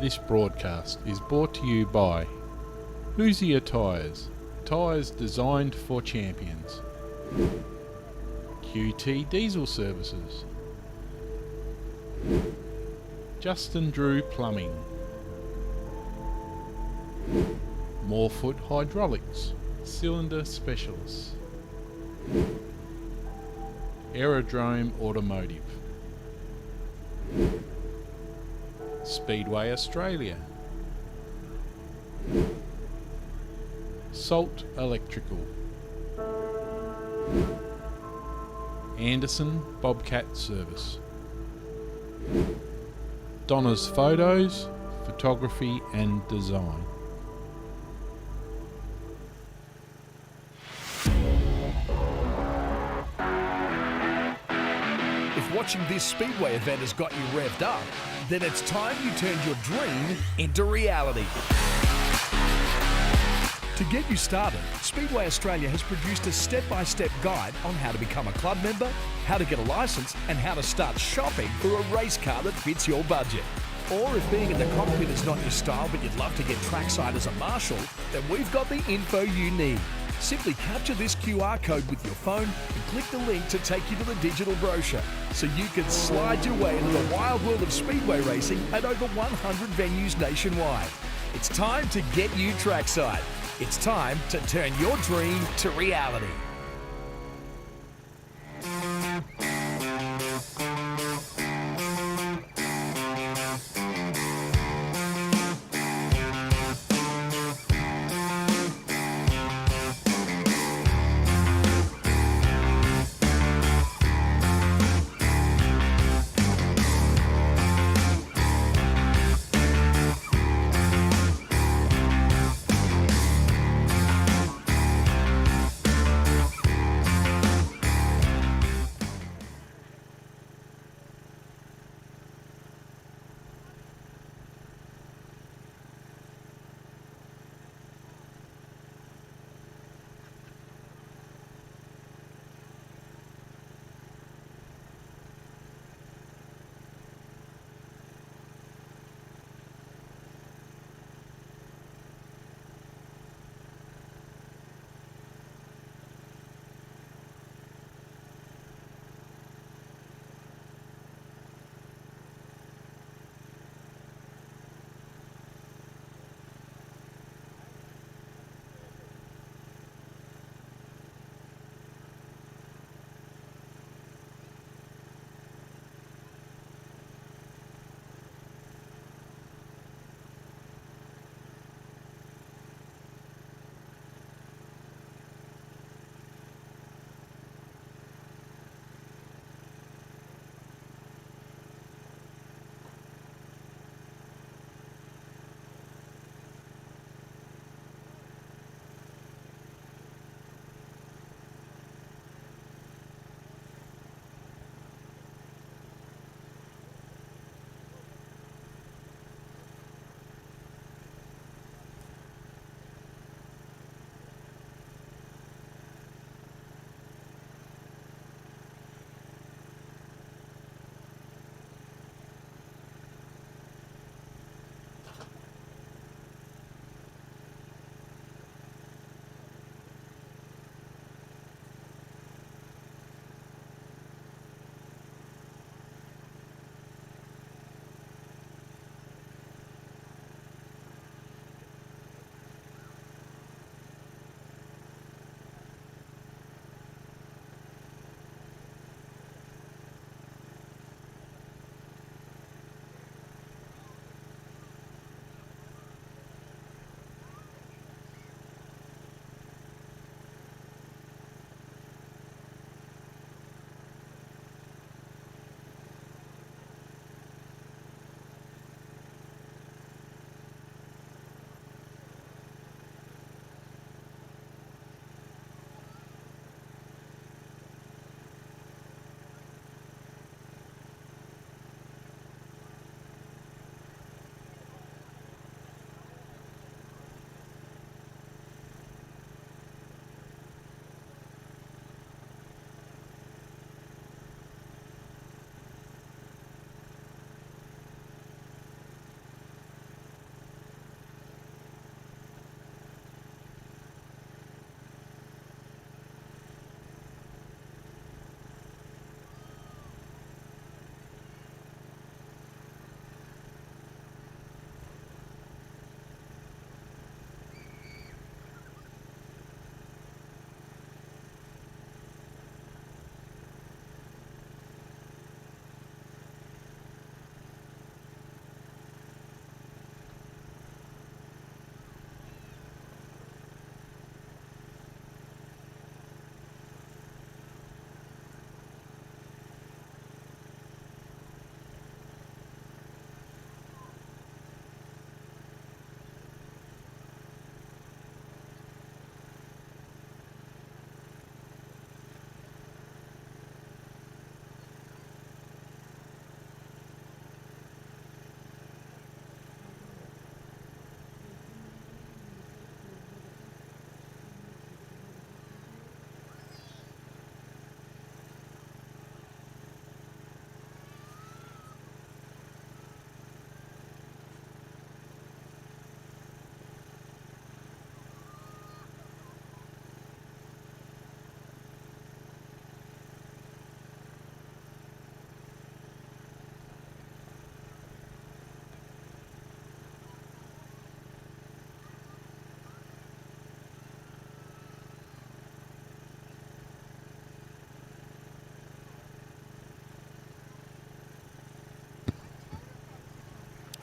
This broadcast is brought to you by Hoosier Tyres, tyres designed for champions. QT Diesel Services. Justin Drew Plumbing. Morefoot Hydraulics, cylinder specialists. Aerodrome Automotive. Speedway Australia. Salt Electrical. Anderson Bobcat Service. Donna's Photos, Photography and Design. If watching this Speedway event has got you revved up, then it's time you turned your dream into reality. To get you started, Speedway Australia has produced a step-by-step guide on how to become a club member, how to get a licence, and how to start shopping for a race car that fits your budget. Or if being in the cockpit is not your style but you'd love to get trackside as a marshal, then we've got the info you need. Simply capture this QR code with your phone and click the link to take you to the digital brochure so you can slide your way into the wild world of speedway racing at over 100 venues nationwide. It's time to get you trackside. It's time to turn your dream to reality.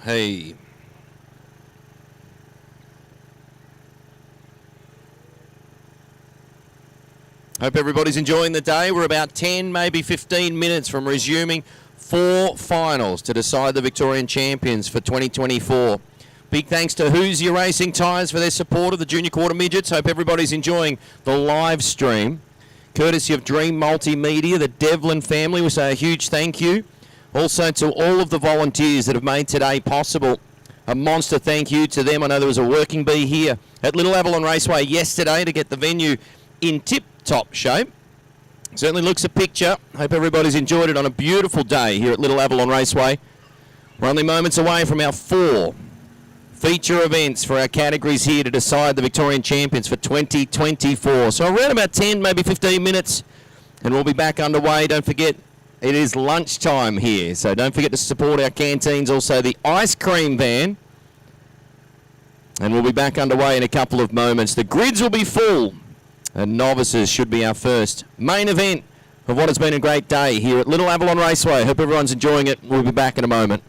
Hey. Hope everybody's enjoying the day. We're about 10, maybe 15 minutes from resuming 4 finals to decide the Victorian champions for 2024. Big thanks to Who's Your Racing Tyres for their support of the Junior Quarter Midgets. Hope everybody's enjoying the live stream. Courtesy of Dream Multimedia, the Devlin family, we say a huge thank you. Also to all of the volunteers that have made today possible. A monster thank you to them. I know there was a working bee here at Little Avalon Raceway yesterday to get the venue in tip-top shape. Certainly looks a picture. Hope everybody's enjoyed it on a beautiful day here at Little Avalon Raceway. We're only moments away from our 4 feature events for our categories here to decide the Victorian champions for 2024. So around about 10, maybe 15 minutes, and we'll be back underway. Don't forget, it is lunchtime here, so don't forget to support our canteens. Also, the ice cream van. And we'll be back underway in a couple of moments. The grids will be full, and novices should be our first main event of what has been a great day here at Little Avalon Raceway. Hope everyone's enjoying it. We'll be back in a moment.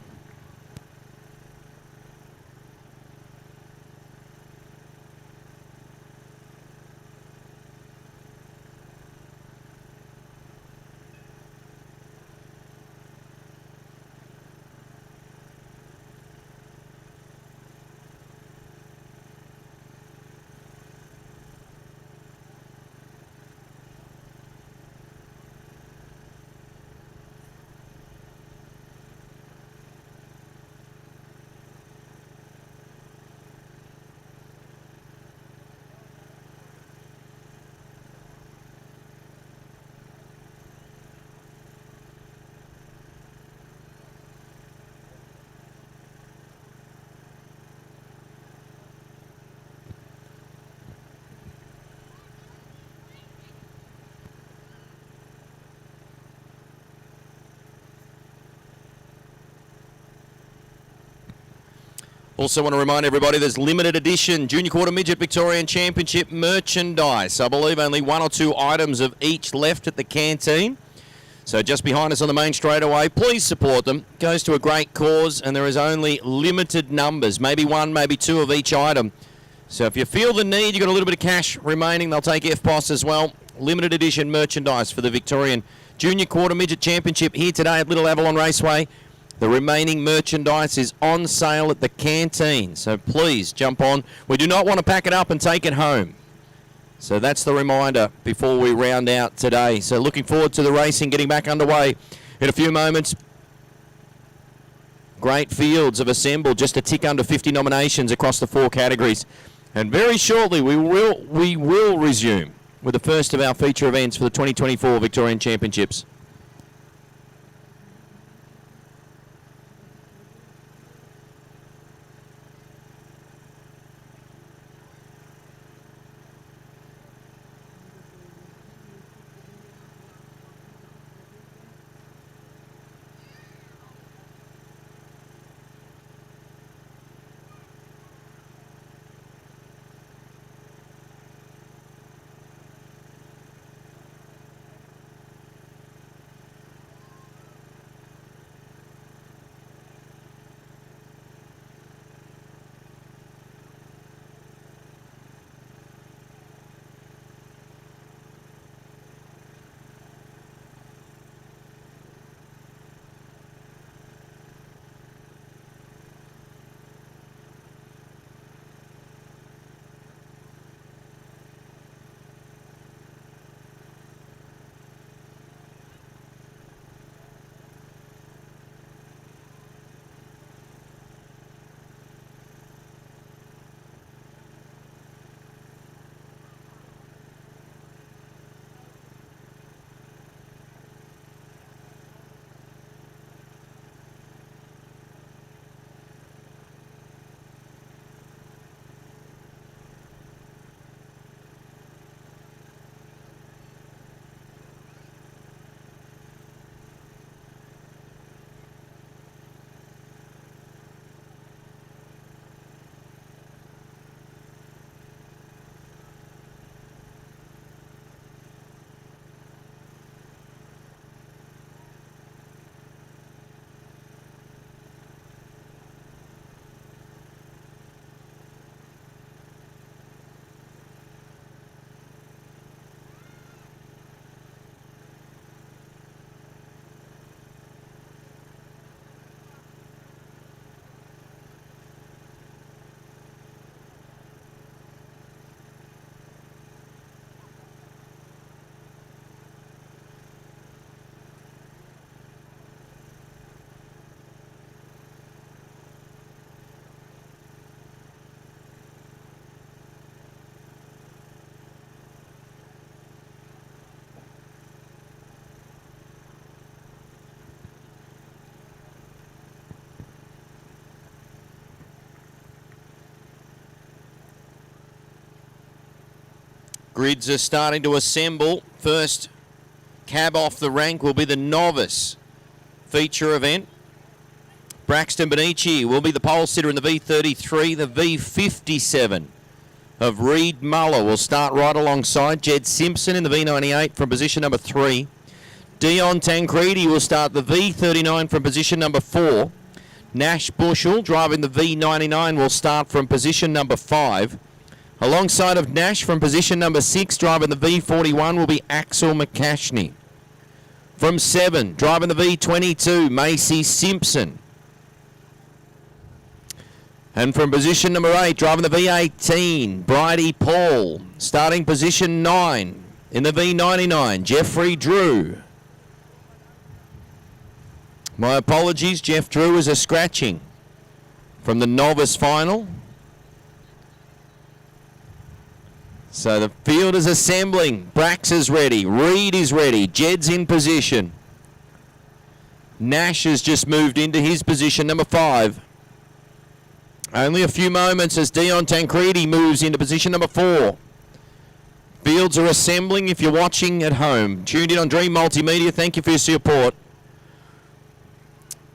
Also want to remind everybody there's limited edition Junior Quarter Midget Victorian Championship merchandise. I believe only 1 or 2 items of each left at the canteen. So just behind us on the main straightaway, please support them. Goes to a great cause, and there is only limited numbers, maybe 1, maybe 2 of each item. So if you feel the need, you've got a little bit of cash remaining, they'll take FPOS as well. Limited edition merchandise for the Victorian Junior Quarter Midget Championship here today at Little Avalon Raceway. The remaining merchandise is on sale at the canteen, so please jump on. We do not want to pack it up and take it home. So that's the reminder before we round out today. So looking forward to the racing getting back underway in a few moments. Great fields have assembled, just a tick under 50 nominations across the 4 categories. And very shortly we will resume with the first of our feature events for the 2024 Victorian Championships. Grids are starting to assemble. First cab off the rank will be the Novice feature event. Braxton Benici will be the pole sitter in the V33. The V57 of Reed Muller will start right alongside Jed Simpson in the V98 from position number 3. Dion Tancredi will start the V39 from position number 4. Nash Bushell driving the V99 will start from position number 5. Alongside of Nash from position number 6 driving the V41 will be Axel McCashney. From 7 driving the V22 Macy Simpson. And from position number 8, driving the V18, Bridie Paul. Starting position 9 in the V99, Jeffrey Drew. My apologies, Jeff Drew is a scratching from the novice final. So the field is assembling. Brax is ready. Reed is ready. Jed's in position. Nash has just moved into his position, number 5. Only a few moments as Dion Tancredi moves into position number 4. Fields are assembling if you're watching at home. Tuned in on Dream Multimedia, thank you for your support.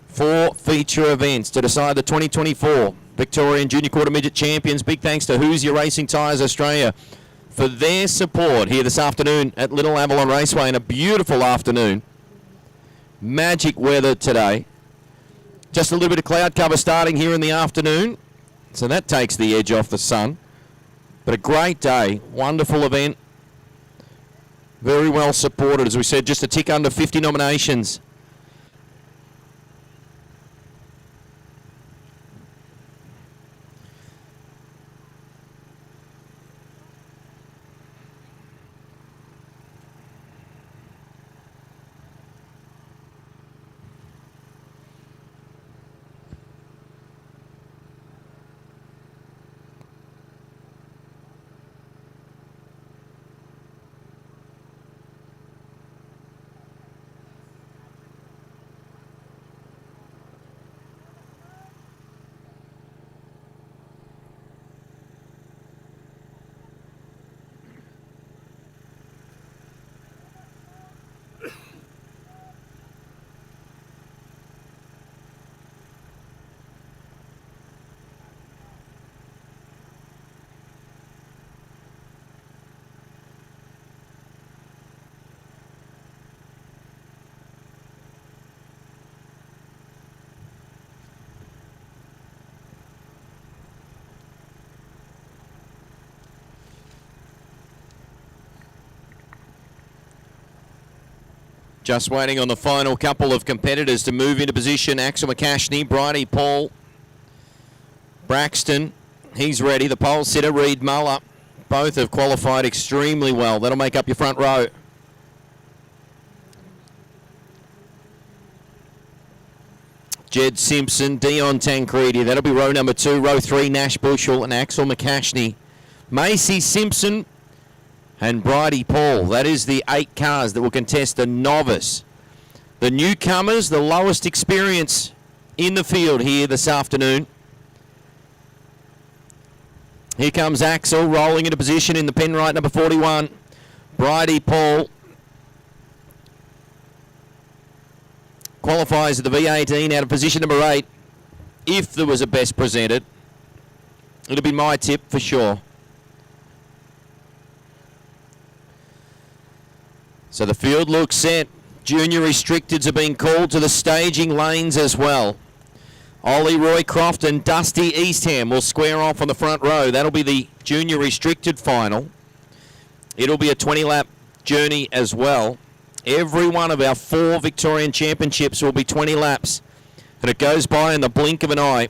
4 feature events to decide the 2024 Victorian Junior Quarter Midget Champions. Big thanks to Who's Your Racing Tyres Australia for their support here this afternoon at Little Avalon Raceway, and a beautiful afternoon. Magic weather today. Just a little bit of cloud cover starting here in the afternoon, so that takes the edge off the sun. But a great day, wonderful event. Very well supported, as we said, just a tick under 50 nominations. Just waiting on the final couple of competitors to move into position. Axel McCashney, Bridie Paul, Braxton, he's ready. The pole sitter, Reed Muller. Both have qualified extremely well. That'll make up your front row. Jed Simpson, Dion Tancredi. That'll be row number 2. Row 3, Nash Bushell and Axel McCashney. Macy Simpson and Bridie Paul. That is the 8 cars that will contest the novice. The newcomers, the lowest experience in the field here this afternoon. Here comes Axel rolling into position in the pen right, number 41. Bridie Paul qualifies at the V18 out of position number 8. If there was a best presented, it'll be my tip for sure. So the field looks set. Junior restricteds are being called to the staging lanes as well. Ollie Roycroft and Dusty Eastham will square off on the front row. That'll be the junior restricted final. It'll be a 20-lap journey as well. Every one of our 4 Victorian Championships will be 20 laps. And it goes by in the blink of an eye.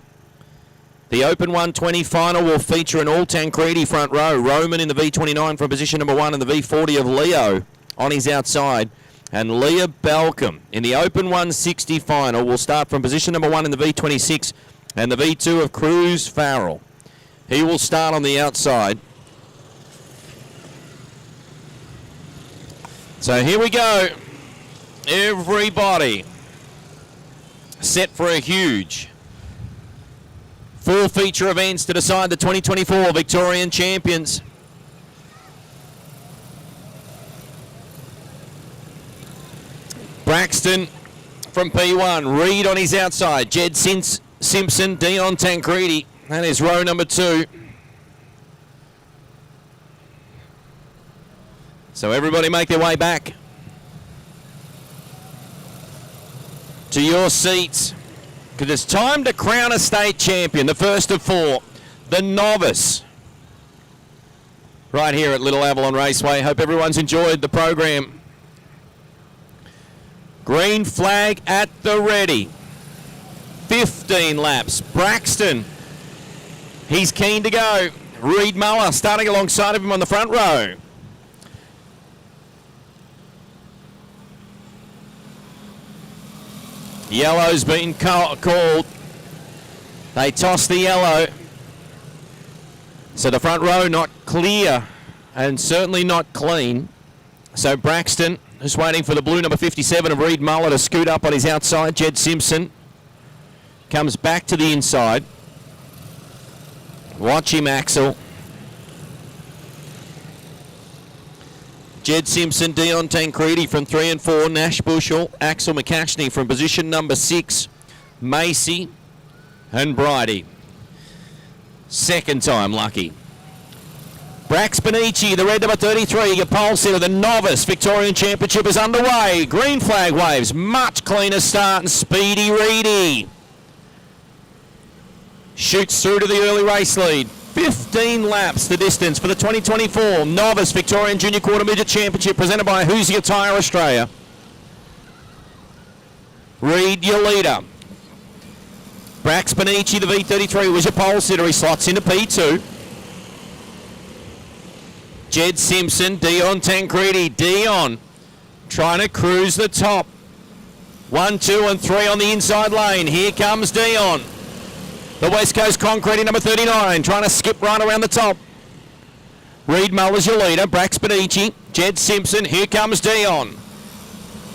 The Open 120 final will feature an all Tancredi front row. Roman in the V29 from position number 1 and the V40 of Leo on his outside. And Leah Balcom in the Open 160 final will start from position number 1 in the V26 and the V2 of Cruz Farrell. He will start on the outside. So here we go. Everybody set for a huge 4 feature events to decide the 2024 Victorian Champions. Braxton from P1. Reed on his outside. Jed Simpson, Dion Tancredi. That is row number 2. So everybody make their way back to your seats, because it's time to crown a state champion, the first of 4, the Novice, right here at Little Avalon Raceway. Hope everyone's enjoyed the program. Green flag at the ready. 15 laps. Braxton, he's keen to go. Reed Muller starting alongside of him on the front row. Yellow's been called. They toss the yellow. So the front row not clear and certainly not clean. So Braxton is waiting for the blue number 57 of Reed Muller to scoot up on his outside. Jed Simpson comes back to the inside. Watch him, Axel. Jed Simpson, Dion Tancredi from 3 and 4, Nash Bushell, Axel McCashney from position number 6, Macy and Bridie. Second time lucky. Brax Benici, the red number 33, your pole sitter, the Novice Victorian Championship is underway. Green flag waves, much cleaner start, and Speedy Reedy shoots through to the early race lead. 15 laps the distance for the 2024 Novice Victorian Junior Quarter Midget Championship presented by Who's Your Tyre Australia. Reed, your leader. Brax Benici, the V33, was your pole sitter. He slots into P2. Jed Simpson, Dion Tancredi. Dion trying to cruise the top. 1, 2 and 3 on the inside lane. Here comes Dion. The West Coast Concrete number 39, trying to skip right around the top. Reed Muller's your leader. Brax Benici, Jed Simpson. Here comes Dion.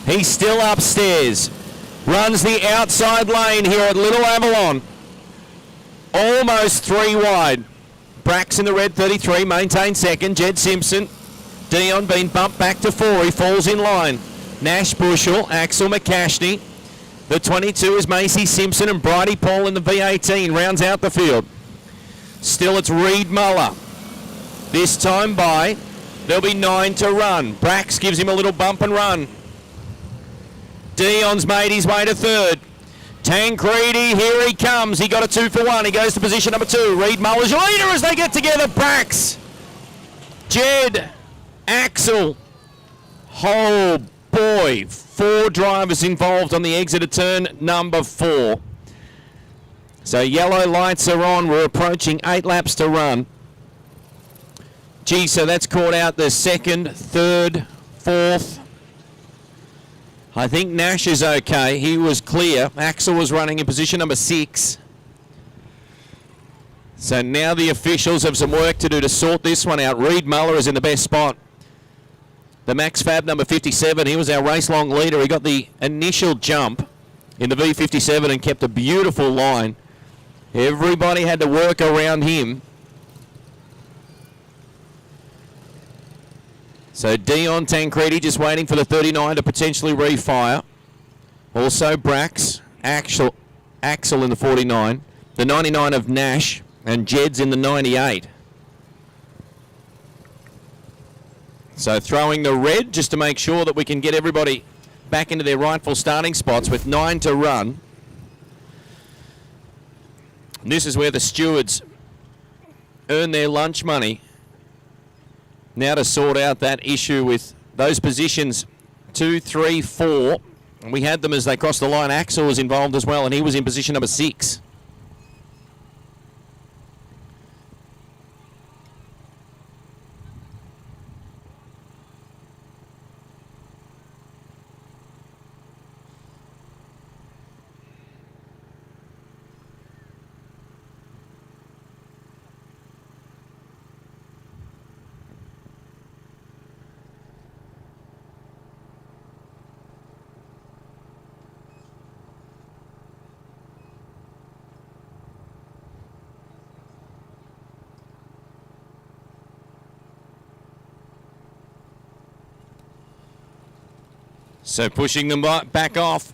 He's still upstairs. Runs the outside lane here at Little Avalon. Almost 3 wide. Brax in the red 33 maintains second. Jed Simpson. Dion being bumped back to 4. He falls in line. Nash Bushell, Axel McCashney. The 22 is Macy Simpson, and Bridie Paul in the V18 rounds out the field. Still it's Reed Muller. This time by, there'll be 9 to run. Brax gives him a little bump and run. Dion's made his way to 3rd. Tancredi, here he comes. He got a 2 for 1. He goes to position number 2. Reed Muller's your leader as they get together. Brax, Jed, Axel. Oh boy, 4 drivers involved on the exit of turn number 4. So yellow lights are on. We're approaching 8 laps to run. Gee, so that's caught out the 2nd, 3rd, 4th. I think Nash is okay. He was clear. Axel was running in position number 6. So now the officials have some work to do to sort this one out. Reed Muller is in the best spot. The Max Fab number 57, he was our race-long leader. He got the initial jump in the V57 and kept a beautiful line. Everybody had to work around him. So Dion Tancredi just waiting for the 39 to potentially refire. Also Brax, Axel in the 49. The 99 of Nash, and Jed's in the 98. So throwing the red just to make sure that we can get everybody back into their rightful starting spots with 9 to run. And this is where the stewards earn their lunch money. Now to sort out that issue with those positions 2, 3, 4. And we had them as they crossed the line. Axel was involved as well, and he was in position number 6. So pushing them back off.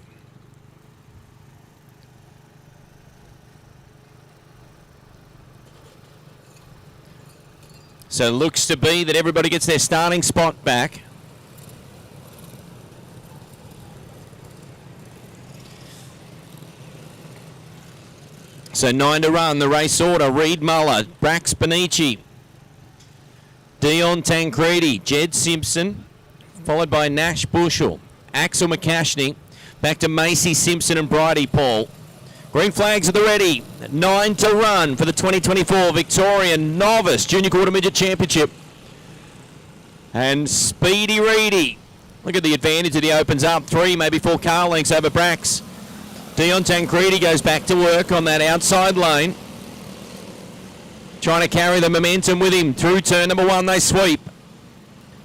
So it looks to be that everybody gets their starting spot back. So 9 to run, the race order. Reed Muller, Brax Benici, Dion Tancredi, Jed Simpson, followed by Nash Bushell, Axel McCashney, back to Macy Simpson and Bridie Paul. Green flags at the ready. 9 to run for the 2024 Victorian Novice Junior Quarter Midget Championship. And Speedy Reedy. Look at the advantage that he opens up. 3, maybe 4 car lengths over Brax. Dion Tancredi goes back to work on that outside lane. Trying to carry the momentum with him. Through turn number 1, they sweep.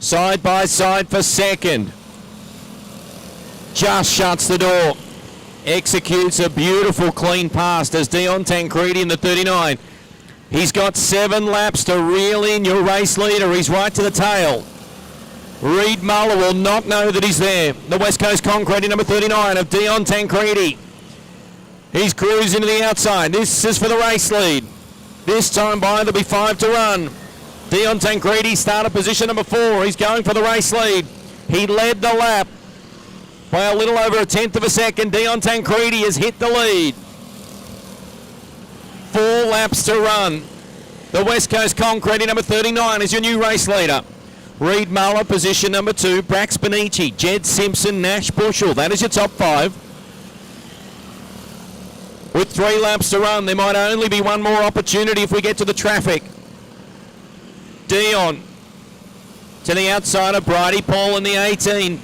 Side by side for second. Just shuts the door. Executes a beautiful clean pass as Dion Tancredi in the 39. He's got 7 laps to reel in your race leader. He's right to the tail. Reed Muller will not know that he's there. The West Coast Concrete number 39 of Dion Tancredi. He's cruising to the outside. This is for the race lead. This time by, there'll be 5 to run. Dion Tancredi started position number 4. He's going for the race lead. He led the lap by a little over 1/10 of a second. Dion Tancredi has hit the lead. 4 laps to run. The West Coast Concrete number 39 is your new race leader. Reed Muller, position number 2. Brax Benici, Jed Simpson, Nash Bushell. That is your top 5. With 3 laps to run, there might only be one more opportunity if we get to the traffic. Dion to the outside of Bridie Paul in the 18.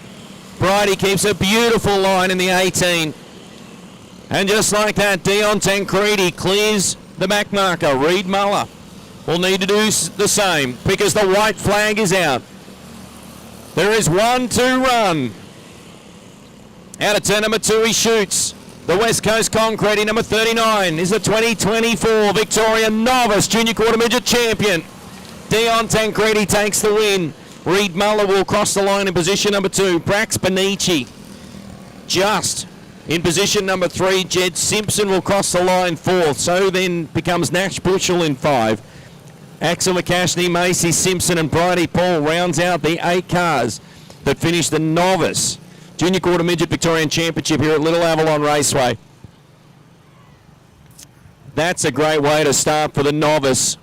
Bridie keeps a beautiful line in the 18. And just like that, Dion Tancredi clears the back marker. Reed Muller will need to do the same because the white flag is out. There is 1 to run. Out of turn number 2, he shoots. The West Coast Concrete number 39 is the 2024 Victorian Novice Junior Quarter Midget Champion. Dion Tancredi takes the win. Reed Muller will cross the line in position number 2. Brax Benici just in position number 3. Jed Simpson will cross the line 4th. So then becomes Nash Bushell in 5. Axel McCashney, Macy Simpson and Bridie Paul rounds out the 8 cars that finish the Novice Junior Quarter Midget Victorian Championship here at Little Avalon Raceway. That's a great way to start for the Novice.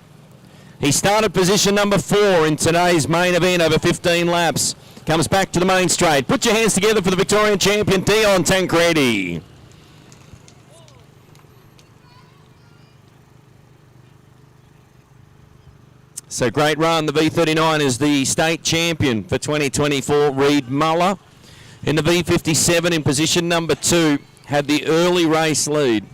He started position number 4 in today's main event over 15 laps. Comes back to the main straight. Put your hands together for the Victorian champion, Dion Tancredi. So great run. The V39 is the state champion for 2024, Reed Muller. In the V57 in position number 2, had the early race lead.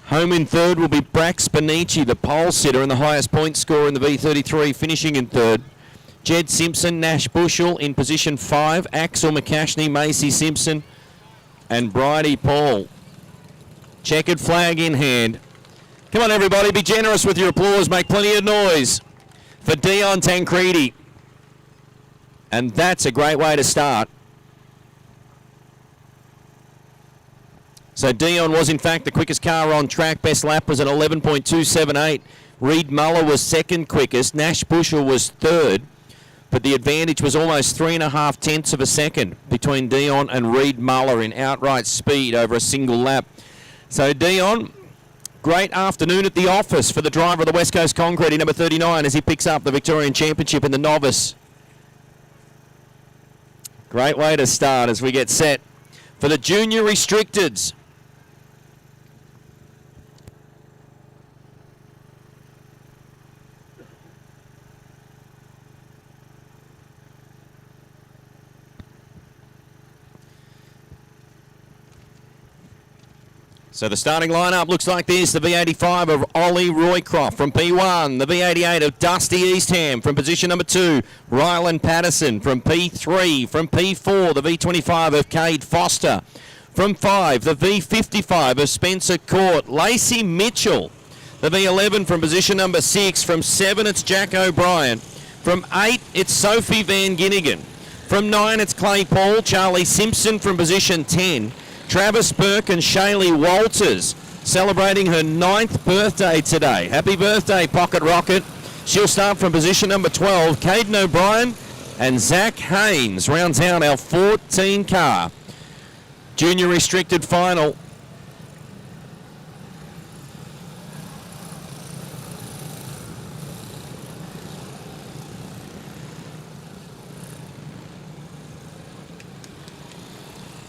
Home in 3rd will be Brax Benici, the pole sitter and the highest point scorer in the V33, finishing in 3rd. Jed Simpson, Nash Bushell in position 5. Axel McCashney, Macy Simpson and Bridie Paul. Checkered flag in hand. Come on everybody, be generous with your applause, make plenty of noise for Dion Tancredi. And that's a great way to start. So Dion was in fact the quickest car on track. Best lap was at 11.278. Reed Muller was second quickest. Nash Bushell was 3rd. But the advantage was almost 3.5 tenths of a second between Dion and Reed Muller in outright speed over a single lap. So Dion, great afternoon at the office for the driver of the West Coast Concrete, number 39, as he picks up the Victorian Championship in the Novice. Great way to start as we get set for the Junior Restricteds. So the starting lineup looks like this. The V85 of Ollie Roycroft from P1. The V88 of Dusty Eastham from position number 2. Rylan Patterson from P3. From P4, the V25 of Cade Foster. From 5, the V55 of Spencer Court. Lacey Mitchell. The V11 from position number 6. From 7, it's Jack O'Brien. From 8, it's Sophie Van Ginnigan. From 9, it's Clay Paul, Charlie Simpson from position 10. Travis Burke and Shaylee Walters celebrating her 9th birthday today. Happy birthday, Pocket Rocket. She'll start from position number 12. Caden O'Brien and Zach Haynes rounds out our 14 car. Junior restricted final.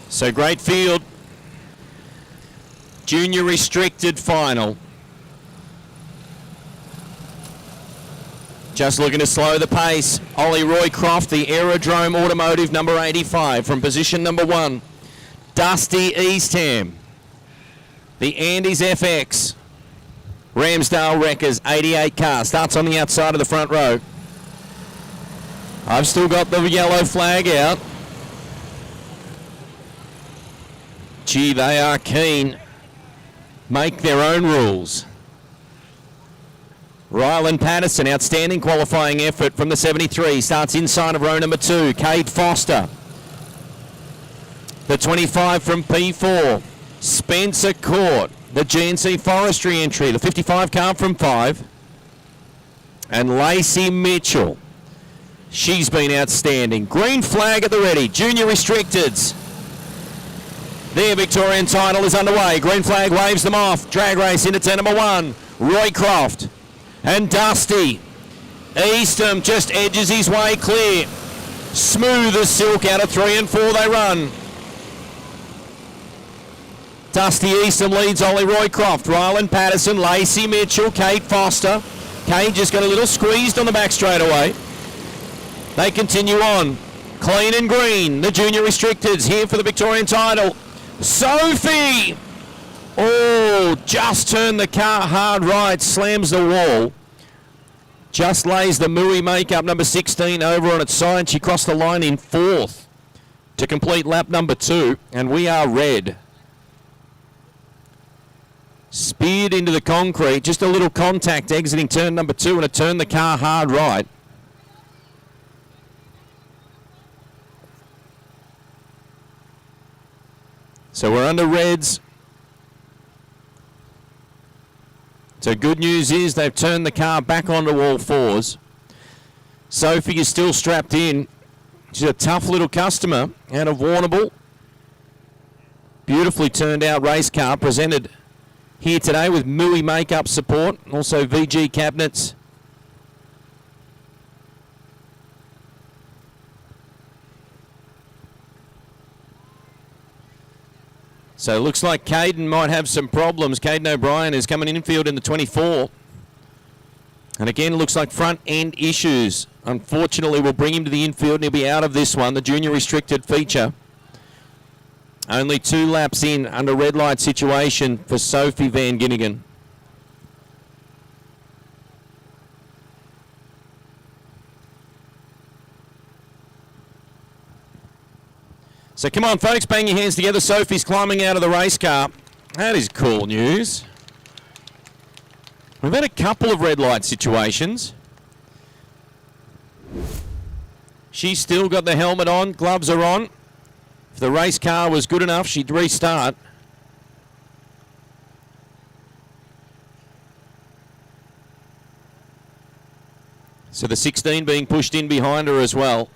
So great field. Junior restricted final. Just looking to slow the pace. Ollie Roycroft, the Aerodrome Automotive number 85 from position number 1. Dusty Eastham, the Andes FX. Ramsdale Wreckers 88 car. Starts on the outside of the front row. I've still got the yellow flag out. Gee, they are keen. Make their own rules. Rylan Patterson, outstanding qualifying effort from the 73. Starts inside of row number 2. Cade Foster. The 25 from P4. Spencer Court. The GNC Forestry entry. The 55 car from 5. And Lacey Mitchell. She's been outstanding. Green flag at the ready. Junior restricteds. Their Victorian title is underway. Green flag waves them off. Drag race into turn number 1. Roycroft and Dusty. Eastham just edges his way clear. Smooth as silk out of 3 and 4 they run. Dusty Eastham leads Ollie Roycroft. Rylan Patterson, Lacey Mitchell, Kate Foster. Kate just got a little squeezed on the back straightaway. They continue on. Clean and green, the junior restricteds here for the Victorian title. Sophie! Oh, just turned the car hard right, slams the wall. Just lays the Mui makeup number 16 over on its side. She crossed the line in 4th to complete lap number 2, and we are red. Speared into the concrete, just a little contact exiting turn number 2, and it turned the car hard right. So we're under reds. So good news is they've turned the car back onto all 4s. Sophie is still strapped in. She's a tough little customer out of Warrnambool. Beautifully turned out race car presented here today with Mui makeup support, also VG cabinets. So it looks like Caden might have some problems. Caden O'Brien is coming infield in the 24. And again, it looks like front end issues. Unfortunately, we'll bring him to the infield and he'll be out of this one, the junior restricted feature. Only 2 laps in under red light situation for Sophie Van Ginnigan. So come on, folks, bang your hands together. Sophie's climbing out of the race car. That is cool news. We've had a couple of red light situations. She's still got the helmet on, gloves are on. If the race car was good enough, she'd restart. So the 16 being pushed in behind her as well.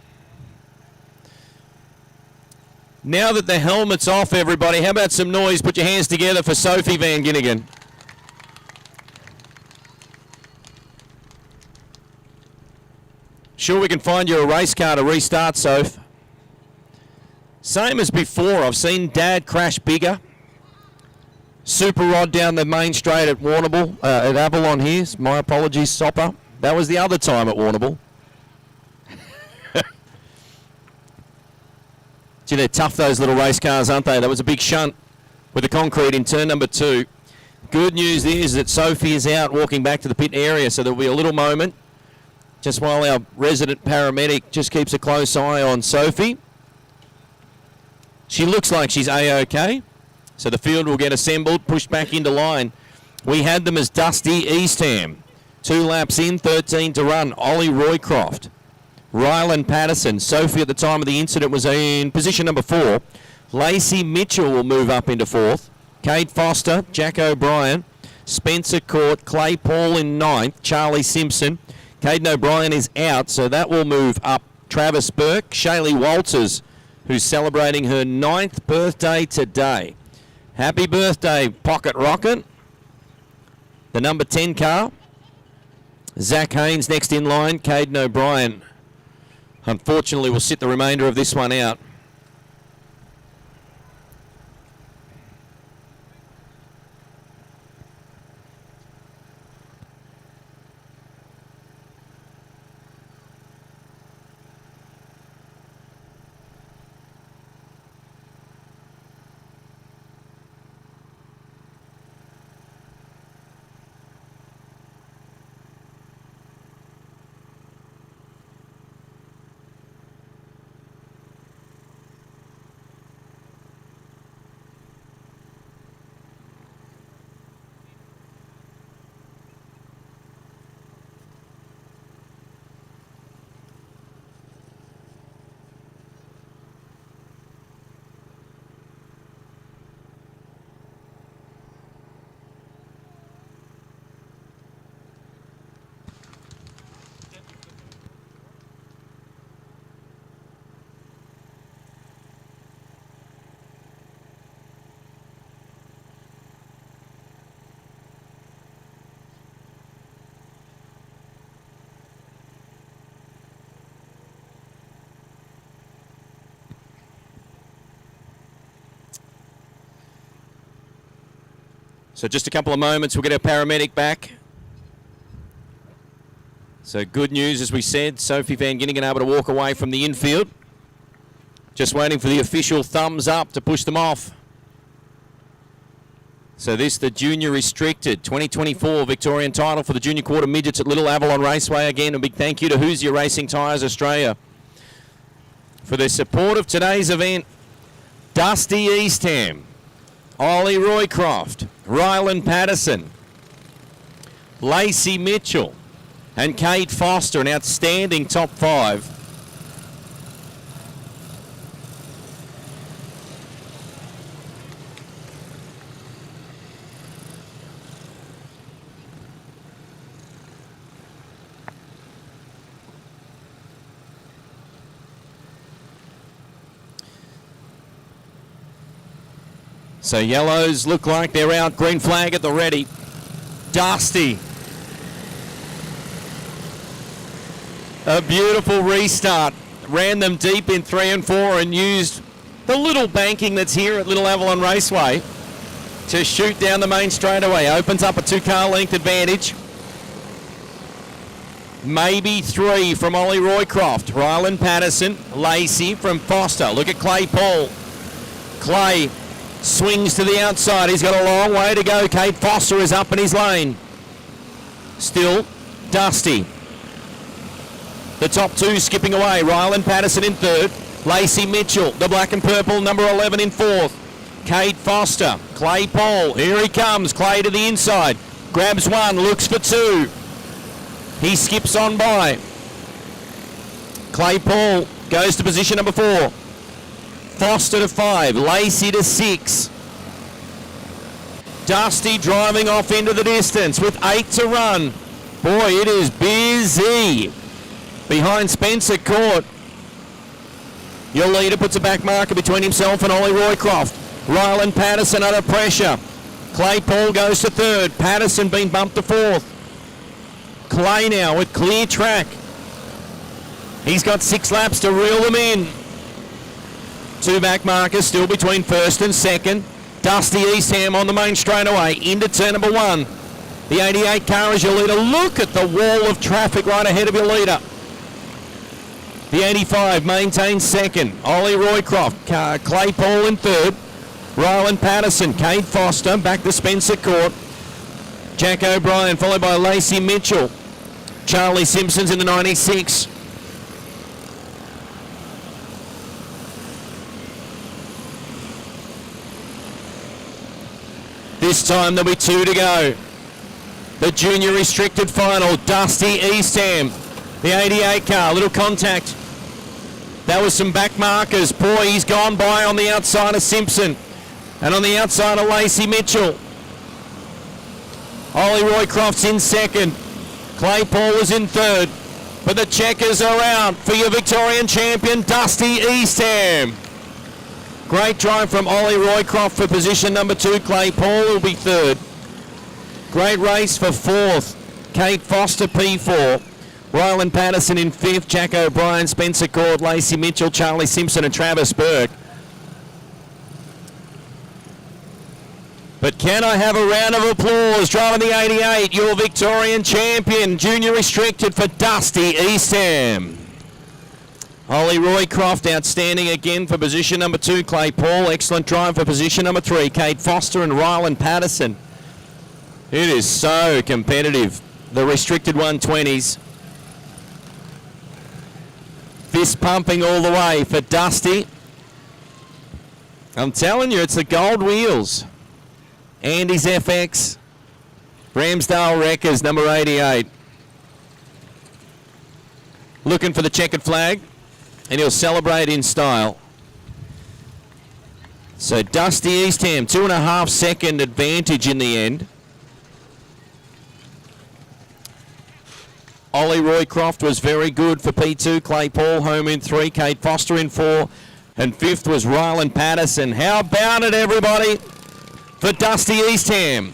Now that the helmet's off, everybody, how about some noise? Put your hands together for Sophie Van Ginnigan. Sure we can find you a race car to restart, Soph. Same as before, I've seen Dad crash bigger. Super rod down the main straight at Warrnambool, at Avalon here. My apologies, Sopper. That was the other time at Warrnambool. Gee, they're tough, those little race cars, aren't they? That was a big shunt with the concrete in turn number 2. Good news is that Sophie is out walking back to the pit area, so there'll be a little moment just while our resident paramedic just keeps a close eye on Sophie. She looks like she's A-OK, so the field will get assembled, pushed back into line. We had them as Dusty Eastham. 2 laps in, 13 to run. Ollie Roycroft. Rylan Patterson. Sophie at the time of the incident was in position number 4. Lacey Mitchell will move up into 4th. Kate Foster, Jack O'Brien, Spencer Court, Clay Paul in 9th, Charlie Simpson. Caden O'Brien is out, so that will move up Travis Burke. Shaylee Walters, who's celebrating her 9th birthday today. Happy birthday, Pocket Rocket. The number 10 car. Zach Haynes next in line. Caden O'Brien, unfortunately, will sit the remainder of this one out. So just a couple of moments, we'll get our paramedic back. So good news, as we said, Sophie Van Ginningen able to walk away from the infield. Just waiting for the official thumbs up to push them off. So this, the Junior Restricted 2024 Victorian Title for the Junior Quarter Midgets at Little Avalon Raceway. Again, a big thank you to Who's Your Racing Tyres Australia for their support of today's event. Dusty Eastham, Ollie Roycroft, Rylan Patterson, Lacey Mitchell, and Kate Foster, an outstanding top 5. So yellows look like they're out. Green flag at the ready. Dusty. A beautiful restart. Ran them deep in 3 and 4 and used the little banking that's here at Little Avalon Raceway to shoot down the main straightaway. Opens up a 2-car length advantage. Maybe 3 from Ollie Roycroft. Rylan Patterson. Lacey from Foster. Look at Clay Paul. Clay swings to the outside. He's got a long way to go. Kate Foster is up in his lane. Still Dusty. The top 2 skipping away. Rylan Patterson in 3rd. Lacey Mitchell, the black and purple, number 11 in 4th. Kate Foster. Clay Paul. Here he comes. Clay to the inside. Grabs 1. Looks for 2. He skips on by. Clay Paul goes to position number 4. Foster to 5, Lacey to 6. Dusty driving off into the distance with 8 to run. Boy, it is busy. Behind Spencer Court. Your leader puts a back marker between himself and Ollie Roycroft. Rylan Patterson under pressure. Clay Paul goes to 3rd. Patterson being bumped to 4th. Clay now with clear track. He's got 6 laps to reel them in. 2 back markers still between 1st and 2nd. Dusty Eastham on the main straightaway into turn number 1. The 88 car is your leader. Look at the wall of traffic right ahead of your leader. The 85 maintains 2nd. Ollie Roycroft, Clay Paul in 3rd. Rylan Patterson, Kate Foster, back to Spencer Court. Jack O'Brien followed by Lacey Mitchell. Charlie Simpson's in the 96. This time there'll be 2 to go. The Junior Restricted Final, Dusty Eastham The 88 car, little contact. That was some back markers. Boy, he's gone by on the outside of Simpson. And on the outside of Lacey Mitchell. Ollie Roycroft's in second. Claypool was in third. But the checkers are out for your Victorian champion, Dusty Eastham. Great drive from Ollie Roycroft for position number 2. Claypool will be third. Great race for fourth. Kate Foster, P4. Ryland Patterson in fifth. Jack O'Brien, Spencer Cord, Lacey Mitchell, Charlie Simpson and Travis Burke. But can I have a round of applause? Driving the 88, your Victorian champion, junior restricted for Dusty Eastham. Ollie Roycroft, outstanding again for position number 2. Claypool, excellent drive for position number 3. Kate Foster and Ryland Patterson. It is so competitive. The restricted 120s. Fist pumping all the way for Dusty. I'm telling you, it's the gold wheels. Andy's FX. Ramsdale Wreckers, number 88. Looking for the checkered flag. And he'll celebrate in style. So Dusty Eastham, 2.5 second advantage in the end. Ollie Roycroft was very good for P2. Claypool home in 3. Kate Foster in 4. And 5th was Ryland Patterson. How about it, everybody, for Dusty Eastham?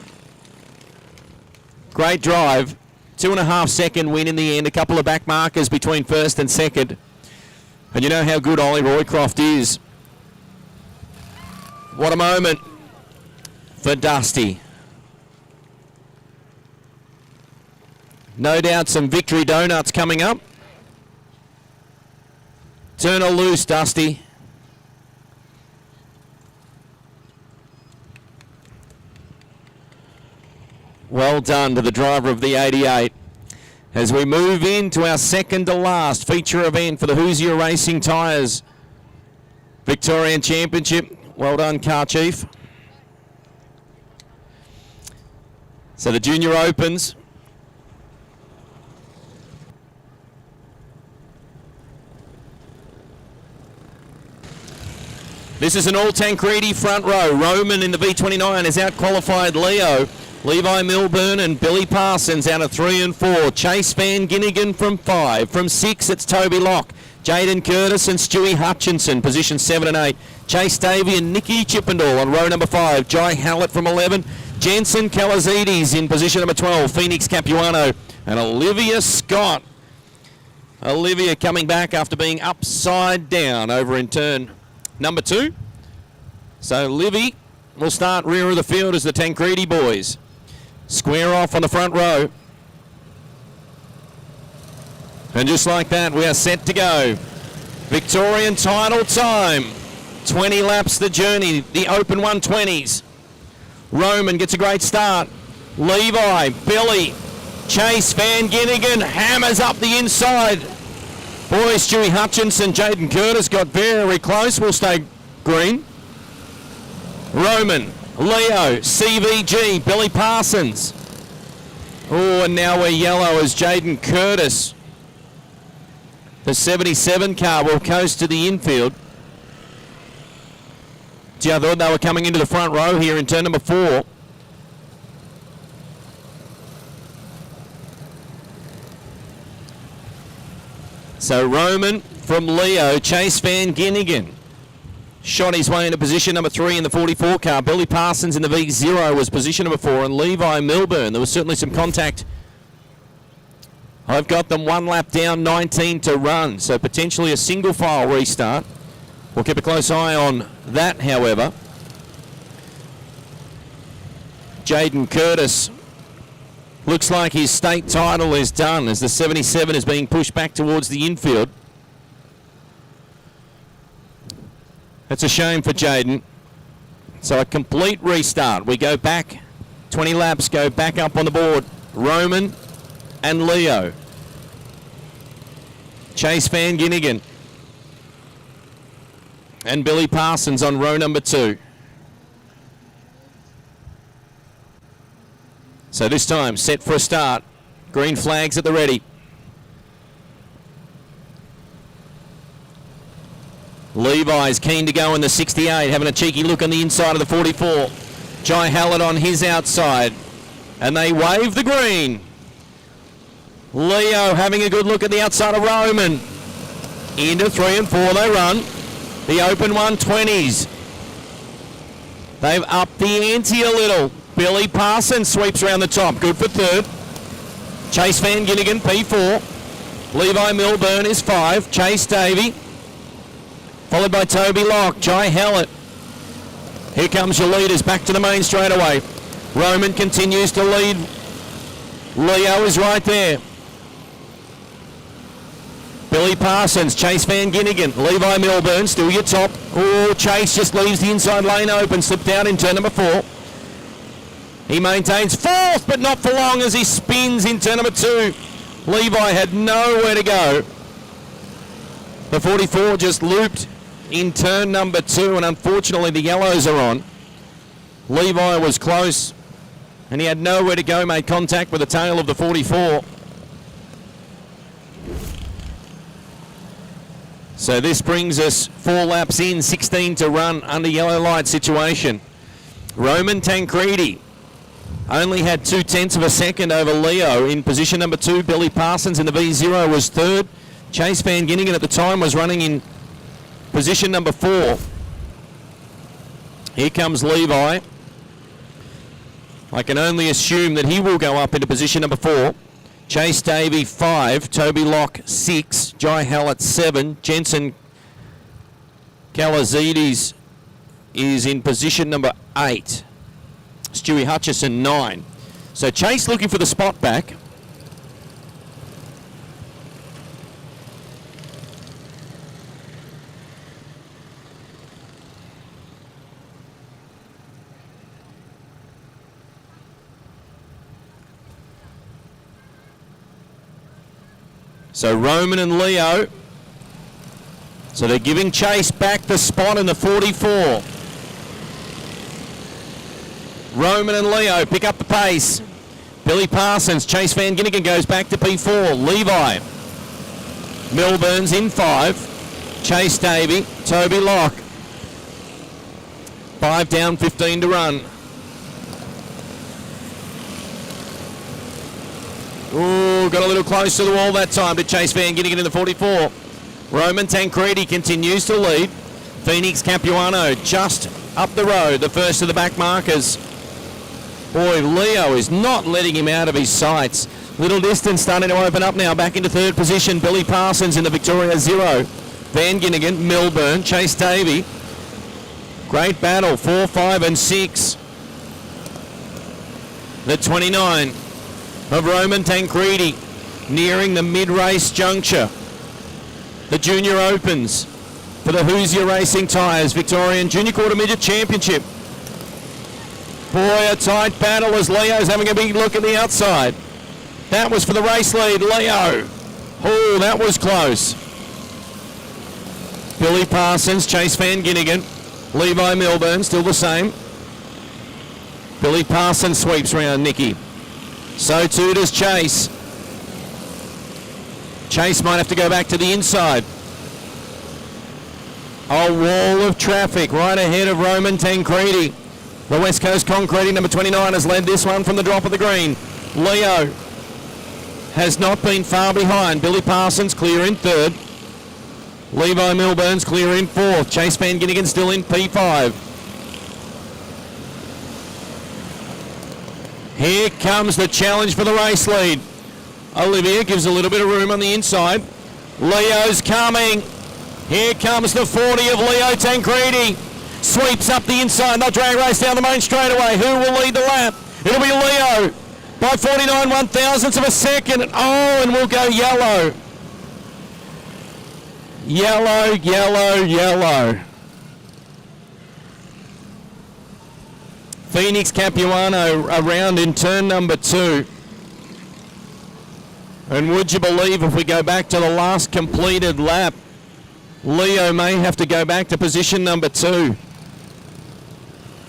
Great drive. 2.5 second win in the end. A couple of back markers between first and second. And you know how good Ollie Roycroft is. What a moment for Dusty. No doubt some victory donuts coming up. Turn her loose, Dusty. Well done to the driver of the 88. As we move into our second to last feature event for the Hoosier Racing Tyres Victorian Championship. Well done, Car Chief. So the Junior Opens. This is an all Tancredi front row. Roman in the V29 has out-qualified Leo. Levi Milburn and Billy Parsons out of 3 and 4. Chase Van Ginnigan from 5. From 6, it's Toby Locke. Jaden Curtis and Stewie Hutchinson, position 7 and 8. Chase Davey and Nicky Chippendall on row number 5. Jai Hallett from 11. Jensen Kalazides in position number 12. Phoenix Capuano and Olivia Scott. Olivia coming back after being upside down over in turn number 2. So Livy will start rear of the field as the Tancredi boys square off on the front row. And just like that, we are set to go. Victorian title time. 20 laps the journey, the open 120s. Roman gets a great start. Levi, Billy, Chase Van Ginnigan hammers up the inside. Boy, Stewie Hutchinson, Jaden Curtis got very close. We'll stay green. Roman, Leo, CVG, Billy Parsons. Oh, and now we're yellow as Jaden Curtis. The 77 car will coast to the infield. Gee, I thought they were coming into the front row here in turn number 4. So Roman from Leo, Chase Van Ginnigan shot his way into position number 3 in the 44 car. Billy Parsons in the V0 was position number 4, and Levi Milburn, there was certainly some contact. I've got them 1 lap down, 19 to run, so potentially a single file restart. We'll keep a close eye on that, however. Jaden Curtis looks like his state title is done as the 77 is being pushed back towards the infield. That's a shame for Jaden. So a complete restart. We go back 20 laps, go back up on the board. Roman and Leo. Chase Van Ginnigan and Billy Parsons on row number 2. So this time, set for a start. Green flags at the ready. Levi's keen to go in the 68, having a cheeky look on the inside of the 44. Jai Hallett on his outside, and they wave the green. Leo having a good look at the outside of Roman. Into 3 and 4 they run. The open 120s. They've upped the ante a little. Billy Parsons sweeps around the top. Good for third. Chase Van Ginnigan, P4. Levi Milburn is 5. Chase Davey. Followed by Toby Locke. Jai Hallett. Here comes your leaders back to the main straightaway. Roman continues to lead. Leo is right there. Billy Parsons, Chase Van Ginnigan, Levi Milburn, still your top. Oh, Chase just leaves the inside lane open, slipped down in turn number 4. He maintains 4th, but not for long as he spins in turn number 2. Levi had nowhere to go. The 44 just looped in turn number 2, and unfortunately the yellows are on. Levi was close, and he had nowhere to go, made contact with the tail of the 44. So this brings us 4 laps in, 16 to run under yellow light situation. Roman Tancredi only had 0.2 of a second over Leo in position number 2. Billy Parsons in the V0 was 3rd. Chase Van Ginnigan at the time was running in position number 4. Here comes Levi. I can only assume that he will go up into position number 4. Chase Davey 5, Toby Locke 6, Jai Hallett 7, Jensen Kalazidis is in position number 8, Stewie Hutchison 9. So Chase looking for the spot back. So Roman and Leo. So they're giving Chase back the spot in the 44. Roman and Leo pick up the pace. Billy Parsons, Chase Van Ginnigan goes back to P4. Levi. Milburn's in 5. Chase Davey, Toby Locke. 5 down, 15 to run. Ooh, got a little close to the wall that time to Chase Van Ginnigan in the 44. Roman Tancredi continues to lead. Phoenix Capuano just up the road, the first of the back markers. Boy, Leo is not letting him out of his sights. Little distance starting to open up now. Back into 3rd position. Billy Parsons in the Victoria 0. Van Ginnigan, Milburn, Chase Davey. Great battle, 4, 5 and 6. The 29 of Roman Tancredi nearing the mid-race juncture. The Junior Opens for the Hoosier Racing Tyres Victorian Junior Quarter Midget Championship. Boy, a tight battle as Leo's having a big look at the outside. That was for the race lead, Leo. Oh, that was close. Billy Parsons, Chase Van Ginnigan, Levi Milburn, still the same. Billy Parsons sweeps round Nicky. So too does Chase. Chase might have to go back to the inside. A wall of traffic right ahead of Roman Tancredi. The West Coast Concreting number 29 has led this one from the drop of the green. Leo has not been far behind. Billy Parsons clear in 3rd. Levi Milburn's clear in 4th. Chase Van Ginnigan still in P5. Here comes the challenge for the race lead. Olivia gives a little bit of room on the inside. Leo's coming. Here comes the 40 of Leo Tancredi. Sweeps up the inside. They'll drag race down the main straightaway. Who will lead the lap? It'll be Leo by 49 1/1000ths of a second. Oh, and we'll go yellow. Yellow, yellow, yellow. Phoenix Capuano around in turn number 2. And would you believe if we go back to the last completed lap, Leo may have to go back to position number 2.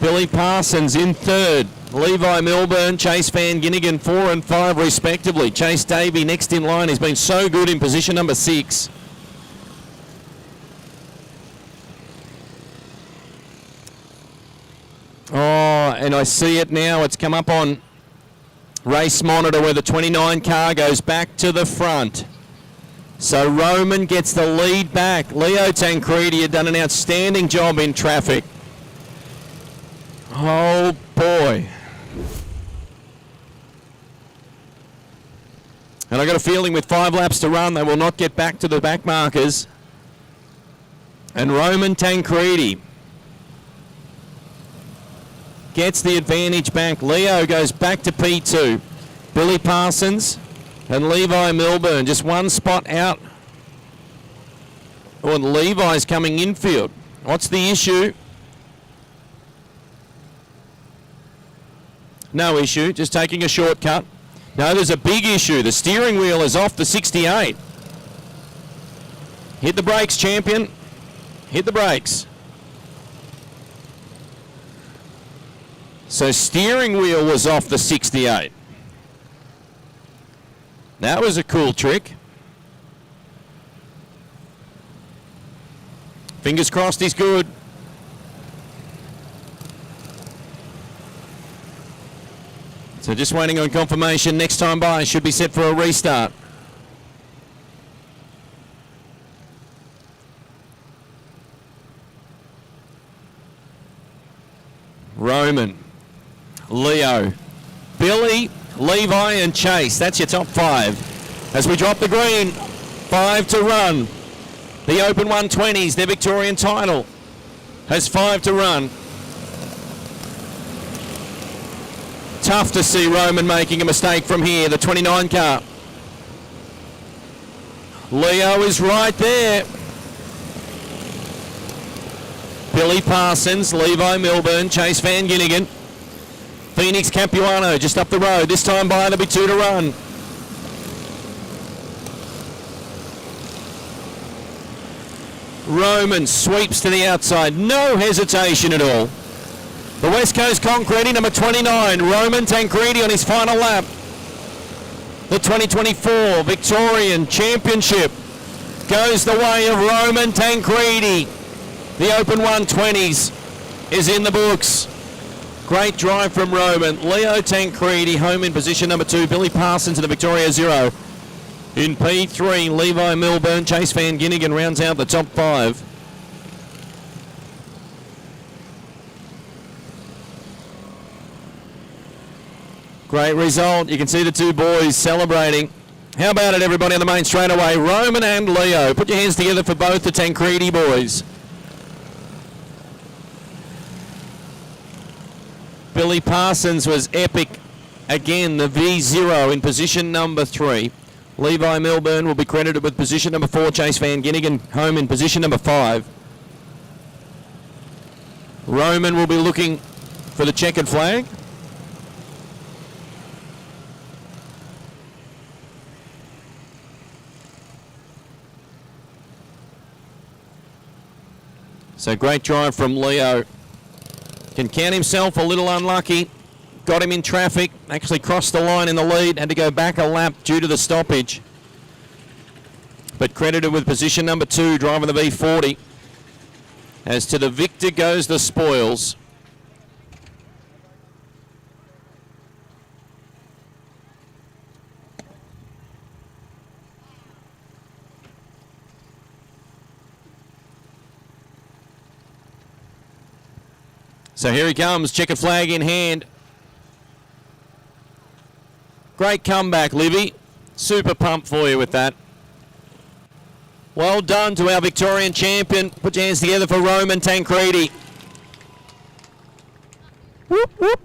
Billy Parsons in 3rd. Levi Milburn, Chase Van Ginnigan 4 and 5 respectively. Chase Davey next in line. He's been so good in position number 6. and I see it now. It's come up on race monitor where the 29 car goes back to the front. So Roman gets the lead back. Leo Tancredi had done an outstanding job in traffic. Oh boy. And I got a feeling with 5 laps to run, they will not get back to the back markers. And Roman Tancredi gets the advantage back. Leo goes back to P2. Billy Parsons and Levi Milburn just one spot out. Oh, and Levi's coming infield. What's the issue? No issue, just taking a shortcut. No, there's a big issue. The steering wheel is off the 68. Hit the brakes, champion. Hit the brakes. So steering wheel was off the 68. That was a cool trick. Fingers crossed he's good. So just waiting on confirmation. Next time by should be set for a restart. Roman, Leo, Billy, Levi and Chase. That's your top 5. As we drop the green, 5 to run. The Open 120s, their Victorian title, has 5 to run. Tough to see Roman making a mistake from here, the 29 car. Leo is right there. Billy Parsons, Levi Milburn, Chase Van Ginnigan. Phoenix Capuano just up the road. This time by, there'll be 2 to run. Roman sweeps to the outside. No hesitation at all. The West Coast Concrete, number 29, Roman Tancredi on his final lap. The 2024 Victorian Championship goes the way of Roman Tancredi. The Open 120s is in the books. Great drive from Roman. Leo Tancredi home in position number 2. Billy Parsons in the Victoria 0. In P3, Levi Milburn, Chase Van Ginnigan rounds out the top 5. Great result. You can see the 2 boys celebrating. How about it, everybody on the main straightaway? Roman and Leo. Put your hands together for both the Tancredi boys. Billy Parsons was epic. Again, the V0 in position number 3. Levi Milburn will be credited with position number 4. Chase Van Ginnigan home in position number 5. Roman will be looking for the checkered flag. So great drive from Leo. Can count himself a little unlucky. Got him in traffic. Actually crossed the line in the lead. Had to go back a lap due to the stoppage. But credited with position number 2, driving the V40. As to the victor goes the spoils. So here he comes, checkered flag in hand. Great comeback, Livy. Super pumped for you with that. Well done to our Victorian champion. Put your hands together for Roman Tancredi. Whoop, whoop.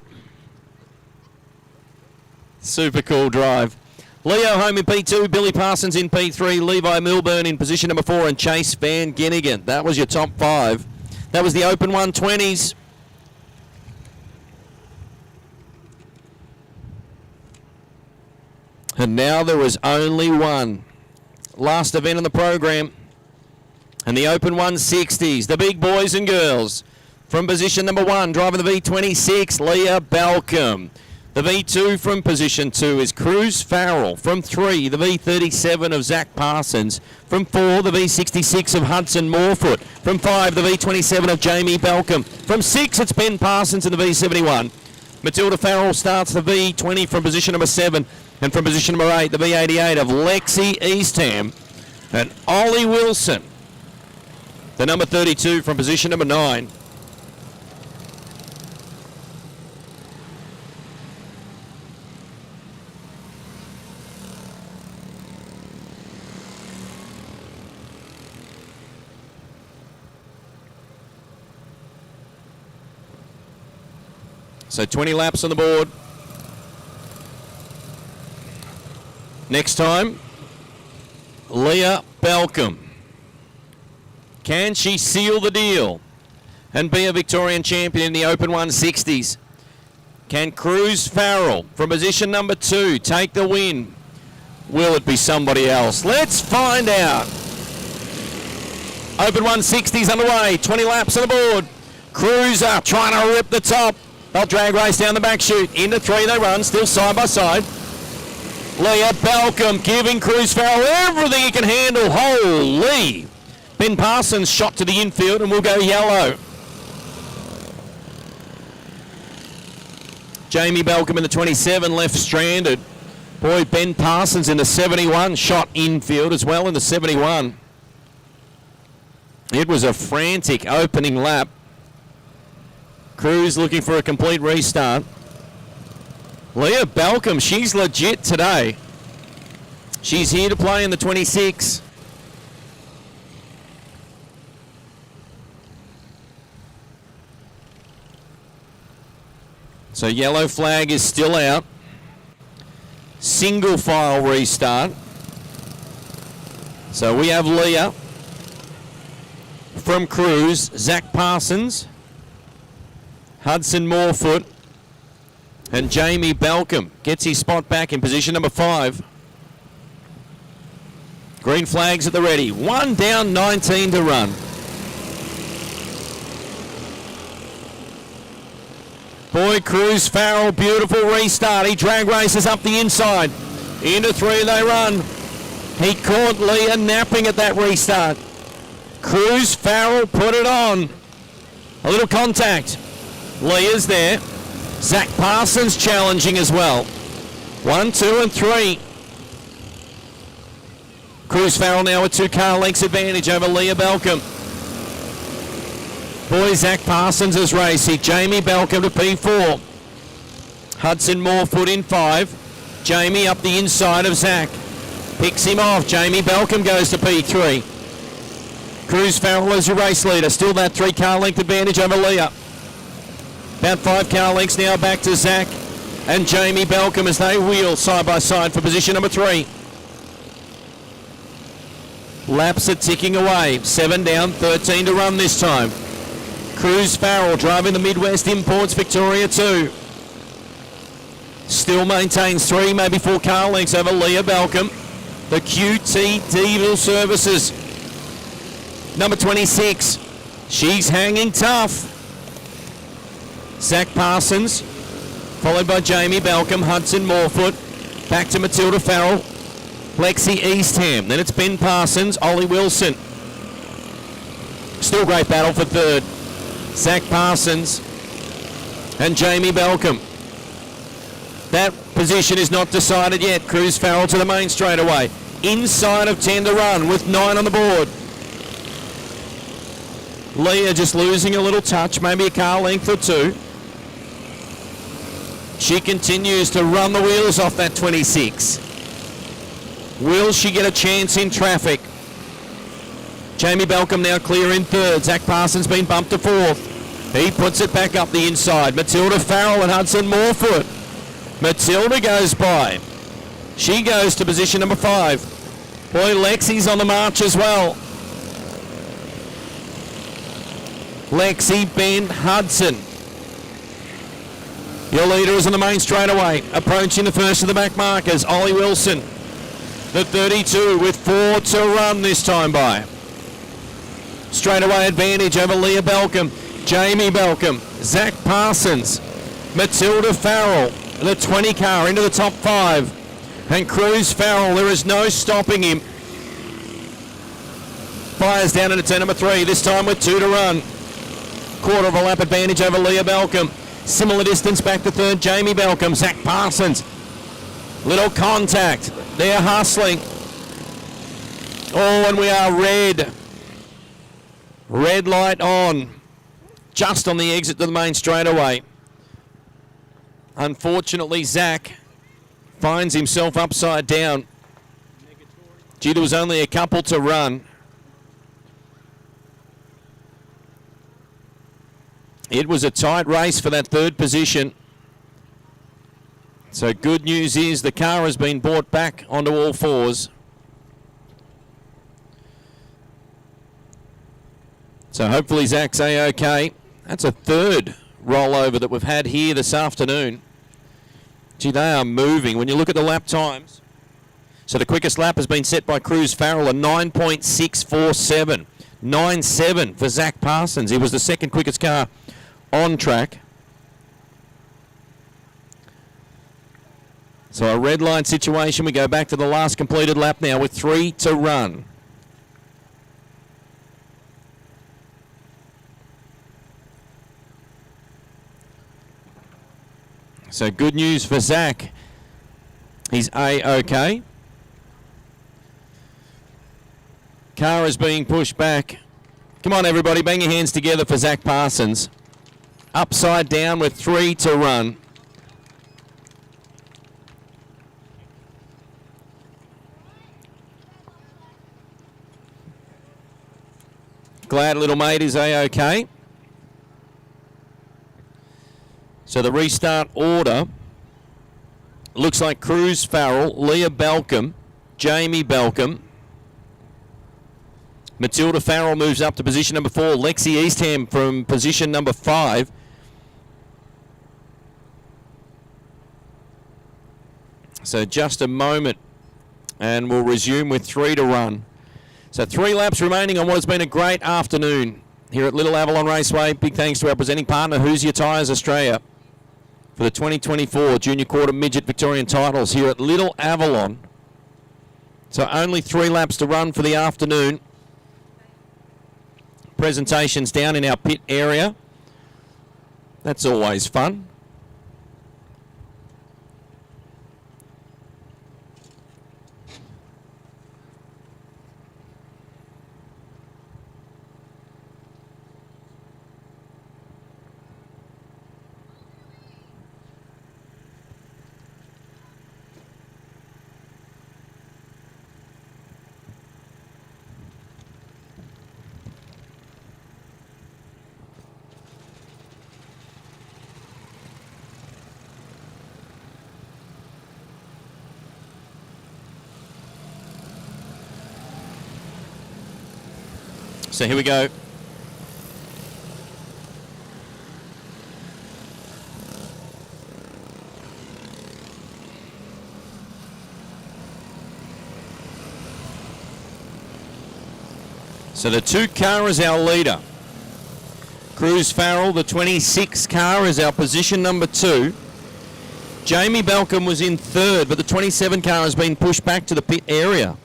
Super cool drive. Leo home in P2, Billy Parsons in P3, Levi Milburn in position number 4, and Chase Van Ginnigan. That was your top 5. That was the Open 120s. And now there is only one. Last event on the program. And the Open 160s, the big boys and girls. From position number 1, driving the V26, Leah Balcom. The V2 from position 2 is Cruz Farrell. From 3, the V37 of Zach Parsons. From 4, the V66 of Hudson Morefoot. From 5, the V27 of Jamie Balcom. From 6, it's Ben Parsons in the V71. Matilda Farrell starts the V20 from position number 7. And from position number 8, the V88 of Lexi Eastham. And Ollie Wilson, the number 32 from position number 9. So 20 laps on the board. Next time, Leah Balcombe. Can she seal the deal and be a Victorian champion in the Open 160s? Can Cruz Farrell from position number 2 take the win? Will it be somebody else? Let's find out. Open 160s underway, 20 laps on the board. Cruiser trying to rip the top. They'll drag race down the back chute. Into 3 they run, still side by side. Leah Balcombe giving Cruz Farrell everything he can handle. Holy! Ben Parsons shot to the infield and will go yellow. Jamie Balcombe in the 27 left stranded. Boy, Ben Parsons in the 71 shot infield as well in the 71. It was a frantic opening lap. Cruz looking for a complete restart. Leah Balcombe, she's legit today. She's here to play in the 26. So yellow flag is still out. Single file restart. So we have Leah from Cruz, Zach Parsons, Hudson Morefoot, and Jamie Balcombe gets his spot back in position number 5. Green flags at the ready. 1 down, 19 to run. Boy, Cruz Farrell, beautiful restart. He drag races up the inside. Into 3 they run. He caught Leah napping at that restart. Cruz Farrell put it on. A little contact. Leah's there. Zach Parsons challenging as well. 1, 2, and 3. Cruz Farrell now with 2 car lengths advantage over Leah Balcombe. Boy, Zach Parsons is racing. Jamie Balcombe to P4. Hudson Morefoot in 5. Jamie up the inside of Zach. Picks him off. Jamie Balcombe goes to P3. Cruz Farrell is your race leader. Still that 3 car length advantage over Leah. About 5 car lengths now back to Zach and Jamie Balcombe as they wheel side by side for position number 3. Laps are ticking away. 7 down, 13 to run this time. Cruz Farrell driving the Midwest Imports Victoria 2. Still maintains 3, maybe 4 car lengths over Leah Balcombe. The QT Diesel Services. Number 26. She's hanging tough. Zach Parsons, followed by Jamie Balcombe, Hudson Morefoot, back to Matilda Farrell, Lexi Eastham. Then it's Ben Parsons, Ollie Wilson. Still great battle for 3rd. Zach Parsons and Jamie Balcombe. That position is not decided yet. Cruz Farrell to the main straightaway. Inside of 10 to run with 9 on the board. Leah just losing a little touch, maybe a car length or 2. She continues to run the wheels off that 26. Will she get a chance in traffic? Jamie Balcombe now clear in 3rd. Zach Parsons been bumped to 4th. He puts it back up the inside. Matilda Farrell and Hudson Morefoot. Matilda goes by. She goes to position number 5. Boy, Lexi's on the march as well. Lexi, Ben, Hudson. Your leader is on the main straightaway. Approaching the first of the back markers, Ollie Wilson. The 32 with 4 to run this time by. Straightaway advantage over Leah Balcombe, Jamie Balcombe, Zach Parsons, Matilda Farrell, the 20 car into the top 5. And Cruz Farrell, there is no stopping him. Fires down into turn number 3, this time with 2 to run. Quarter of a lap advantage over Leah Balcombe. Similar distance back to third, Jamie Belcom, Zach Parsons. Little contact. They're hustling. Oh, and we are red. Red light on. Just on the exit to the main straightaway. Unfortunately, Zach finds himself upside down. Gee, there was only a couple to run. It was a tight race for that third position. So good news is the car has been brought back onto all fours. So hopefully Zach's A-OK. That's a third rollover that we've had here this afternoon. Gee, they are moving when you look at the lap times. So the quickest lap has been set by Cruz Farrell, a 9.647. 9.7 for Zach Parsons. He was the second quickest car on track. So a red line situation. We go back to the last completed lap now with 3 to run. So good news for Zach. He's A-OK. Car is being pushed back. Come on, everybody, bang your hands together for Zach Parsons. Upside down with 3 to run. Glad little mate is A-OK. So the restart order looks like Cruz Farrell, Leah Belcom, Jamie Belcom. Matilda Farrell moves up to position number 4. Lexi Eastham from position number 5. So just a moment and we'll resume with 3 to run. So 3 laps remaining on what has been a great afternoon here at Little Avalon Raceway. Big thanks to our presenting partner, Who's Your Tyres Australia, for the 2024 Junior Quarter Midget Victorian Titles here at Little Avalon. So only 3 laps to run for the afternoon. Presentations down in our pit area. That's always fun. So here we go. So the 2 car is our leader. Cruz Farrell, the 26 car, is our position number 2. Jamie Belcom was in 3rd, but the 27 car has been pushed back to the pit area.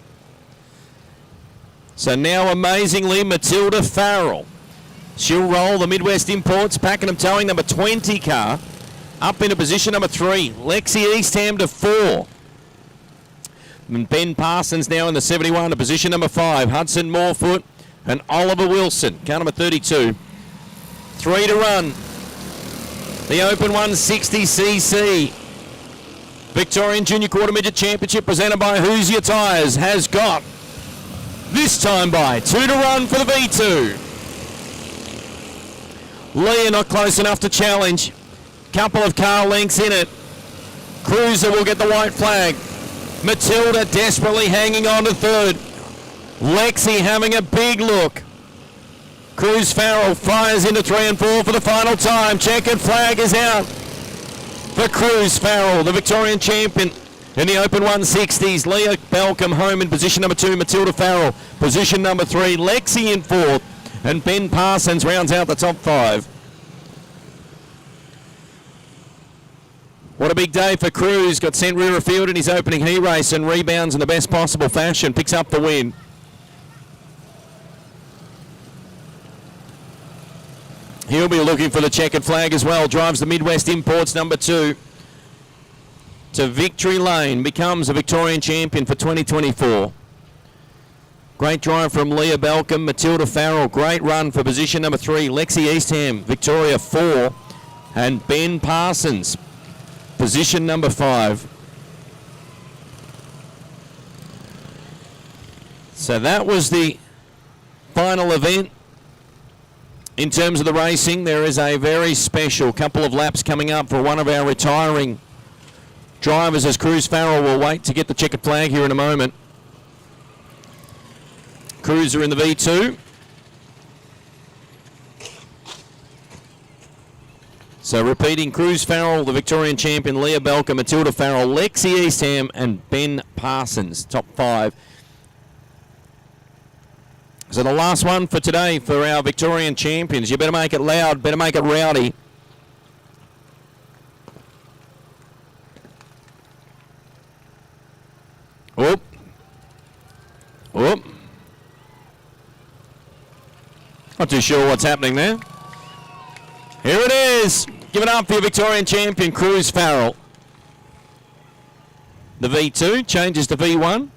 So now, amazingly, Matilda Farrell. She'll roll the Midwest Imports, Pakenham Towing, number 20 car, up into position number 3. Lexi Eastham to 4. And Ben Parsons now in the 71 to position number 5. Hudson Morefoot and Oliver Wilson, car number 32. 3 to run. The Open 160cc Victorian Junior Quarter Midget Championship presented by Who's Your Tyres has got this time by 2 to run for the V2. Leah not close enough to challenge. Couple of car lengths in it. Cruiser will get the white flag. Matilda desperately hanging on to 3rd. Lexi having a big look. Cruz Farrell fires into 3 and 4 for the final time. Checkered flag is out for Cruz Farrell, the Victorian champion in the Open 160s. Leah Belcom home in position number 2. Matilda Farrell, position number 3. Lexi in 4th. And Ben Parsons rounds out the top 5. What a big day for Cruz. Got sent rear of field in his opening heat race and rebounds in the best possible fashion. Picks up the win. He'll be looking for the checkered flag as well. Drives the Midwest Imports number 2 to victory lane. Becomes a Victorian champion for 2024. Great drive from Leah Balcom, Matilda Farrell. Great run for position number 3. Lexi Eastham, Victoria 4. And Ben Parsons, position number 5. So that was the final event. In terms of the racing, there is a very special couple of laps coming up for one of our retiring drivers, as Cruz Farrell will wait to get the checkered flag here in a moment. Cruz are in the V2. So repeating, Cruz Farrell, the Victorian champion, Leah Belker, Matilda Farrell, Lexi Eastham and Ben Parsons, top 5. So the last one for today for our Victorian champions. You better make it loud, better make it rowdy. Whoop. Whoop. Not too sure what's happening there. Here it is. Give it up for your Victorian champion, Cruz Farrell. The V2 changes to V1.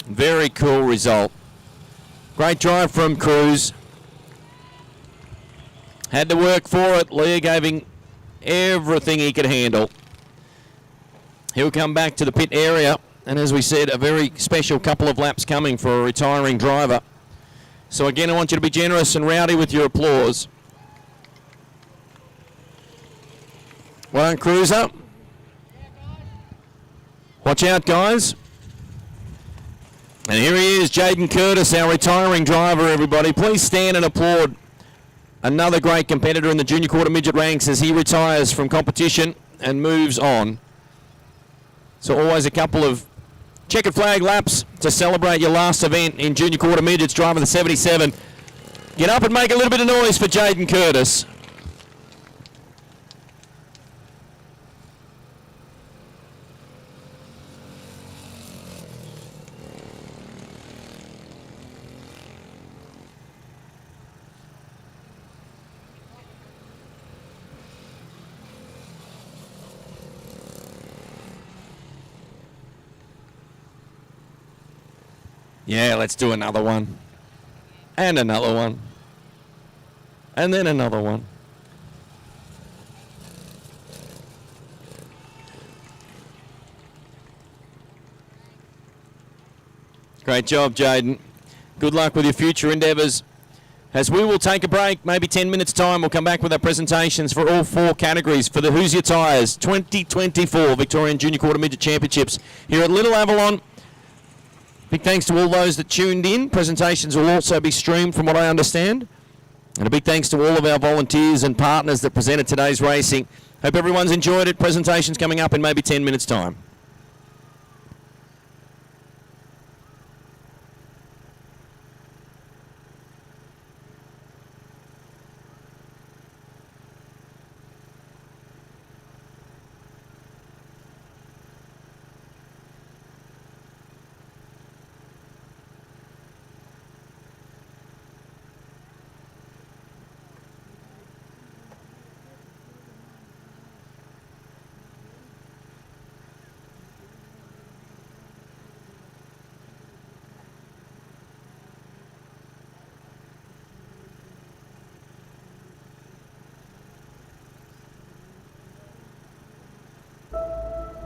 Very cool result. Great drive from Cruz. Had to work for it. Leah gave him everything he could handle. He'll come back to the pit area. And as we said, a very special couple of laps coming for a retiring driver. So again, I want you to be generous and rowdy with your applause. Well done, Cruiser. Watch out, guys. And here he is, Jaden Curtis, our retiring driver, everybody. Please stand and applaud another great competitor in the Junior Quarter Midget ranks as he retires from competition and moves on. So always a couple of checkered flag laps to celebrate your last event in Junior Quarter Midgets, driving the 77. Get up and make a little bit of noise for Jaden Curtis. Yeah, let's do another one. And another one. And then another one. Great job, Jaden. Good luck with your future endeavours. As we will take a break, maybe 10 minutes time, we'll come back with our presentations for all 4 categories for the Who's Your Tyres 2024 Victorian Junior Quarter Midget Championships here at Little Avalon. Big thanks to all those that tuned in. Presentations will also be streamed from what I understand. And a big thanks to all of our volunteers and partners that presented today's racing. Hope everyone's enjoyed it. Presentations coming up in maybe 10 minutes time.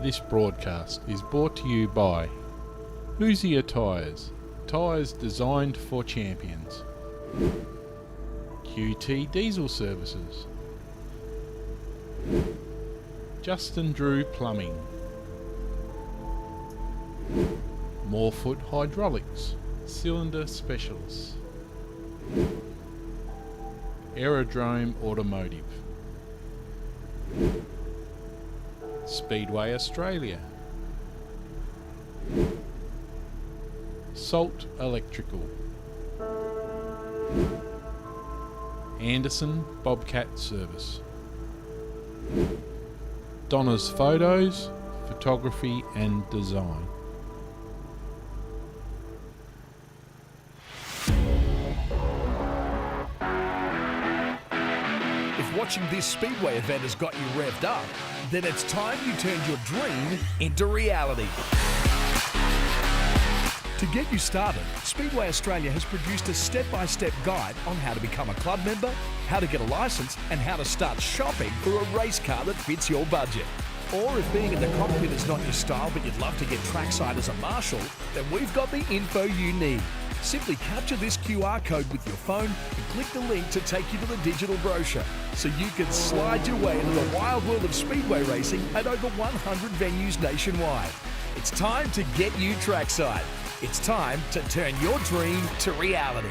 This broadcast is brought to you by Who's Your Tyres? Tyres designed for champions. QT Diesel Services. Justin Drew Plumbing. Morefoot Hydraulics, Cylinder Specialists. Aerodrome Automotive. Speedway Australia. Salt Electrical. Anderson Bobcat Service. Donna's Photos, Photography and Design. watching this speedway event has got you revved up, then it's time you turned your dream into reality. To get you started, Speedway Australia has produced a step-by-step guide on how to become a club member, how to get a licence, and how to start shopping for a race car that fits your budget. Or if being in the cockpit is not your style but you'd love to get trackside as a marshal, then we've got the info you need. Simply capture this QR code with your phone and click the link to take you to the digital brochure so you can slide your way into the wild world of speedway racing at over 100 venues nationwide. It's time to get you trackside. It's time to turn your dream to reality.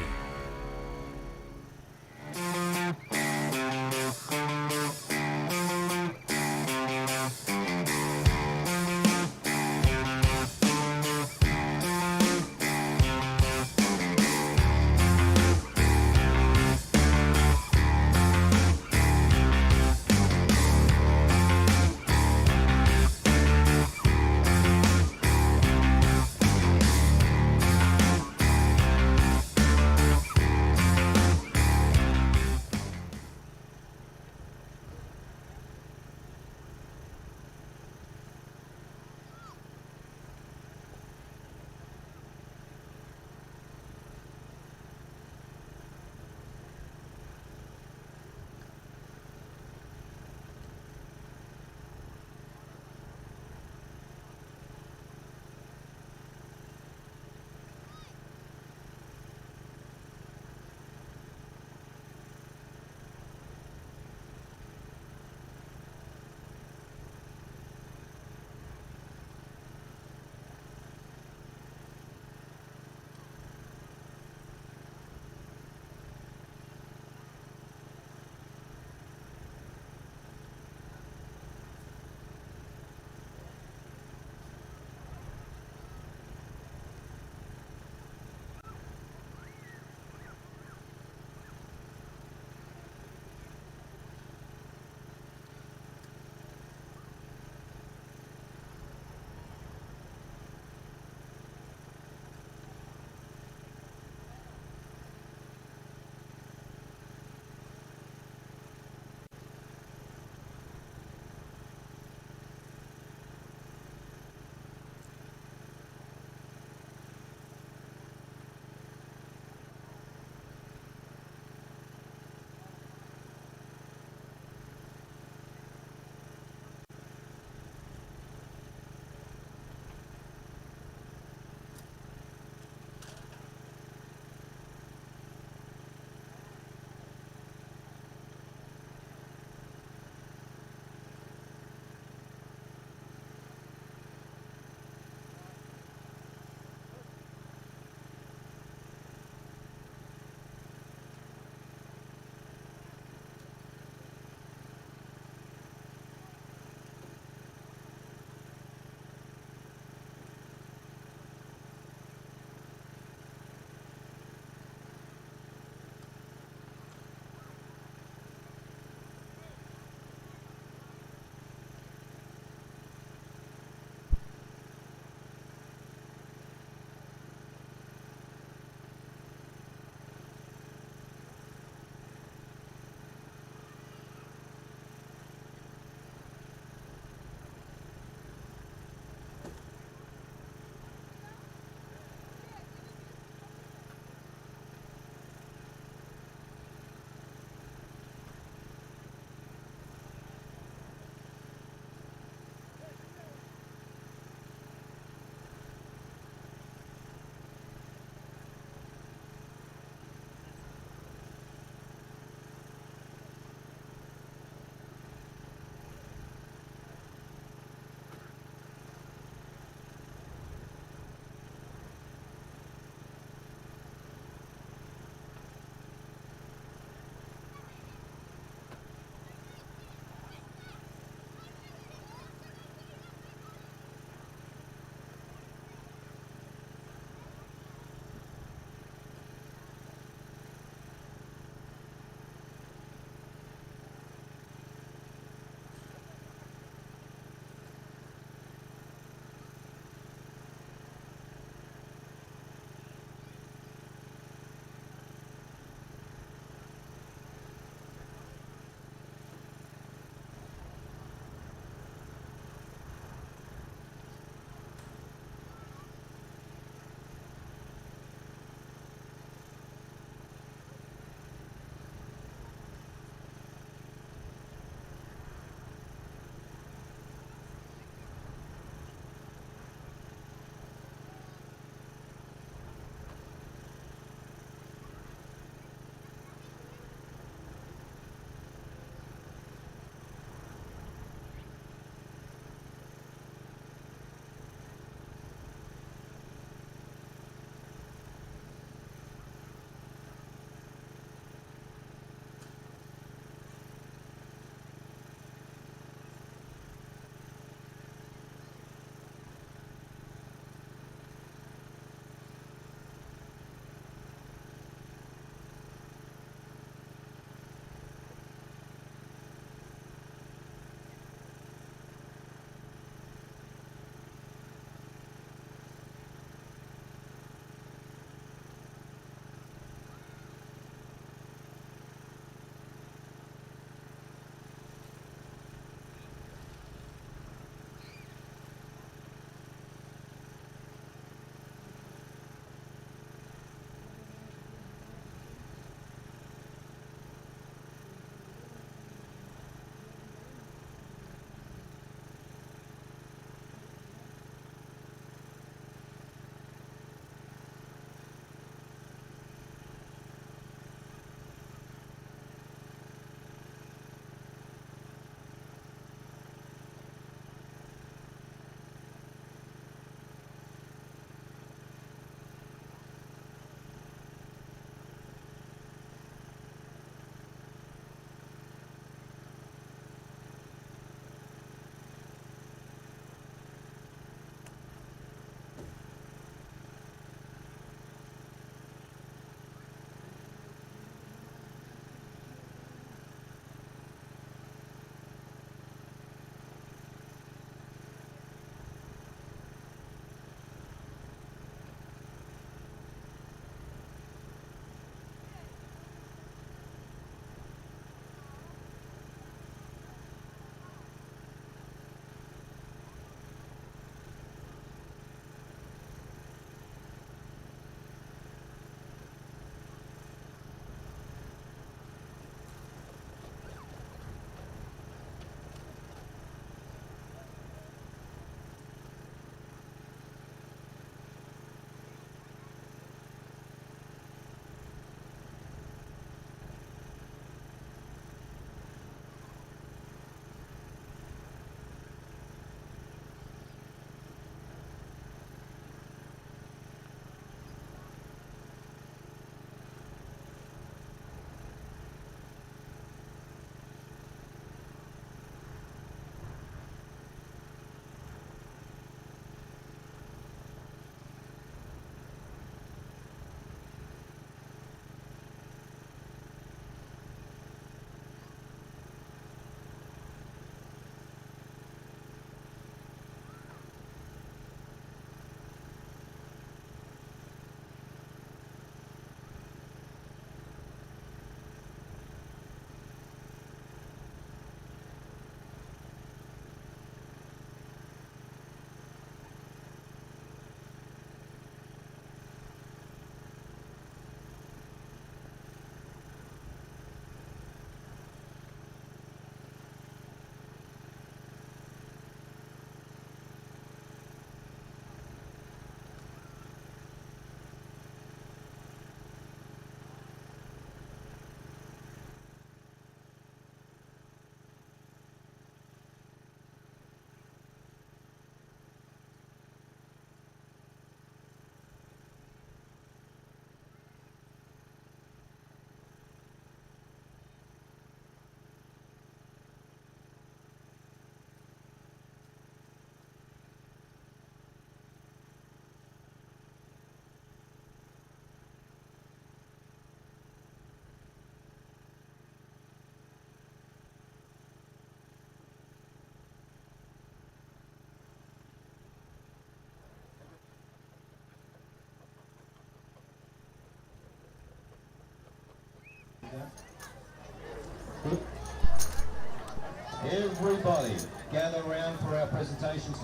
Everybody, gather around for our presentations.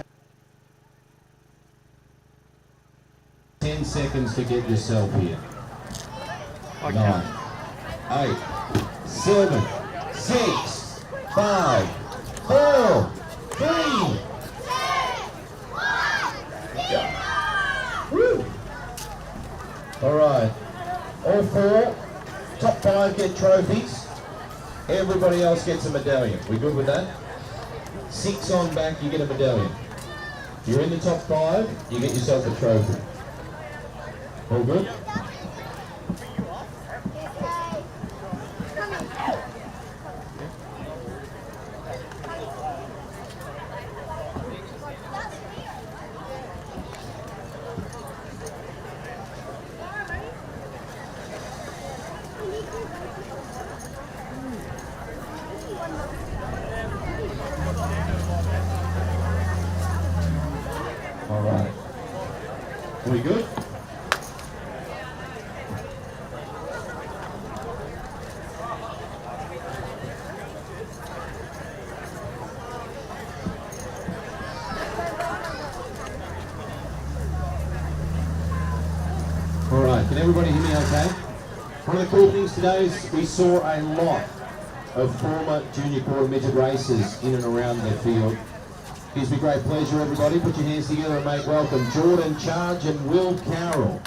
10 seconds to get yourself here. 9, 8, 7, 6, 5, 4, 3. Woo. All right. All 4, top 5 get trophies. Everybody else gets a medallion. We good with that? 6 on back, you get a medallion. If you're in the top 5, you get yourself a trophy. All good? All right. Are we good? All right, can everybody hear me okay? One of the cool things today is we saw a lot of former Junior Quarter Midget racers in and around the field. Gives me great pleasure, everybody. Put your hands together and make welcome Jordan Charge and Will Carroll.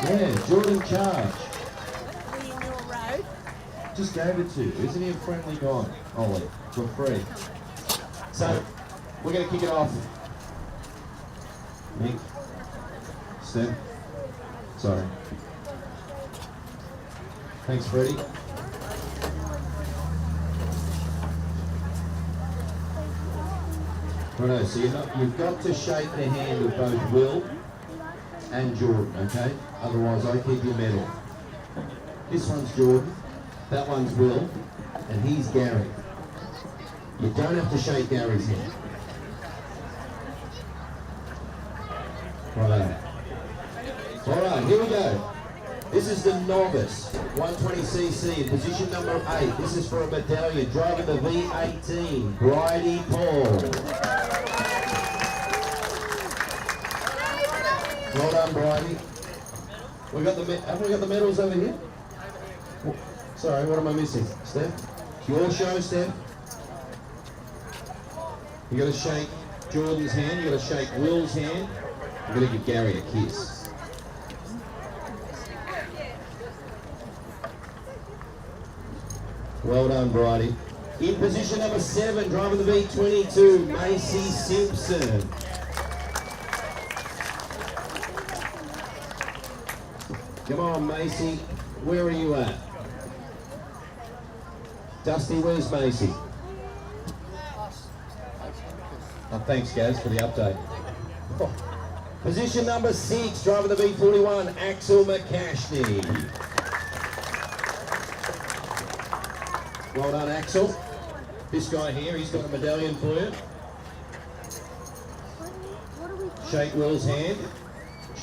Yeah, Jordan Charge. Just gave it to you. Isn't he a friendly guy? Ollie, for free. So, we're going to kick it off. Nick. Steph. Sorry. Thanks, Freddie. Righto, so you've got to shake the hand of both Will and Jordan, okay? Otherwise, I keep your medal. This one's Jordan, that one's Will, and he's Gary. You don't have to shake Gary's hand. Righto. All right, here we go. This is the Novice 120cc in position number 8. This is for a medallion. Driving the V18, Bridie Paul. Well done, Bridie. Have we got the medals over here? Oh, sorry, what am I missing? Steph? It's your show, Steph. You got to shake Jordan's hand. You got to shake Will's hand. You got to give Gary a kiss. Well done, Bridie. In position number 7, driving the V22, Macy Simpson. Come on, Macy. Where are you at? Dusty, where's Macy? Oh, thanks, Gaz, for the update. Oh. Position number 6, driving the V41, Axel McCashney. Well done, Axel. This guy here, he's got a medallion for you. Shake Will's hand,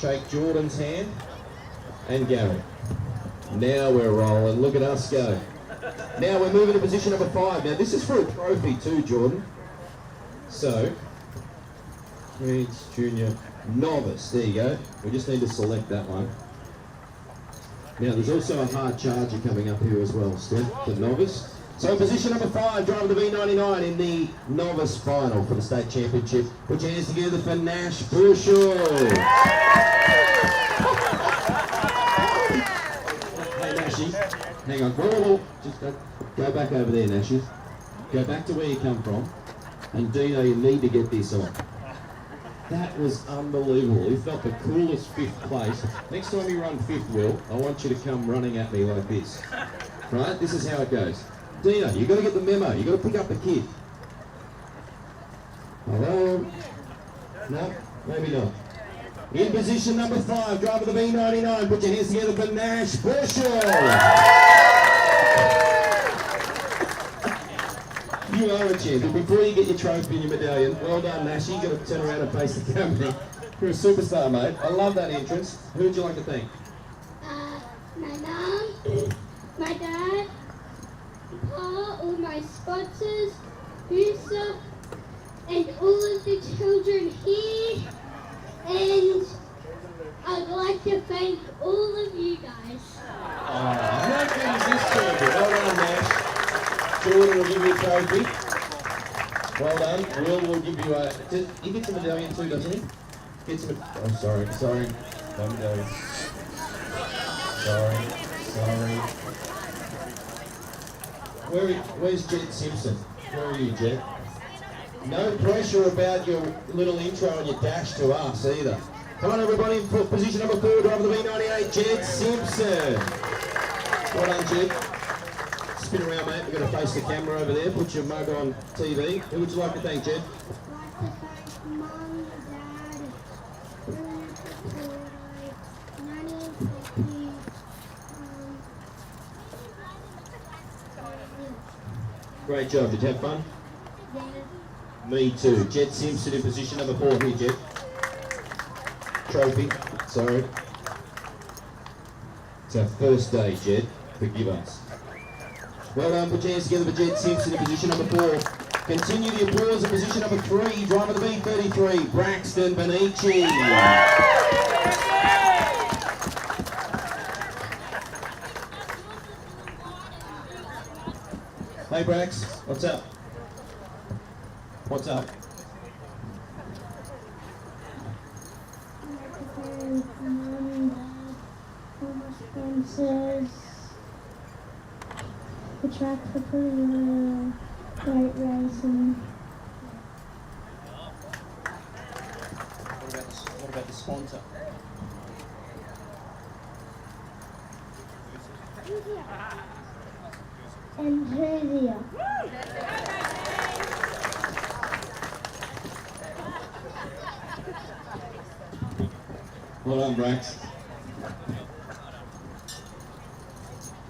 shake Jordan's hand, and Gary. Now we're rolling. Look at us go. Now we're moving to position number 5. Now this is for a trophy too, Jordan. So, it's Junior Novice. There you go. We just need to select that one. Now there's also a hard charger coming up here as well, Steph, the Novice. So in position number 5, driving the V99 in the Novice final for the state championship. Put your hands together for Nash Bushell. Hey Nashy, hang on. Whoa. Just go back over there, Nashy. Go back to where you come from. And Dino, you need to get this on. That was unbelievable. He felt the coolest 5th place. Next time you run 5th, Will, I want you to come running at me like this. Right? This is how it goes. Dino, you got to get the memo. You got to pick up the kid. Hello? No? Maybe not. In position number 5, driver the V99. Put your hands together for Nash Bushell. You are a champion. Before you get your trophy and your medallion, well done, Nash. You've got to turn around and face the camera. You're a superstar, mate. I love that entrance. Who would you like to thank? My mom, my dad, Pa, all my sponsors, Musa, and all of the children here. And I'd like to thank all of you guys. How good is this trophy? Well done, Nash. Jordan will give you a trophy. Well done. Will give you a... He gets a medallion too, doesn't he? Gets a... Oh, sorry. No medallion. Sorry. Where's Jet Simpson? Where are you, Jet? No pressure about your little intro and your dash to us either. Come on, everybody, in position number 4, driver of the V98, Jet Simpson. Well done, Jed. Spin around, mate. We've got to face the camera over there. Put your mug on TV. Who would you like to thank, Jed? I'd like to thank Mum, Dad, Nanny, Poppy, Great job. Did you have fun? yeah. Me too. Jet Simpson in position number 4 here, Jet. Trophy. Sorry. It's our first day, Jet. Forgive us. Well done. Put your hands together for Jet Simpson in position number 4. Continue the applause in position number 3. Driver of the B33, Braxton Benici. Hey Brax, what's up? What's up? Mum, Dad, all my sponsors, the track for putting on a great racing. What about the sponsor? Enthusiast. Well done, Brax.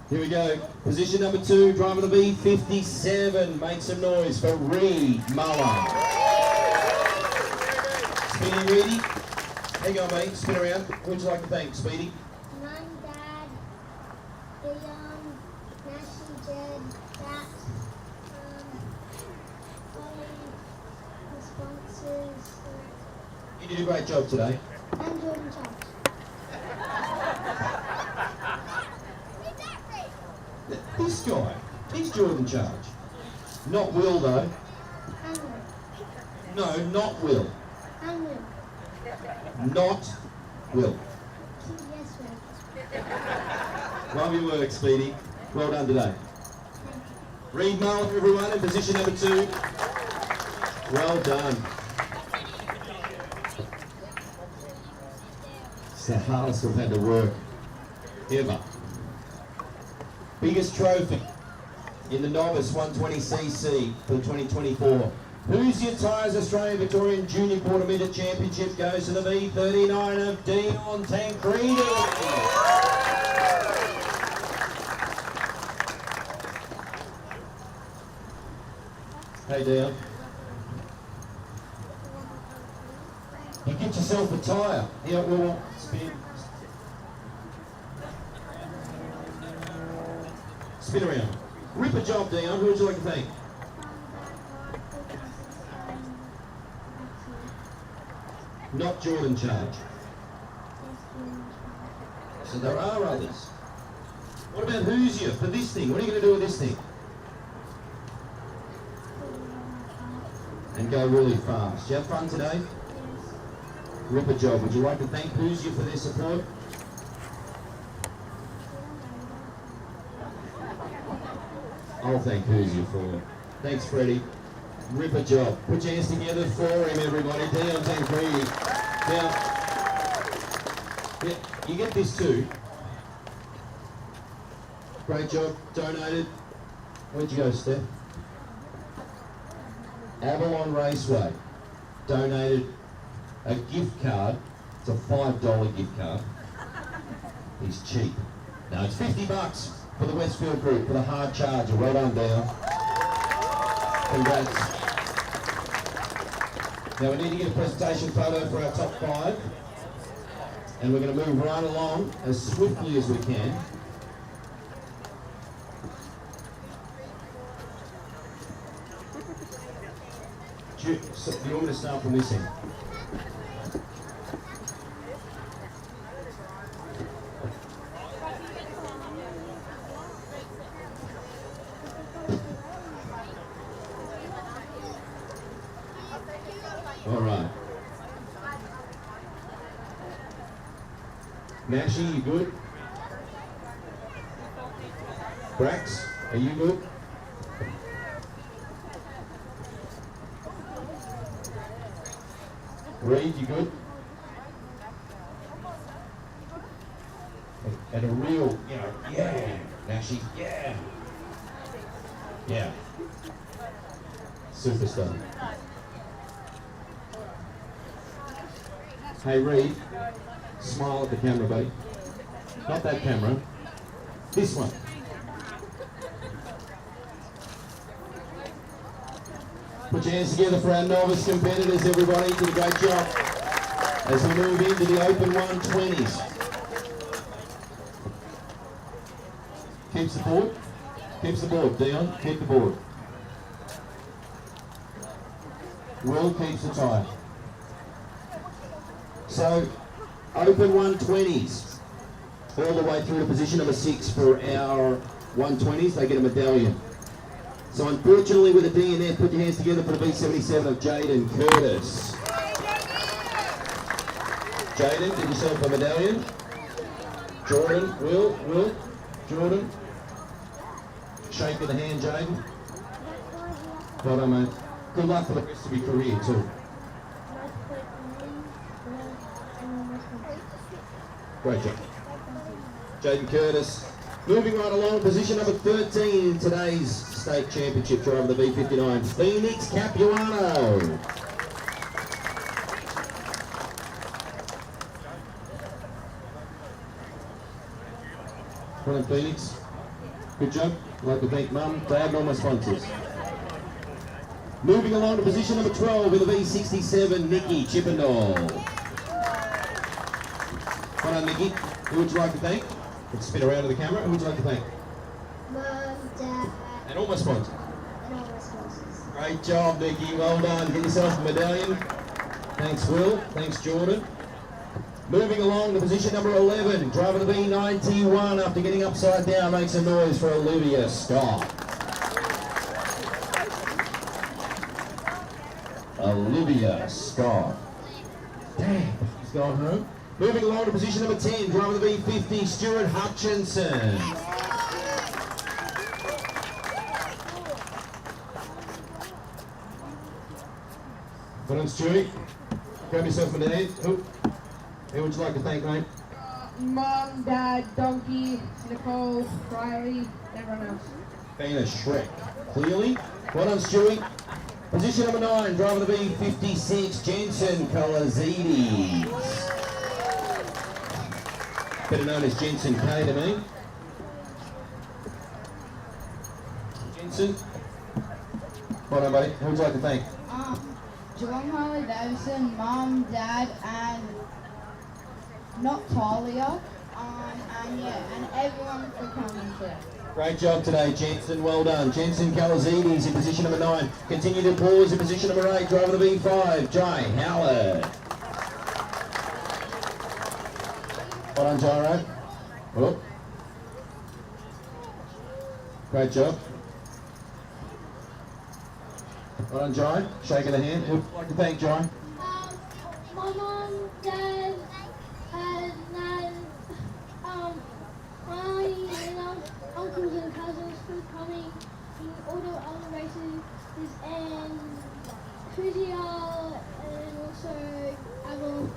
Here we go. Position number 2, driver of the B57. Make some noise for Reed Muller. Speedy Reedy. Hang on, mate. Spin around. Who would you like to thank, Speedy? Mum, Dad, Leon, Nashi, Jed, Kat, Ollie, the sponsors, You did a great job today. and Jordan Charles. This guy, he's Jordan Charge. Not Will, though. And Will. No, not Will. And Will. Not Will. Yes, Will. Love your work, Speedy. Well done today. Reed Muller, everyone, in position number 2. Well done. It's the hardest we've had to work ever. Biggest trophy in the Novice 120cc for the 2024. Who's Your Tyres Australian Victorian Junior Quarter Midget Championship goes to the V39 of Dion Tancredi. Hey Dion. You get yourself a tyre. Yeah, well, spin. Spin around. Rip a job, Dion. Who would you like to thank? Not Jordan Charge. So there are others. What about Who's You for this thing? What are you going to do with this thing? And go really fast. Did you have fun today? Rip a job. Would you like to thank Who's You for their support? I'll thank Who's You for it. Thanks, Freddie. Rip a job. Put your hands together for him, everybody. Dion Tancredi. Now, yeah, you get this too. Great job. Donated. Where'd you go, Steph? Avalon Raceway. Donated a gift card. It's a $5 gift card. He's cheap. No, it's $50 for the Westfield group for the hard charger. Well done, Dion. Congrats. Now we need to get a presentation photo for our top 5. And we're going to move right along as swiftly as we can. the order start from this end. All right. Nashi, you good? Brax, are you good? Reed, you good? And a real, yeah, Nashi, yeah. Yeah. Superstar. Hey Reed, smile at the camera, buddy. Not that camera. This one. Put your hands together for our novice competitors, everybody. Did a great job. As we move into the open 120s. Keeps the board. Keeps the board. Dion, keep the board. Will keeps the tyre. So, open 120s. All the way through to position number 6 for our 120s. They get a medallion. So unfortunately with a D in there, put your hands together for the B77 of Jaden Curtis. Jaden, give yourself a medallion. Jordan, Will, Jordan. Shake of the hand, Jaden. Well done, mate. Good luck for the rest of your career too. Great job. Jaden Curtis. Moving right along, position number 13 in today's state championship driver, the B59, Phoenix Capuano. Well done, Phoenix. Good job. I'd like to thank Mum, Dad, and all my sponsors. Moving along to position number 12 in the B67, Nikki Chippendale. Well done, Nikki. Who would you like to thank? Let's spin around to the camera. Who would you like to thank? Mum, Dad, And all my sponsors. and all my sponsors. Great job, Nikki. Well done. Get yourself a medallion. Thanks, Will. Thanks, Jordan. Moving along to position number 11. Driver the B91 after getting upside down makes a noise for Olivia Scott. Olivia Scott. Damn, she's gone home. Moving along to position number 10, driver the B50, Stuart Hutchinson. Well done, Stewie. Grab yourself a medallion. Who would you like to thank, mate? Mom, Dad, Donkey, Nicole, Riley, everyone else. Being a Shrek. Clearly. Well done, Stewie. Position number 9, driver the B56, Jensen Kalazides. Better known as Jensen K to me. Jensen. Well done, buddy. Who would you like to thank? Geelong Harley Davidson, Mom, Dad, and not Talia, and everyone for coming today. Great job today, Jensen. Well done. Jensen Kalazides in position number 9. Continue to pause in position number 8. Driver the B5, Jai Howard. Well done, Gyro. Oh. Great job. Well done, Jai. Shaking the hand. Who would you like to thank, Jai? My mum, Dad, and my uncles and cousins for coming in all the other races and Kuzia and also Avalon,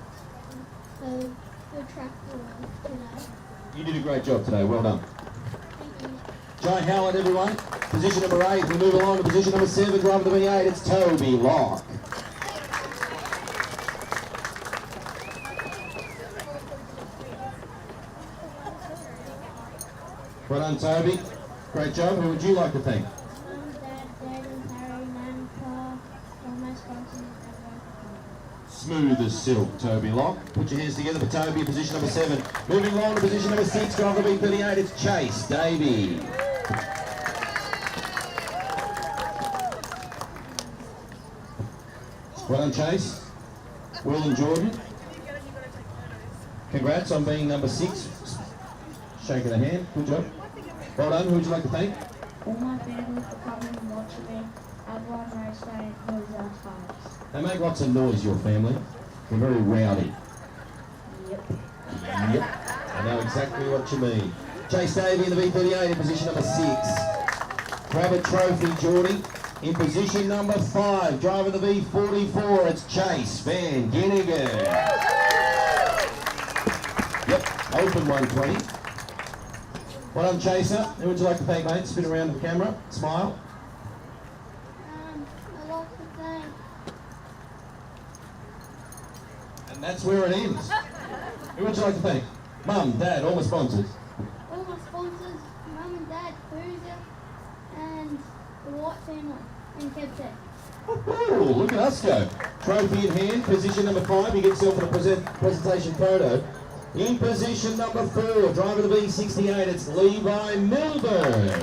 the track today. You did a great job today. Well done. Thank you. Jai Howard, everyone. Position number 8. We move along to position number 7. Driver the B8. It's Toby Locke. Well done, Toby. Great job. Who would you like to thank? Mum, Dad, and Harry, Nan, Pa, all my sponsors and everyone. Smooth as silk, Toby Locke. Put your hands together for Toby, position number 7. Moving along to position number 6, driver B38, it's Chase Davey. Well done, Chase. Will and Jordan. Congrats on being number 6. Shaking a hand. Good job. Well done. Who would you like to thank? All my family for coming and watching me. Everyone race day knows our times. They make lots of noise, your family. They're very rowdy. Yep. Yep. I know exactly what you mean. Chase Davey in the V38 in position number 6. Grab a trophy, Geordie. In position number 5, driving the V44, it's Chase Van Ginnigan. Yep, open 120. Well done, Chaser. Who would you like to thank, mate? Spin around the camera, smile. I like to thank And that's where it ends. Who would you like to thank? Mum, Dad, all my sponsors. all my sponsors, Mum and Dad, Cruiser, and the White family, and Kevtech. Oh, look at us go. Trophy in hand, position number 5. You get yourself in a presentation photo. In position number 4, driver of the V68, it's Levi Milburn.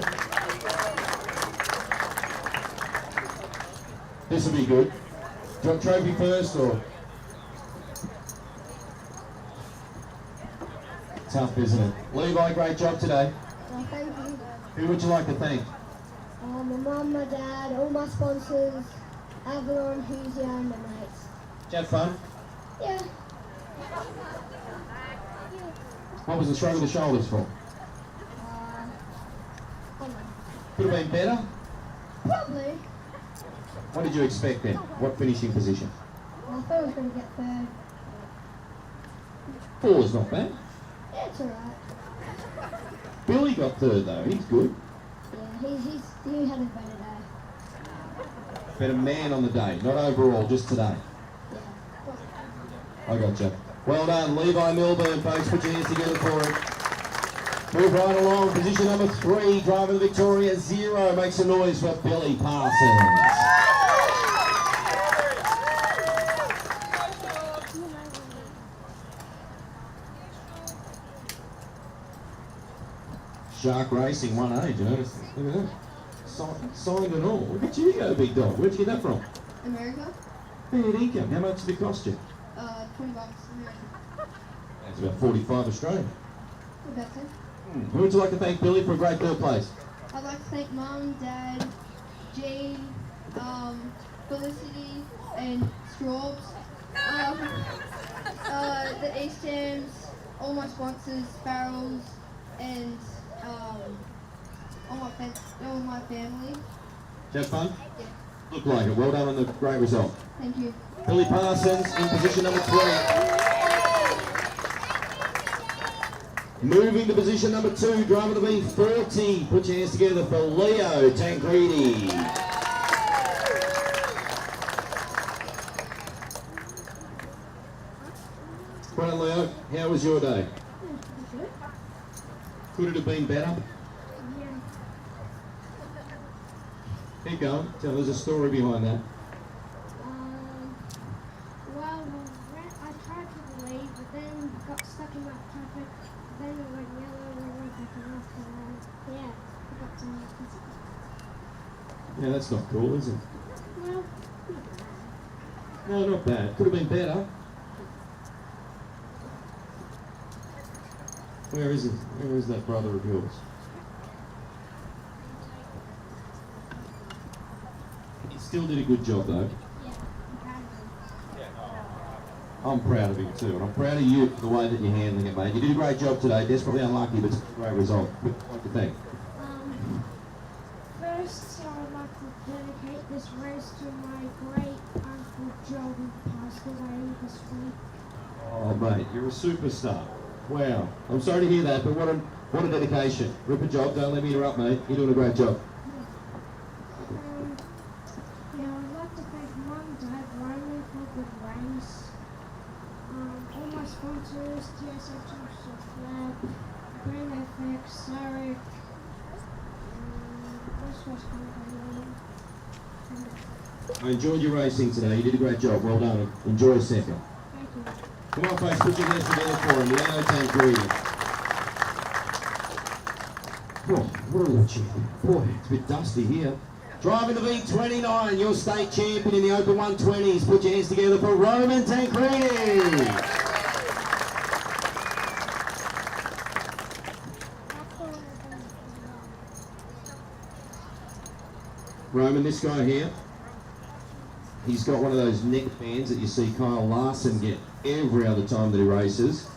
This will be good. Do you want trophy first or? Tough, isn't it? Levi, great job today. Well, thank you. Who would you like to thank? My mum, my dad, all my sponsors, Avalon, who's your and my mates. Did you have fun? Yeah. What was the shrug of the shoulders for? Hold on. Could have been better. Probably. What did you expect then? What finishing position? I thought I was going to get third. 4 is not bad. Yeah, it's alright. Billy got 3rd though, he's good. Yeah, he had a better day. Better man on the day, not overall, just today. Yeah. I gotcha. Well done, Levi Milburn, folks. Put your hands together for it. Move right along. Position number 3, driving the Victoria 0. Make some noise for Billy Parsons. Shark Racing 1A, do you notice? Look at that. Signed and all. Look at you go, big dog. Where'd you get that from? America? Fair income. How much did it cost you? $20 American. That's about 45 Australian. About 10. Who would you like to thank, Billy, for a great 3rd place? I'd like to thank Mum, Dad, Jean, Felicity, and Straubs, the East Hams, all my sponsors, Barrels, and all my family. Did you have fun? Yeah. Looked like it. Well done on the great result. Thank you. Billy Parsons in position number 3. Moving to position number 2, driver the V40. Put your hands together for Leo Tancredi. Well done, Leo. How was your day? Could it have been better? Keep going. Tell us a story behind that. Well, I tried to leave, but then got stuck in that traffic. Then it went yellow, and I went back and yeah, I got some Yeah, that's not cool, is it? Well, No, not bad. Could have been better. Where is it? Where is that brother of yours? He still did a good job though. yeah, I'm proud of him. I'm proud of him too, and I'm proud of you for the way that you're handling it, mate. You did a great job today. Desperately unlucky, but it's a great result. What would you like to thank? First, I would like to dedicate this race to my great uncle Joe who passed away this week. Oh, mate, you're a superstar. Wow. I'm sorry to hear that, but what a dedication. Rip a job. Don't let me interrupt, mate. You're doing a great job. Yeah, I'd like to thank Mum, Dad, Roman for a good race. All my sponsors, TSH Flag, Green FX, Sarek, West Company. I enjoyed your racing today. You did a great job. Well done. Enjoy a second. Thank you. Come on, folks. Put your hands together for him. Leo Tancredi. Oh, what a little champion. Boy, it's a bit dusty here. Driving the V29, your state champion in the Open 120s. Put your hands together for Roman Tancredi. Roman, this guy here, he's got one of those neck bands that you see Kyle Larson get every other time that he races.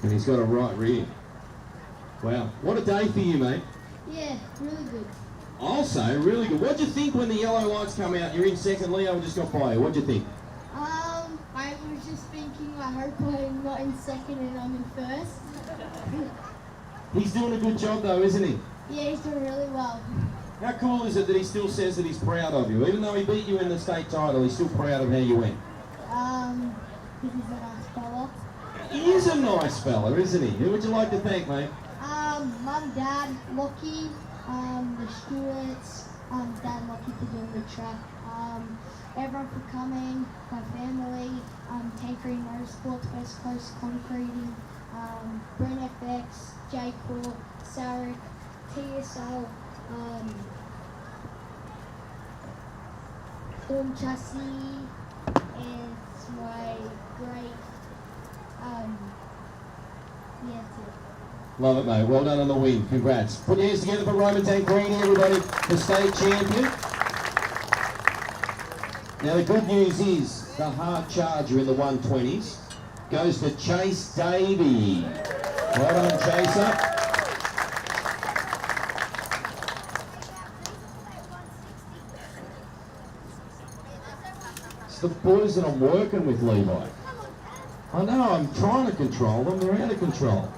And he's got a right rear. Wow, what a day for you, mate. Yeah, really good. I'll say, really good. What'd you think when the yellow lights come out? You're in second, Leo just got by you. What'd you think? I was just thinking, I hope I'm not in second and I'm in first. He's doing a good job though, isn't he? Yeah, he's doing really well. How cool is it that he still says that he's proud of you? Even though he beat you in the state title, he's still proud of how you went. Because he's a nice fella. He is a nice fella, isn't he? Who would you like to thank, mate? Mum, Dad, Lockie, the stewards, Dad, Lockie for doing the track, everyone for coming, my family, Tancredi Motorsport, West Coast Concreting, Brent FX, J Core, Sarek, TSL, Form Chassis, and my great, yeah, that's it. Love it, mate. Well done on the win. Congrats. Put your hands together for Roman Tancredi, everybody, the state champion. Now, the good news is the hard charger in the 120s goes to Chase Davey. Well done, Chaser. It's the boys that I'm working with, Levi. I know, I'm trying to control them. They're out of control.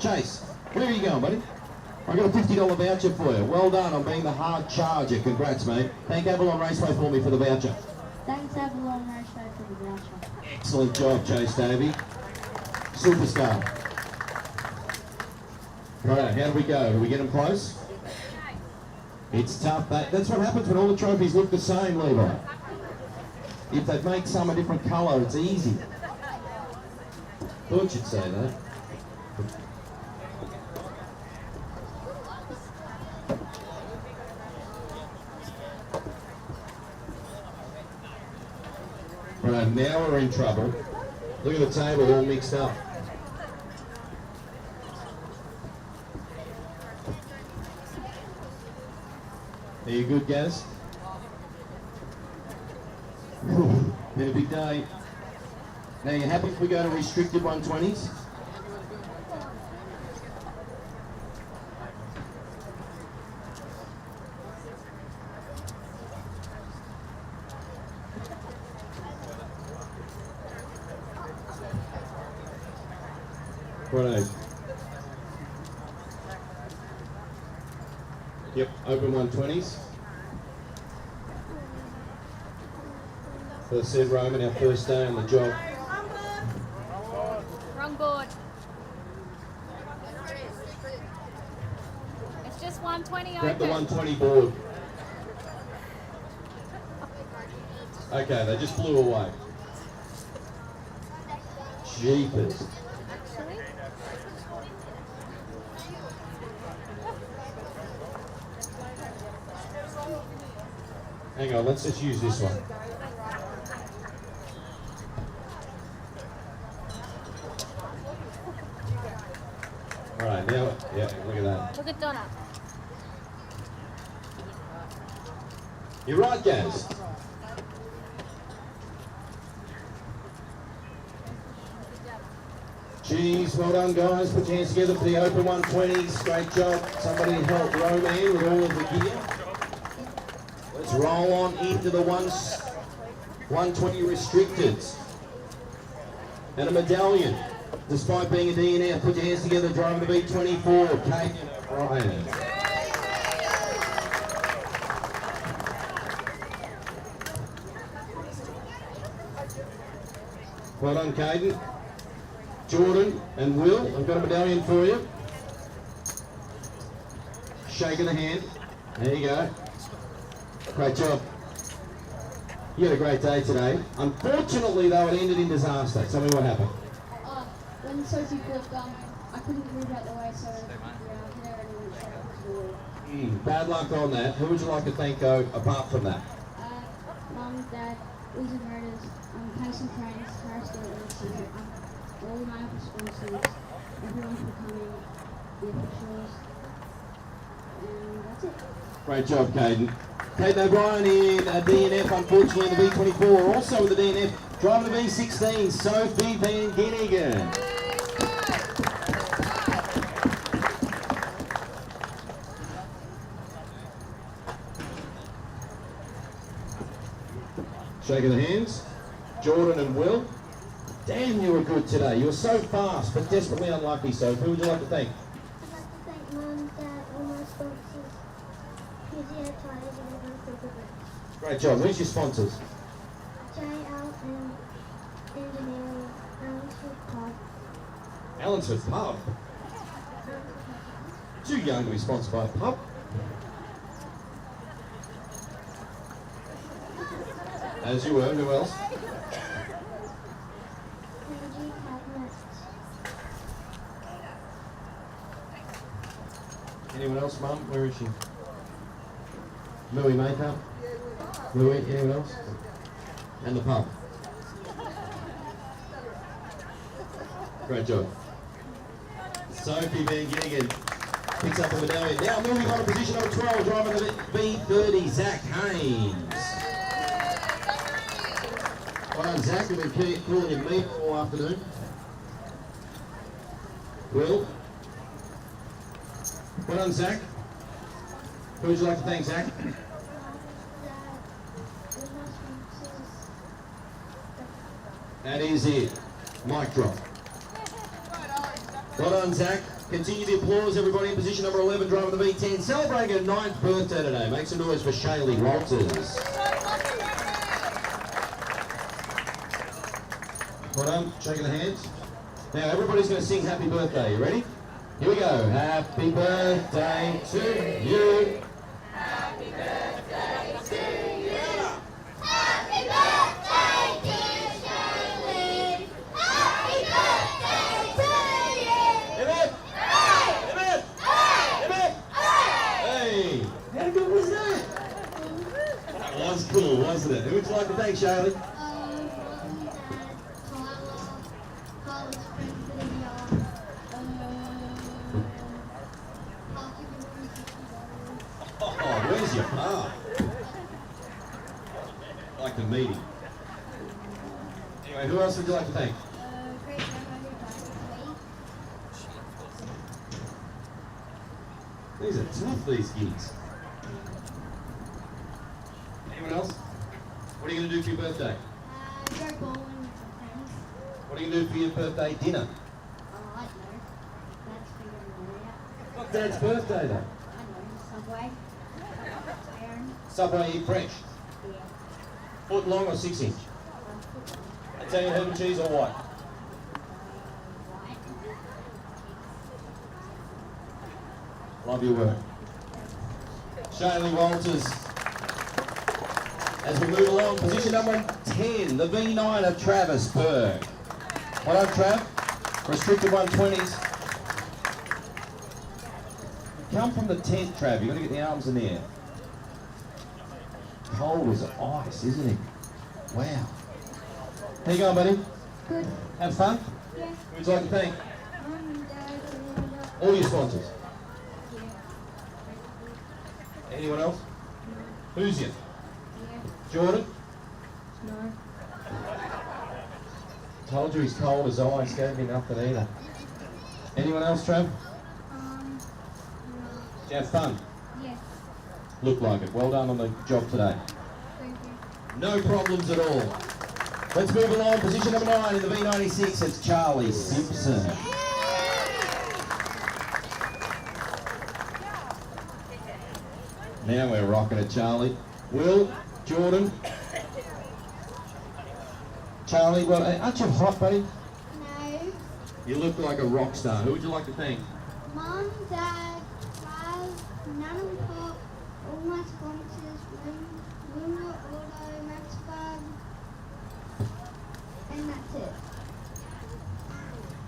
Chase, where are you going, buddy? I got a $50 voucher for you. Well done on being the hard charger. Congrats, mate. Thank Avalon Raceway for me for the voucher. Thanks, Avalon Raceway, for the voucher. Excellent job, Chase Davey. Superstar. Right, how do we go? Do we get them close? It's tough. That's what happens when all the trophies look the same, Levi. If they make some a different colour, it's easy. Thought you'd say that. Right, now we're in trouble. Look at the table all mixed up. Are you good, Gaz? Been a big day. Now, you happy if we go to restricted 120s? Righto. Yep, open 120s. As I said, Roman, our first day on the job. Wrong board. It's just 120 open. Grab the 120 board. Okay, they just flew away. Jeepers. Hang on, let's just use this one. All right, now, yeah, look at that. Look at Donna. You're right, Gaz. Jeez, well done, guys. Put your hands together for the Open 120s. Great job. Somebody help Roman with all of the gear. Let's roll on into the 120 restricteds. And a medallion. Despite being a DNF, put your hands together, driving the V24, Kate O'Brien. Well done, Caden. Jordan and Will, I've got a medallion for you. Shake of the hand. There you go. Great job. You had a great day today. Unfortunately, though, it ended in disaster. Tell me what happened. When Sophie flipped, I couldn't move out the way, so yeah, I was there and it went straight up to the wall. Bad luck on that. Who would you like to thank apart from that? Mum, Dad, Uzi Murders, Tyson Friends, Harrison, all my sponsors, everyone for coming, the officials, and that's it. Great job, Caden. Caden O'Brien in a DNF, unfortunately, in the V24. Also with the DNF, driving the V16, Sophie Van Ginnigan. Shaking the hands. Jordan and Will. Damn, you were good today. You were so fast, but desperately unlucky, Sophie. Who would you like to thank? I'd like to thank Mum, Dad, all my sponsors, Junior Quarter Midgets. Great job. Where's your sponsors? JL and Engineering, Allenford Pub. Allensford Pub. Too young to be sponsored by a pub. As you were. Who else? Energy Cabinets. Anyone else, Mum? Where is she? Louie Makeup? Louie, anyone else? And the pub. Great job. Sophie Van Ginnigan picks up the medallion. Now moving on to position number 12, driving the B30, Zach Haynes. Well done, Zach. We've been calling him me all afternoon. Will. Well done, Zach. Who would you like to thank, Zach? That is it. Mic drop. Well done, Zach. Continue the applause, everybody, in position number 11, driving the V10. Celebrating her 9th birthday today. Make some noise for Shaylee Walters. Well done. Shaking the hands. Now, everybody's going to sing happy birthday. You ready? Here we go. Happy birthday to you. Happy birthday to you. Happy birthday, dear Shirley. Happy birthday to you. Amen. Hooray! Amen. Hooray! Amen. Hooray! Hey, how good was that? That was cool, wasn't it? Who would you like to thank, Shaylee? Mum, Dad, Carla's friends Lydia, Parky Oh, where's your pa? I'd like to meet him. Anyway, who else would you like to thank? great grandmother These are tough, these gigs. Anyone else? What are you going to do for your birthday? Go bowling with my friends. What are you going to do for your birthday dinner? I don't know. That's figuring it out. Not Dad's birthday, though. I know. Subway. Iron. Subway eat fresh. Yeah. Foot long or 6 inch? Italian herb and cheese or what? White. Love your work. Shaylee Walters. As we move along, position number 10, the V9 of Travis Berg. Well done, Trav. Restricted 120s. Come from the tent, Trav. You've got to get the arms in the air. Cold as ice, isn't it? Wow. How you going, buddy? Good. Have fun? Yeah. Who would you like to thank? Mum, Dad, All your sponsors. yeah. Anyone else? Who's you? Yeah. Jordan? No. Told you he's cold as ice, gave me nothing either. Anyone else, Trav? No. Did you have fun? Yeah. Looked like it. Well done on the job today. Thank you. No problems at all. Let's move along. Position number 9 in the V96, it's Charlie Simpson. Now we're rocking it, Charlie. Will, Jordan. Charlie, well, aren't you hot, buddy? No. You look like a rock star. Who would you like to thank? Mum, Dad, Raz, Nan and Pop, all my sponsors, Luna, Auto, Max Bug, and that's it.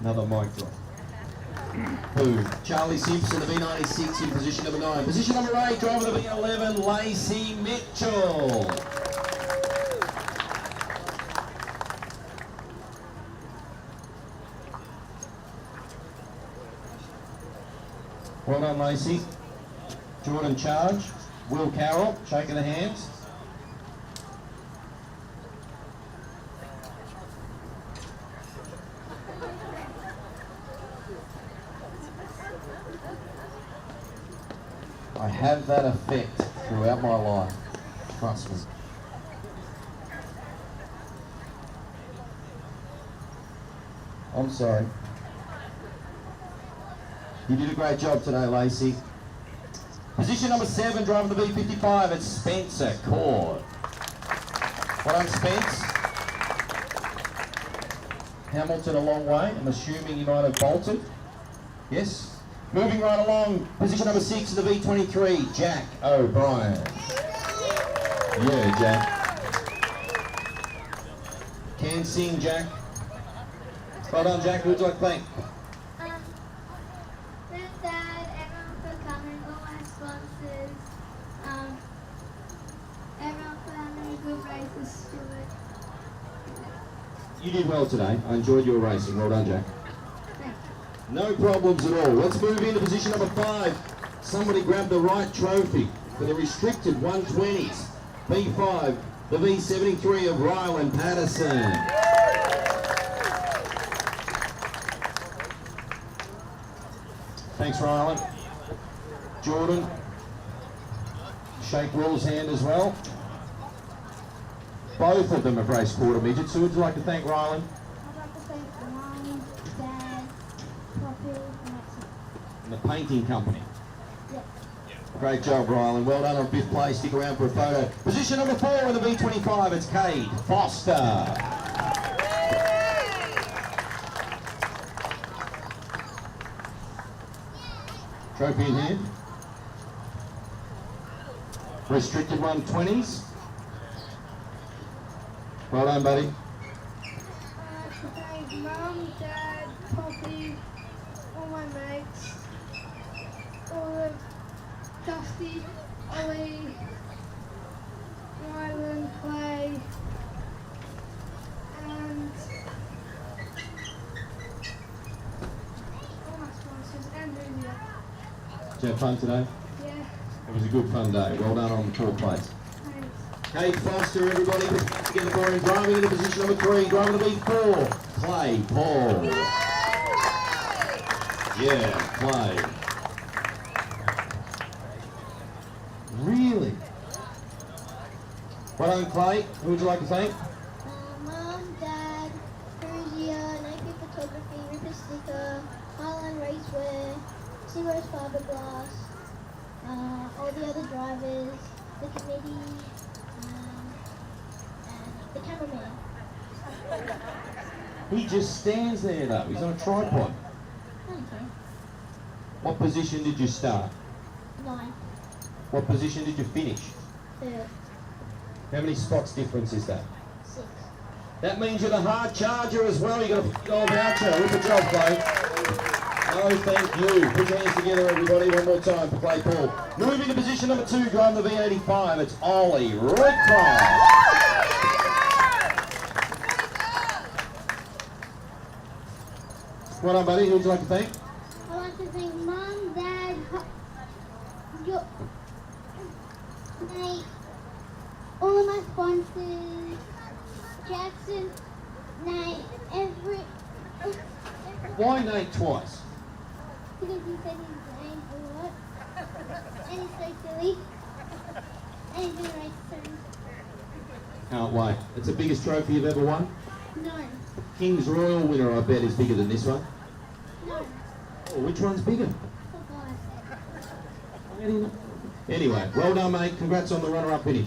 Another mic drop. Who? Charlie Simpson, the V96 in position number 9. Position number 8, driver the V11, Lacey Mitchell. Well done, Lacey. Jordan Charge, Will Carroll, shaking the hands. I have that effect throughout my life, trust me. I'm sorry. You did a great job today, Lacey. Position number 7, driving the V55, it's Spencer Cord. Well done, Spence. Hamilton a long way. I'm assuming you might have bolted. Yes? Moving right along, position number 6 of the V23, Jack O'Brien. Yeah, Jack. Can sing, Jack. Well done, Jack. Who would you like to thank? Dad, everyone for coming, all my sponsors, everyone for having a good race, Stuart. You did well today. I enjoyed your racing. Well done, Jack. No problems at all. Let's move into position number 5. Somebody grab the right trophy for the restricted 120s. V5, the V73 of Ryland Patterson. Thanks, Ryland. Jordan. Shake Will's hand as well. Both of them have raced quarter midgets. So would you like to thank Ryland? I'd like to thank Mum, Dad, Poppy, and that's it. And the painting company. Yep. Great job, Ryland. Well done on 5th place. Stick around for a photo. Position number 4 in the V25, it's Cade Foster. Trophy in hand. Restricted 120s. Well done, buddy. I'd like to thank Mum, Dad, Poppy, all my mates, all of Dusty, Ollie, Ryland, Clay, and all my sponsors, and Lydia. Did you have fun today? Yeah, It was a good fun day. Well done on 4th place. thanks. Cade Foster, everybody, together for him. Driving into position number 3, driving the V4, Clay Paul. Yeah, Clay. Really? Well done, Clay. Who would you like to thank? Mum, Dad, Perusia, Naked Photography, Ripper Sticker, Highline Racewear, Seaworth Fiberglass, all the other drivers, the committee, and the cameraman. He just stands there, though. He's on a tripod. Okay. What position did you start? 9, What position did you finish? 3rd, How many spots difference is that? 6. That means you're the hard charger as well. You got a gold voucher. Good job, Clay. No, thank you. Put your hands together, everybody. One more time for Clay Paul. Moving to position number 2, driving the V85. It's Ollie Roycroft. Well done, buddy. Who would you like to thank? I'd like to thank Mum, Dad, Nate, all of my sponsors, Jackson, Nate, Why Nate twice? because he said his name a lot, and he's so silly, and he's gonna race soon. Can't wait. It's the biggest trophy you've ever won? No, King's Royal winner, I bet, is bigger than this one. no, Oh, which one's bigger? forgot. Anyway, well done, mate. Congrats on the runner-up finish.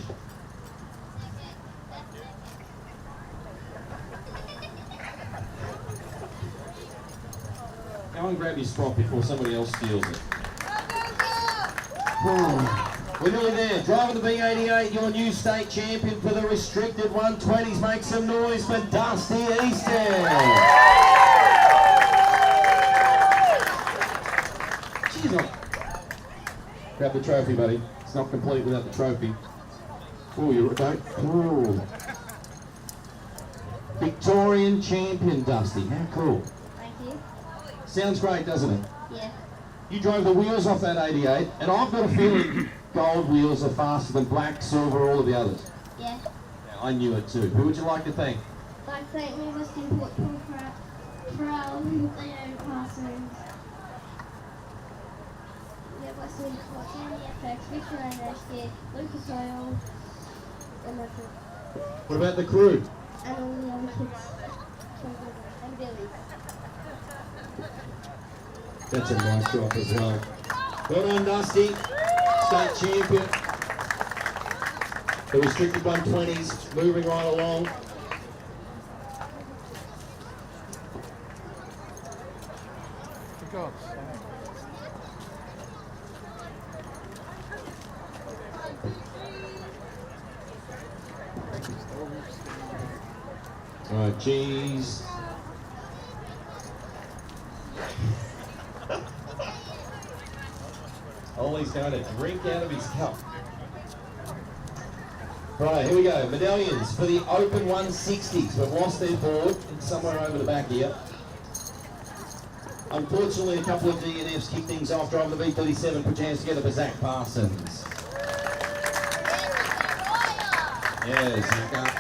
Go and grab your spot before somebody else steals it. We're nearly there. Driving the V88, your new state champion for the restricted 120s. Make some noise for Dusty Easton. have the trophy, buddy. It's not complete without the trophy. Oh, you don't. Ooh. Victorian champion, Dusty. How cool. Thank you. Sounds great, doesn't it? Yeah. You drove the wheels off that 88, and I've got a feeling gold wheels are faster than black, silver, all of the others. Yeah. I knew it too. Who would you like to thank? Like thank me most important for our classrooms. Yeah, Western Sports, FX, Victorian Title, Lucas Oil, and that's it. What about the crew? And all the other kids. And Billy. That's a nice drop as well. Well done, Dusty. State champion. The restricted 120s moving right along. For God's sake. Oh, jeez. Ollie's going to drink out of his cup. Right, here we go. Medallions for the Open 160s. We've lost their board. It's somewhere over the back here. Unfortunately, a couple of DNFs kick things off. Driving the V37. Put your hands together for Zach Parsons. Yeah, Zach.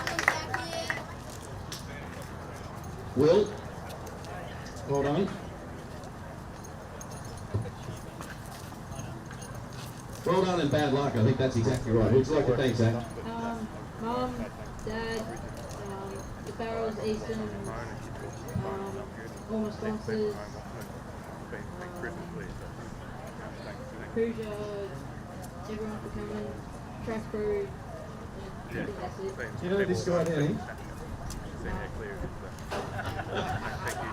Will. Well done. Well done and bad luck. I think that's exactly right. Who'd you like to thank, Zach? Mom, Dad, the Barrels, Easton, all my sponsors, Hoosier, everyone for coming, track crew, I think that's it. You know this guy down here?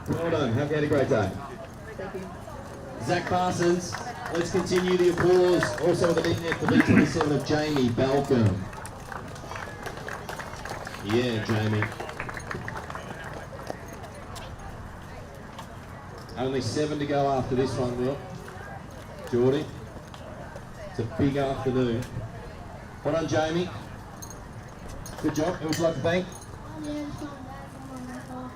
Well done. Have you had a great day? Thank you. Zach Parsons. Let's continue the applause. Also with the DNF, the V27 of Jamie Balcom. Yeah, Jamie. Only 7 to go after this one, Will. Geordie. It's a big afternoon. Well done, Jamie. Good job. Who would you like to thank? Yeah, just not bad for my mentor.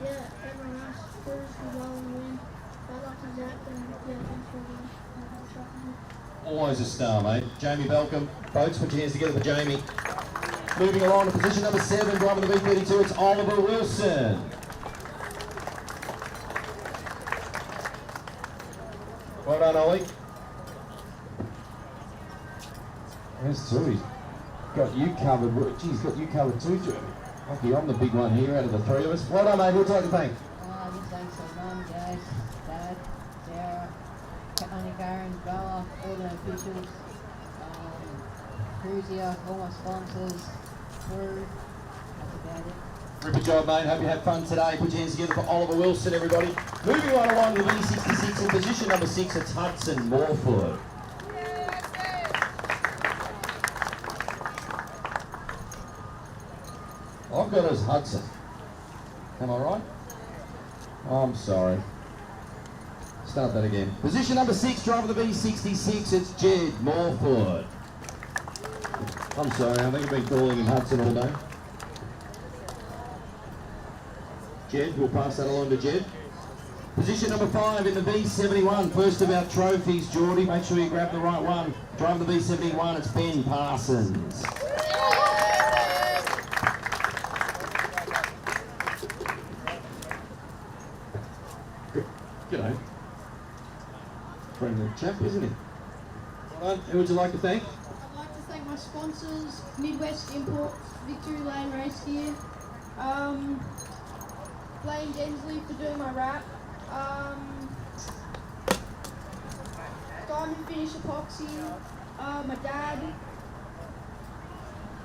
Yeah, everyone else, first to go and win. Bad luck to Zach, and yeah, thanks for the Always a star, mate. Jamie Balcom. Folks, put your hands together for Jamie. Moving along to position number 7, driving the V32, it's Oliver Wilson. Well done, Ollie. There's 2. He's got you covered. Geez, got you covered too, Joe. Lucky I'm the big one here out of the 3 of us. Well done, mate. Who'd you like to thank? Just thanks to Mum, Dad, Sarah, Auntie Karen, Bella, all the officials, Cruzier, all my sponsors, crew. That's about it. Ripper job, mate. Hope you had fun today. Put your hands together for Oliver Wilson, everybody. Moving right along to the V66 in position number 6, it's Hudson Morford. I've got as Hudson. Am I right? Oh, I'm sorry. Start that again. Position number 6, driver of the V66, it's Jed Morford. I'm sorry, I think I've been calling him Hudson all day. Jed, we'll pass that along to Jed. Position number 5 in the V71, first of our trophies, Geordie. Make sure you grab the right one. Driving the V71, it's Ben Parsons. G'day. Friendly chap, isn't he? Well done. Who would you like to thank? I'd like to thank my sponsors, Midwest Imports, Victory Lane Race Gear, Blaine Gensley for doing my wrap, Diamond Finish Epoxy, my dad.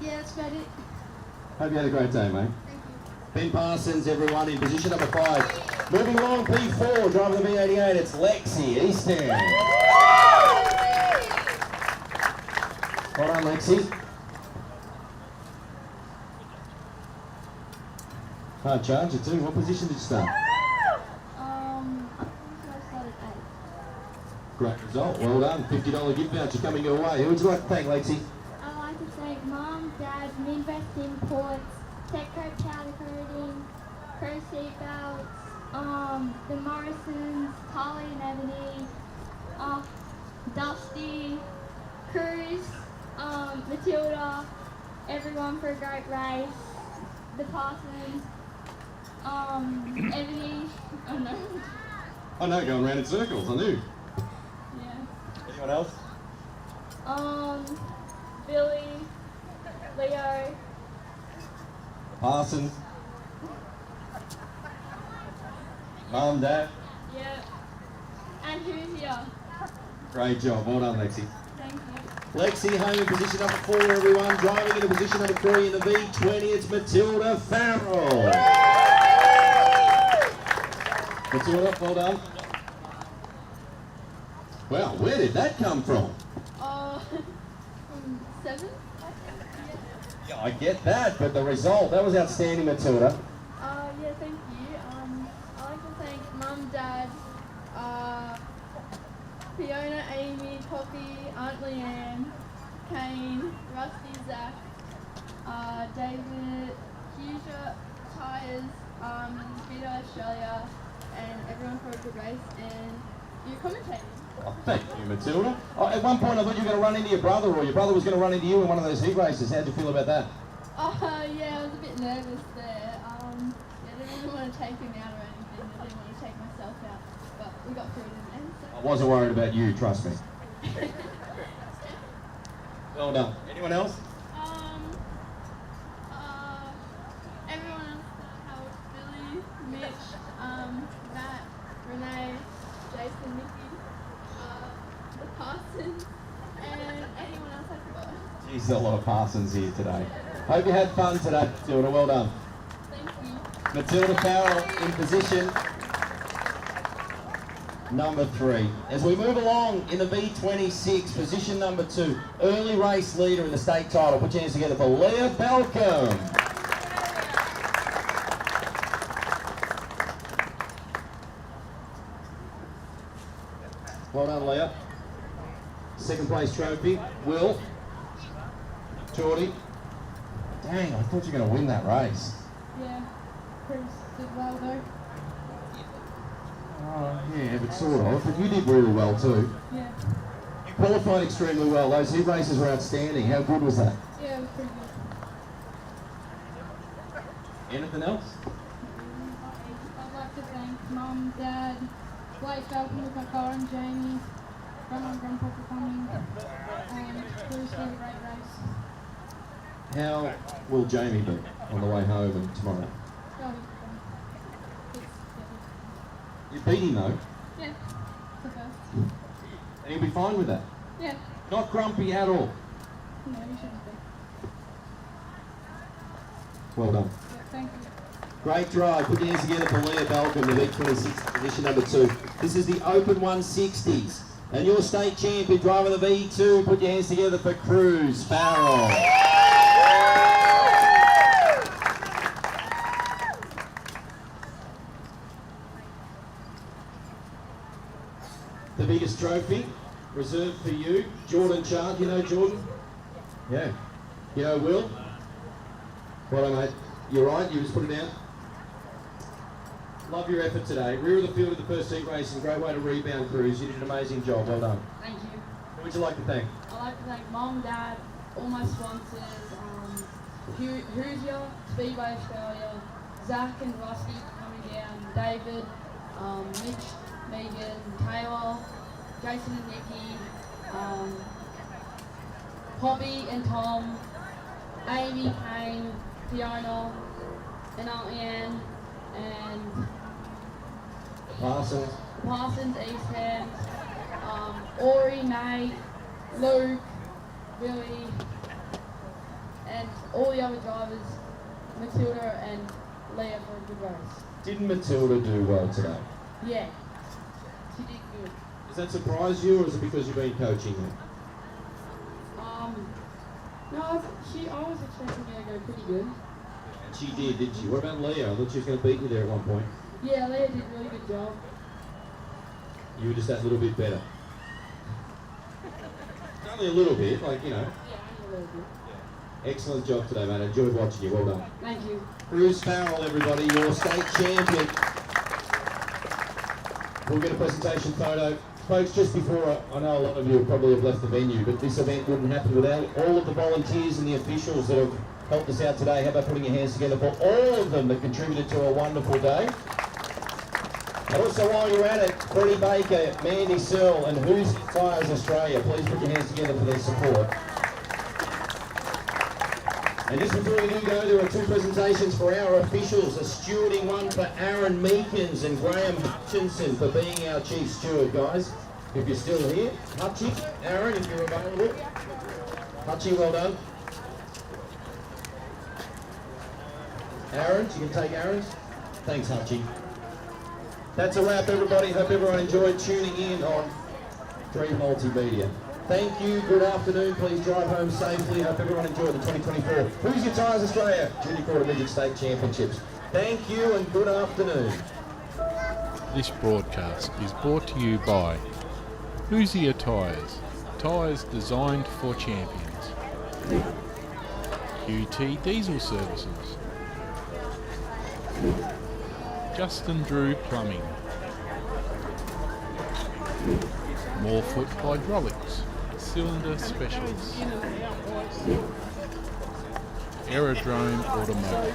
Yeah, that's about it. Hope you had a great day, mate. Thank you. Ben Parsons, everyone, in position number 5. Moving along, P4, driving the V88, it's Lexi Easton. Well done, Lexi. Hard charger too. What position did you start? I think I started 8. Great result. Well done. $50 gift voucher coming your way. Who would you like to thank, Lexi? I'd like to thank Mum, Dad, Midwest Imports, Techco Powder Coating, Pro Seatbelts, the Morrisons, Carly and Ebony, Dusty, Cruz, Matilda, everyone for a great race, the Parsons, Ebony, oh no. I know, going round in circles, I knew. Yeah. Anyone else? Billy, Leo, Parsons. Mum, Dad. yeah, and who's here? Great job. Well done, Lexi. Thank you. Lexi home in position number 4, everyone. Driving into position number 3 in the V20, it's Matilda Farrell. Matilda, well done. Well, where did that come from? From 7? Yeah, I get that, but the result, that was outstanding, Matilda. Yeah, thank you. I'd like to thank Mum, Dad, Fiona, Amy, Poppy, Aunt Leanne, Kane, Rusty, Zach, David, Hughes Tyres, Speedo Australia, and everyone for a good race, and you commentating. Oh, thank you, Matilda. Oh, at one point I thought you were going to run into your brother, or your brother was going to run into you in one of those heat races. How'd you feel about that? Yeah, I was a bit nervous there. I didn't really want to take him out or anything. I didn't want to take myself out, but we got through it in the end. So. I wasn't worried about you, trust me. Well done. Anyone else? Everyone else that helped, Billy, Mitch, Matt, Renee, Jason, Mickey, the Parsons, and anyone else I forgot. Geez, there's a lot of Parsons here today. Hope you had fun today, Matilda. Well done. Thank you. Matilda Farrell in position number 3. As we move along in the V26, position number 2, early race leader in the state title. Put your hands together for Leah Balcom. Well done, Leah. Second place trophy, Will. Geordie. Dang, I thought you were going to win that race. Yeah, Chris did well though. Oh, yeah, but sort of. But you did really well too. Yeah. You qualified extremely well. Those heat races were outstanding. How good was that? Yeah, it was pretty good. Anything else? I'd like to thank Mum, Dad, Blake, Falcon, Luca, Corin, Jamie, Grandma and Grandpa for coming, and Bruce for a great race. How will Jamie be on the way home and tomorrow? Oh, You beat him though, yeah, the first. and he'll be fine with that. Yeah, Not grumpy at all. no, you shouldn't be. Well done. Yeah, thank you. Great drive. Put your hands together for Leah Balcom, the V26 position number 2. This is the Open 160s. And your state champion driving the V2. Put your hands together for Cruz Farrell. The biggest trophy reserved for you, Jordan Chant. You know Jordan? Yeah. You know Will? Well done, mate. You're right, you just put it down. Love your effort today. Rear of the field of the first heat race and great way to rebound, Cruz. You did an amazing job. Well done. Thank you. Who would you like to thank? I'd like to thank Mom, Dad, all my sponsors, Hoosier, Speedway Australia, Zach and Rusty coming down, David, Mitch, Megan, Taylor, Jason and Nikki, Poppy and Tom, Amy, Kane, Fiona, and Aunt Leanne, and Parsons. East Ham, Ori, Nate, Luke, Billy, and all the other drivers, Matilda and Leah for a good race. Didn't Matilda do well today? Yeah, she did good. Does that surprise you, or is it because you've been coaching her? No, I was expecting her to go pretty good. And she did, didn't she? What about Leah? I thought she was going to beat you there at one point. Yeah, Leah did a really good job. You were just that little bit better. Only a little bit, like, you know. Yeah, only a little bit. Excellent job today, mate. Enjoyed watching you. Well done. Thank you. Bruce Farrell, everybody, your state champion. We'll get a presentation photo. Folks, just before, I know a lot of you probably have left the venue, but this event wouldn't happen without all of the volunteers and the officials that have helped us out today. How about putting your hands together for all of them that contributed to a wonderful day? And also, while you're at it, Freddie Baker, Mandy Searle, and Who's Fires Australia, please put your hands together for their support. And just before we do go, there are two presentations for our officials. A stewarding one for Aaron Meekins and Graham Hutchinson for being our chief steward, guys. If you're still here. Hutchie, Aaron, if you're available. Hutchie, well done. Aaron, you can take Aaron's. Thanks, Hutchie. That's a wrap, everybody. Hope everyone enjoyed tuning in on Dream Multimedia. Thank you, good afternoon, please drive home safely. Hope everyone enjoyed the 2024 Who's Your Tyres Australia Junior Quarter Midget State Championships. Thank you and good afternoon. This broadcast is brought to you by Who's Your Tyres? Tyres designed for champions. QT Diesel Services. Justin Drew Plumbing. Morefoot Hydraulics, Cylinder Specialists. Aerodrome Automotive.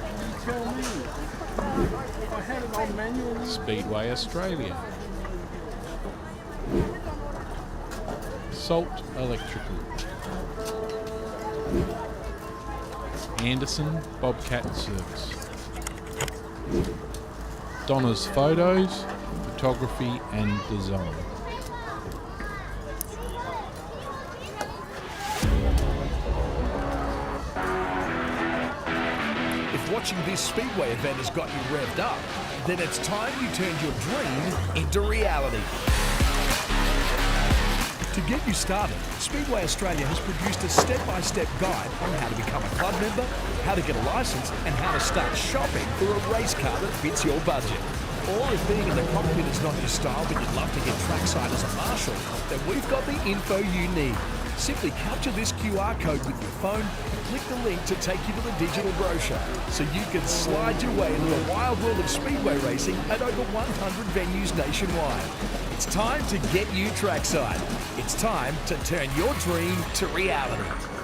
Speedway Australia. Salt Electrical. Anderson Bobcat Service. Donna's Photos, Photography and Design. If watching this Speedway event has got you revved up, then it's time you turned your dream into reality. To get you started, Speedway Australia has produced a step-by-step guide on how to become a club member, how to get a licence, and how to start shopping for a race car that fits your budget. Or if being in the cockpit is not your style, but you'd love to get trackside as a marshal, then we've got the info you need. Simply capture this QR code with your phone and click the link to take you to the digital brochure, so you can slide your way into the wild world of speedway racing at over 100 venues nationwide. It's time to get you trackside. It's time to turn your dream to reality.